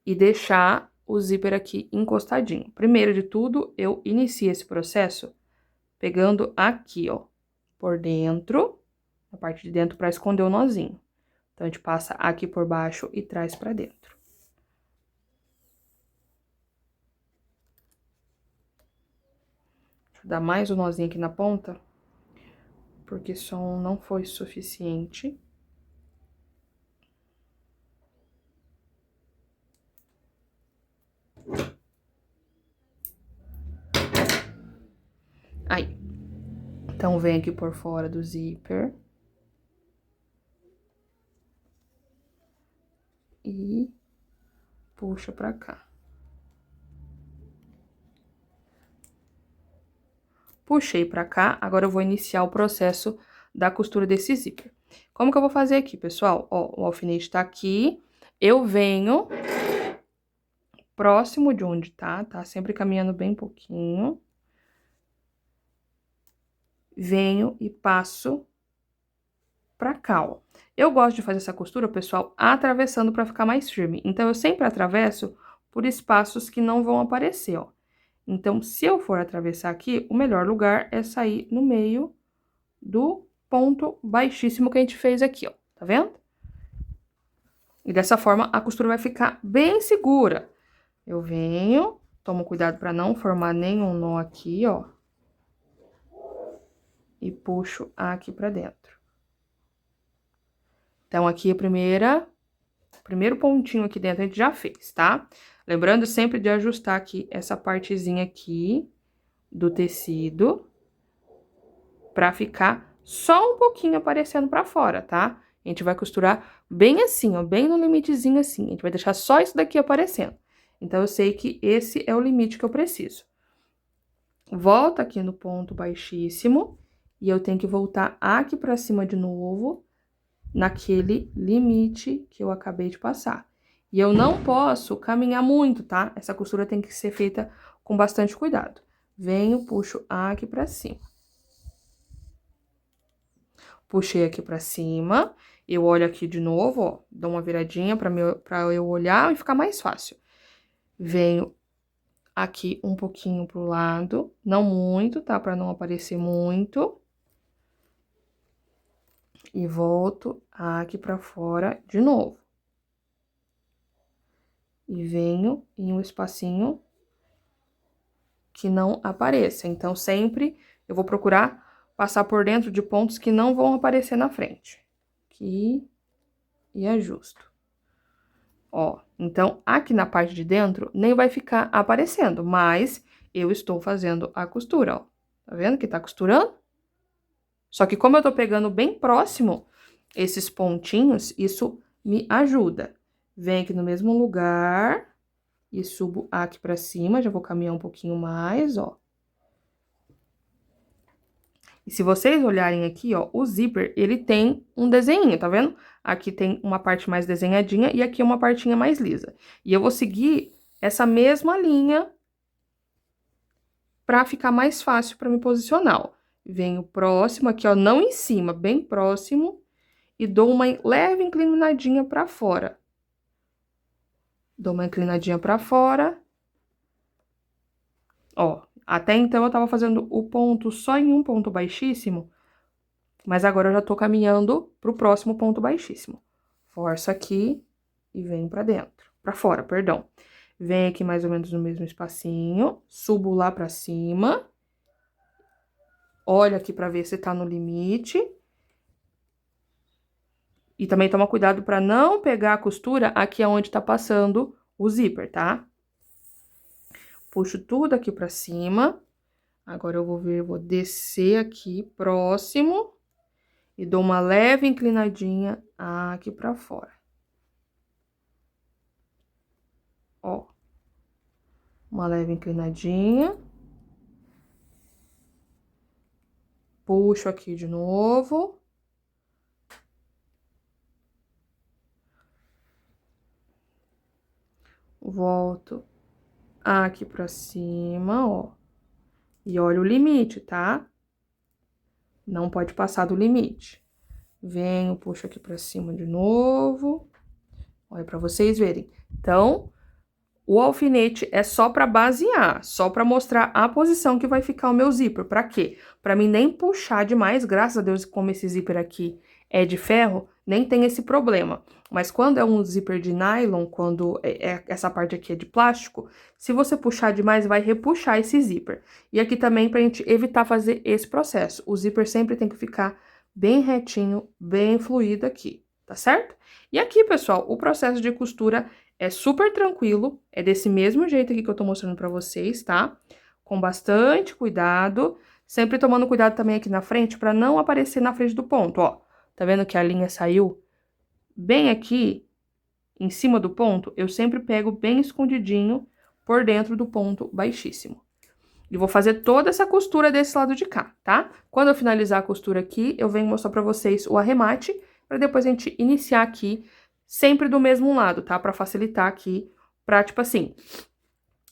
S1: e deixar o zíper aqui encostadinho. Primeiro de tudo, eu inicio esse processo pegando aqui, ó, por dentro, a parte de dentro, pra esconder o nozinho. Então, a gente passa aqui por baixo e traz pra dentro. Deixa eu dar mais um nozinho aqui na ponta, porque só um não foi suficiente. Aí. Então, vem aqui por fora do zíper. E puxa pra cá. Puxei pra cá, agora eu vou iniciar o processo da costura desse zíper. Como que eu vou fazer aqui, pessoal? Ó, o alfinete tá aqui, eu venho próximo de onde tá sempre caminhando bem pouquinho. Venho e passo pra cá, ó. Eu gosto de fazer essa costura, pessoal, atravessando pra ficar mais firme. Então, eu sempre atravesso por espaços que não vão aparecer, ó. Então, se eu for atravessar aqui, o melhor lugar é sair no meio do ponto baixíssimo que a gente fez aqui, ó. Tá vendo? E dessa forma, a costura vai ficar bem segura. Eu venho, tomo cuidado para não formar nenhum nó aqui, ó. E puxo aqui pra dentro. Então, aqui primeiro pontinho aqui dentro a gente já fez, tá? Lembrando sempre de ajustar aqui essa partezinha aqui do tecido pra ficar só um pouquinho aparecendo pra fora, tá? A gente vai costurar bem assim, ó, bem no limitezinho assim. A gente vai deixar só isso daqui aparecendo. Então, eu sei que esse é o limite que eu preciso. Volta aqui no ponto baixíssimo e eu tenho que voltar aqui pra cima de novo, naquele limite que eu acabei de passar. E eu não posso caminhar muito, tá? Essa costura tem que ser feita com bastante cuidado. Venho, puxo aqui pra cima. Puxei aqui pra cima, eu olho aqui de novo, ó, dou uma viradinha pra eu olhar e ficar mais fácil. Venho aqui um pouquinho pro lado, não muito, tá? Pra não aparecer muito. E volto aqui pra fora de novo. E venho em um espacinho que não apareça. Então, sempre eu vou procurar passar por dentro de pontos que não vão aparecer na frente. Aqui e ajusto. Ó, então, aqui na parte de dentro nem vai ficar aparecendo, mas eu estou fazendo a costura, ó. Tá vendo que tá costurando? Só que como eu tô pegando bem próximo esses pontinhos, isso me ajuda. Vem aqui no mesmo lugar e subo aqui pra cima, já vou caminhar um pouquinho mais, ó. E se vocês olharem aqui, ó, o zíper, ele tem um desenho, tá vendo? Aqui tem uma parte mais desenhadinha e aqui uma partinha mais lisa. E eu vou seguir essa mesma linha pra ficar mais fácil pra me posicionar, ó. Venho próximo aqui, ó, não em cima, bem próximo, e dou uma leve inclinadinha pra fora. Dou uma inclinadinha pra fora. Ó, até então eu tava fazendo o ponto só em um ponto baixíssimo, mas agora eu já tô caminhando pro próximo ponto baixíssimo. Forço aqui e venho pra dentro, pra fora, perdão. Venho aqui mais ou menos no mesmo espacinho, subo lá pra cima. Olho aqui pra ver se tá no limite. E também toma cuidado pra não pegar a costura aqui aonde tá passando o zíper, tá? Puxo tudo aqui pra cima. Agora eu vou descer aqui próximo e dou uma leve inclinadinha aqui pra fora. Ó. Uma leve inclinadinha. Puxo aqui de novo. Volto aqui pra cima, ó. E olha o limite, tá? Não pode passar do limite. venho, puxo aqui pra cima de novo. Olha, pra vocês verem. Então, o alfinete é só pra basear, só pra mostrar a posição que vai ficar o meu zíper. Pra quê? Pra mim nem puxar demais, graças a Deus, como esse zíper aqui é de ferro, nem tem esse problema. Mas quando é um zíper de nylon, quando essa parte aqui é de plástico, se você puxar demais, vai repuxar esse zíper. E aqui também pra gente evitar fazer esse processo. O zíper sempre tem que ficar bem retinho, bem fluido aqui, tá certo? E aqui, pessoal, o processo de costura é super tranquilo, é desse mesmo jeito aqui que eu tô mostrando pra vocês, tá? Com bastante cuidado, sempre tomando cuidado também aqui na frente pra não aparecer na frente do ponto, ó. Tá vendo que a linha saiu bem aqui, em cima do ponto? Eu sempre pego bem escondidinho por dentro do ponto baixíssimo. E vou fazer toda essa costura desse lado de cá, tá? Quando eu finalizar a costura aqui, eu venho mostrar pra vocês o arremate, pra depois a gente iniciar aqui sempre do mesmo lado, tá? Pra facilitar aqui, pra, tipo assim,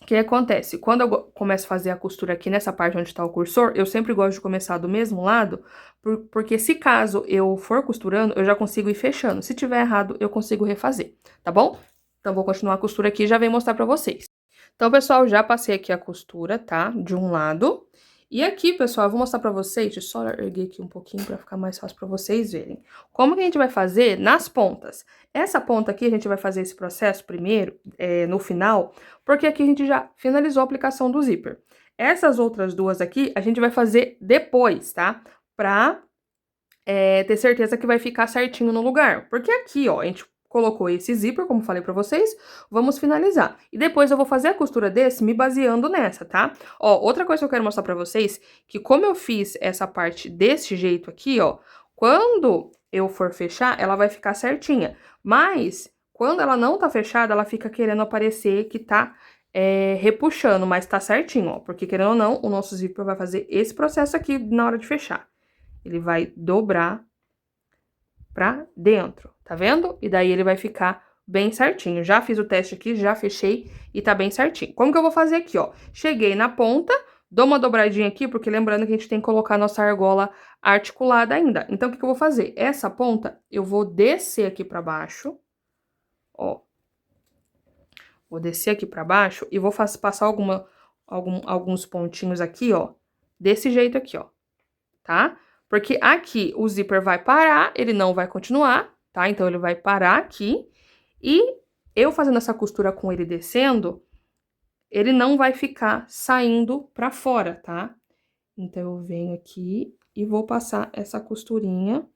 S1: o que acontece? Quando eu começo a fazer a costura aqui nessa parte onde tá o cursor, eu sempre gosto de começar do mesmo lado, porque se caso eu for costurando, eu já consigo ir fechando. Se tiver errado, eu consigo refazer, tá bom? Então, vou continuar a costura aqui e já venho mostrar pra vocês. Então, pessoal, já passei aqui a costura, tá? De um lado. E aqui, pessoal, eu vou mostrar pra vocês, deixa eu só erguer aqui um pouquinho pra ficar mais fácil pra vocês verem. Como que a gente vai fazer nas pontas? Essa ponta aqui, a gente vai fazer esse processo primeiro, no final, porque aqui a gente já finalizou a aplicação do zíper. Essas outras duas aqui, a gente vai fazer depois, tá? Pra ter certeza que vai ficar certinho no lugar. Porque aqui, ó, a gente colocou esse zíper, como falei pra vocês, vamos finalizar. E depois eu vou fazer a costura desse me baseando nessa, tá? Ó, outra coisa que eu quero mostrar pra vocês, que como eu fiz essa parte desse jeito aqui, ó, quando eu for fechar, ela vai ficar certinha. Mas, quando ela não tá fechada, ela fica querendo aparecer que tá repuxando, mas tá certinho, ó. Porque, querendo ou não, o nosso zíper vai fazer esse processo aqui na hora de fechar. Ele vai dobrar pra dentro, tá vendo? E daí ele vai ficar bem certinho. Já fiz o teste aqui, já fechei e tá bem certinho. Como que eu vou fazer aqui, ó? Cheguei na ponta, dou uma dobradinha aqui, porque lembrando que a gente tem que colocar a nossa argola articulada ainda. Então, o que que eu vou fazer? Essa ponta, eu vou descer aqui pra baixo, ó. Vou descer aqui pra baixo e vou passar alguns pontinhos aqui, ó. Desse jeito aqui, ó. Tá? Porque aqui o zíper vai parar, ele não vai continuar, tá? Então, ele vai parar aqui. E eu fazendo essa costura com ele descendo, ele não vai ficar saindo pra fora, tá? Então, eu venho aqui e vou passar essa costurinha,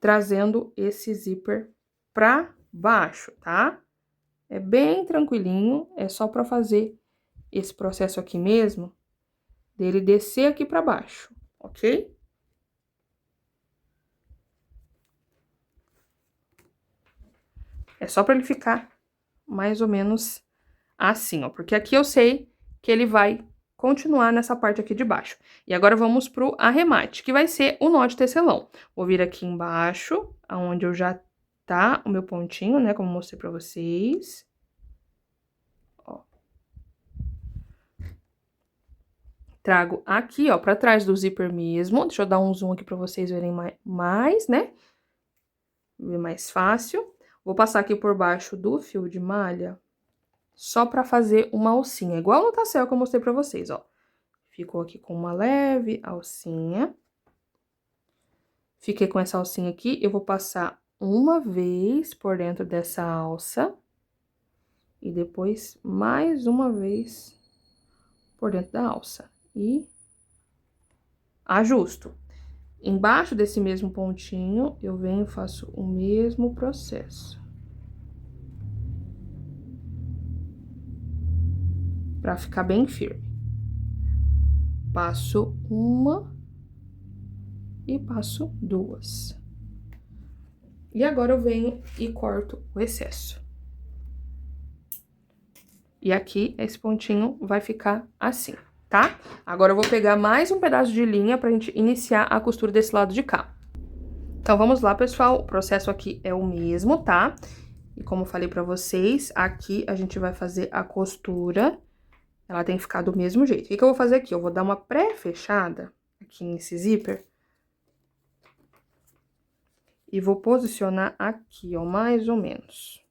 S1: trazendo esse zíper pra baixo, tá? É bem tranquilinho, é só pra fazer esse processo aqui mesmo, dele descer aqui pra baixo, ok? É só pra ele ficar mais ou menos assim, ó. Porque aqui eu sei que ele vai continuar nessa parte aqui de baixo. E agora vamos pro arremate, que vai ser o nó de tecelão. Vou vir aqui embaixo, aonde eu já tá o meu pontinho, né, como eu mostrei pra vocês. Ó. Trago aqui, ó, pra trás do zíper mesmo. Deixa eu dar um zoom aqui pra vocês verem mais, né? Ver mais fácil. Vou passar aqui por baixo do fio de malha, só pra fazer uma alcinha, igual no tassel que eu mostrei pra vocês, ó. Ficou aqui com uma leve alcinha. Fiquei com essa alcinha aqui, eu vou passar uma vez por dentro dessa alça. E depois, mais uma vez por dentro da alça. E ajusto. Embaixo desse mesmo pontinho, eu venho e faço o mesmo processo. Pra ficar bem firme. Passo uma e passo duas. E agora eu venho e corto o excesso. E aqui, esse pontinho vai ficar assim, tá? Agora eu vou pegar mais um pedaço de linha pra gente iniciar a costura desse lado de cá. Então, vamos lá, pessoal. O processo aqui é o mesmo, tá? E como eu falei pra vocês, aqui a gente vai fazer a costura. Ela tem que ficar do mesmo jeito. O que que eu vou fazer aqui? Eu vou dar uma pré-fechada aqui nesse zíper. E vou posicionar aqui, ó, mais ou menos.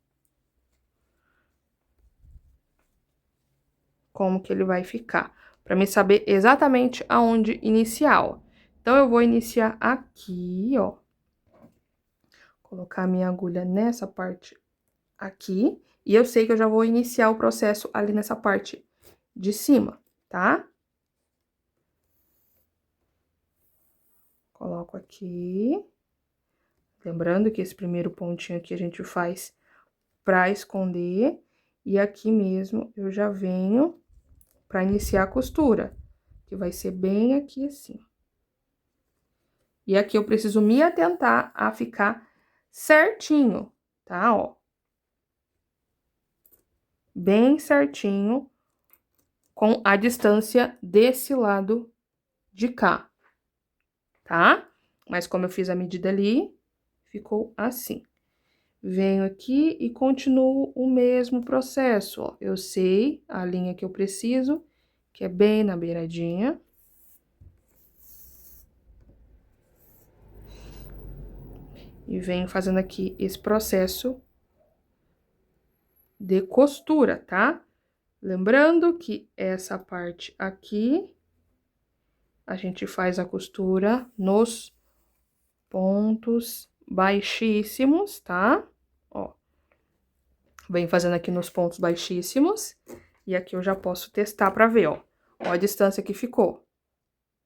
S1: Como que ele vai ficar, para mim saber exatamente aonde iniciar, ó. Então, eu vou iniciar aqui, ó. Colocar a minha agulha nessa parte aqui. E eu sei que eu já vou iniciar o processo ali nessa parte de cima, tá? Coloco aqui. Lembrando que esse primeiro pontinho aqui a gente faz pra esconder. E aqui mesmo eu já venho pra iniciar a costura, que vai ser bem aqui assim. E aqui eu preciso me atentar a ficar certinho, tá? Ó. Bem certinho, com a distância desse lado de cá, tá? Mas como eu fiz a medida ali, ficou assim. Venho aqui e continuo o mesmo processo, ó. Eu sei a linha que eu preciso, que é bem na beiradinha. E venho fazendo aqui esse processo de costura, tá? Lembrando que essa parte aqui, a gente faz a costura nos pontos baixíssimos, tá? Ó. Venho fazendo aqui nos pontos baixíssimos. E aqui eu já posso testar pra ver, ó. Ó a distância que ficou,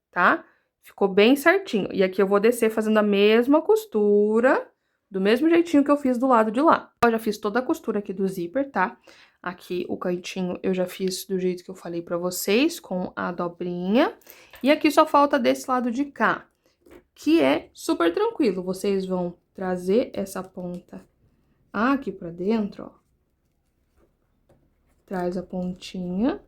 S1: tá? Ficou bem certinho. E aqui eu vou descer fazendo a mesma costura, do mesmo jeitinho que eu fiz do lado de lá. Eu já fiz toda a costura aqui do zíper, tá? Aqui o cantinho eu já fiz do jeito que eu falei pra vocês, com a dobrinha. E aqui só falta desse lado de cá, que é super tranquilo. Vocês vão trazer essa ponta aqui pra dentro, ó. Traz a pontinha.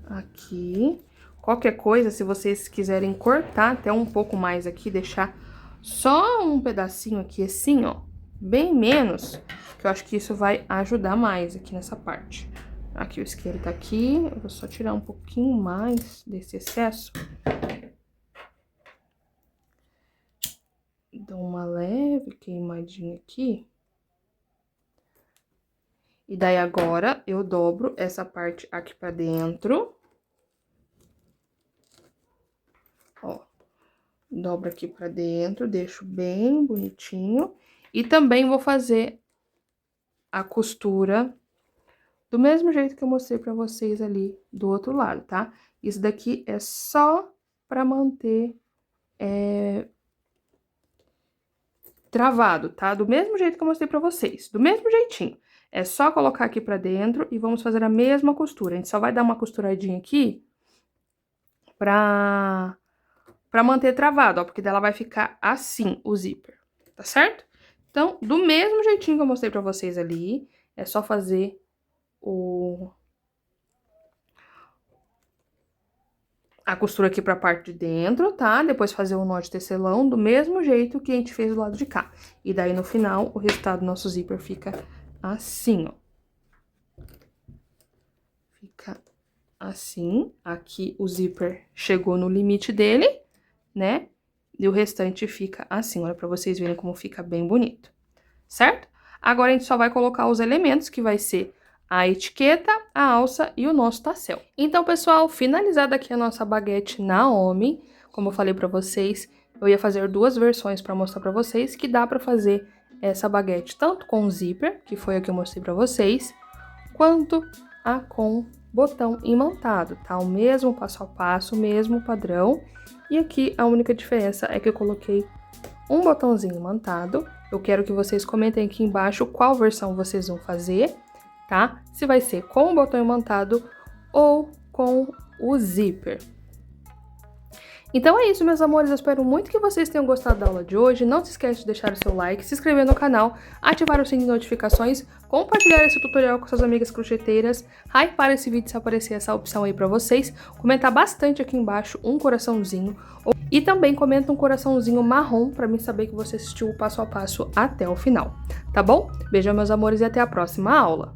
S1: Aqui. Qualquer coisa, se vocês quiserem cortar até um pouco mais aqui, deixar só um pedacinho aqui assim, ó, bem menos, que eu acho que isso vai ajudar mais aqui nessa parte. Aqui o isqueiro tá aqui, eu vou só tirar um pouquinho mais desse excesso. Dou uma leve queimadinha aqui. E daí agora eu dobro essa parte aqui pra dentro. Ó, dobro aqui pra dentro, deixo bem bonitinho. E também vou fazer a costura do mesmo jeito que eu mostrei pra vocês ali do outro lado, tá? Isso daqui é só pra manter travado, tá? Do mesmo jeito que eu mostrei pra vocês, do mesmo jeitinho. É só colocar aqui pra dentro e vamos fazer a mesma costura. A gente só vai dar uma costuradinha aqui pra manter travado, ó, porque dela vai ficar assim, o zíper, tá certo? Então, do mesmo jeitinho que eu mostrei pra vocês ali, é só fazer a costura aqui pra parte de dentro, tá? Depois fazer o nó de tecelão do mesmo jeito que a gente fez do lado de cá. E daí, no final, o resultado do nosso zíper fica assim, ó. Fica assim. Aqui o zíper chegou no limite dele, né? E o restante fica assim, olha, pra vocês verem como fica bem bonito, certo? Agora, a gente só vai colocar os elementos, que vai ser a etiqueta, a alça e o nosso tassel. Então, pessoal, finalizada aqui a nossa baguete Naomi, como eu falei pra vocês, eu ia fazer duas versões pra mostrar pra vocês, que dá pra fazer essa baguete tanto com zíper, que foi a que eu mostrei pra vocês, quanto a com botão imantado, tá? O mesmo passo a passo, o mesmo padrão. E aqui a única diferença é que eu coloquei um botãozinho imantado. Eu quero que vocês comentem aqui embaixo qual versão vocês vão fazer, tá? Se vai ser com o botão imantado ou com o zíper. Então é isso, meus amores, eu espero muito que vocês tenham gostado da aula de hoje. Não se esqueça de deixar o seu like, se inscrever no canal, ativar o sininho de notificações, compartilhar esse tutorial com suas amigas crocheteiras, hypar esse vídeo se aparecer essa opção aí pra vocês, comentar bastante aqui embaixo um coraçãozinho, e também comenta um coraçãozinho marrom pra mim saber que você assistiu o passo a passo até o final, tá bom? Beijão, meus amores, e até a próxima aula!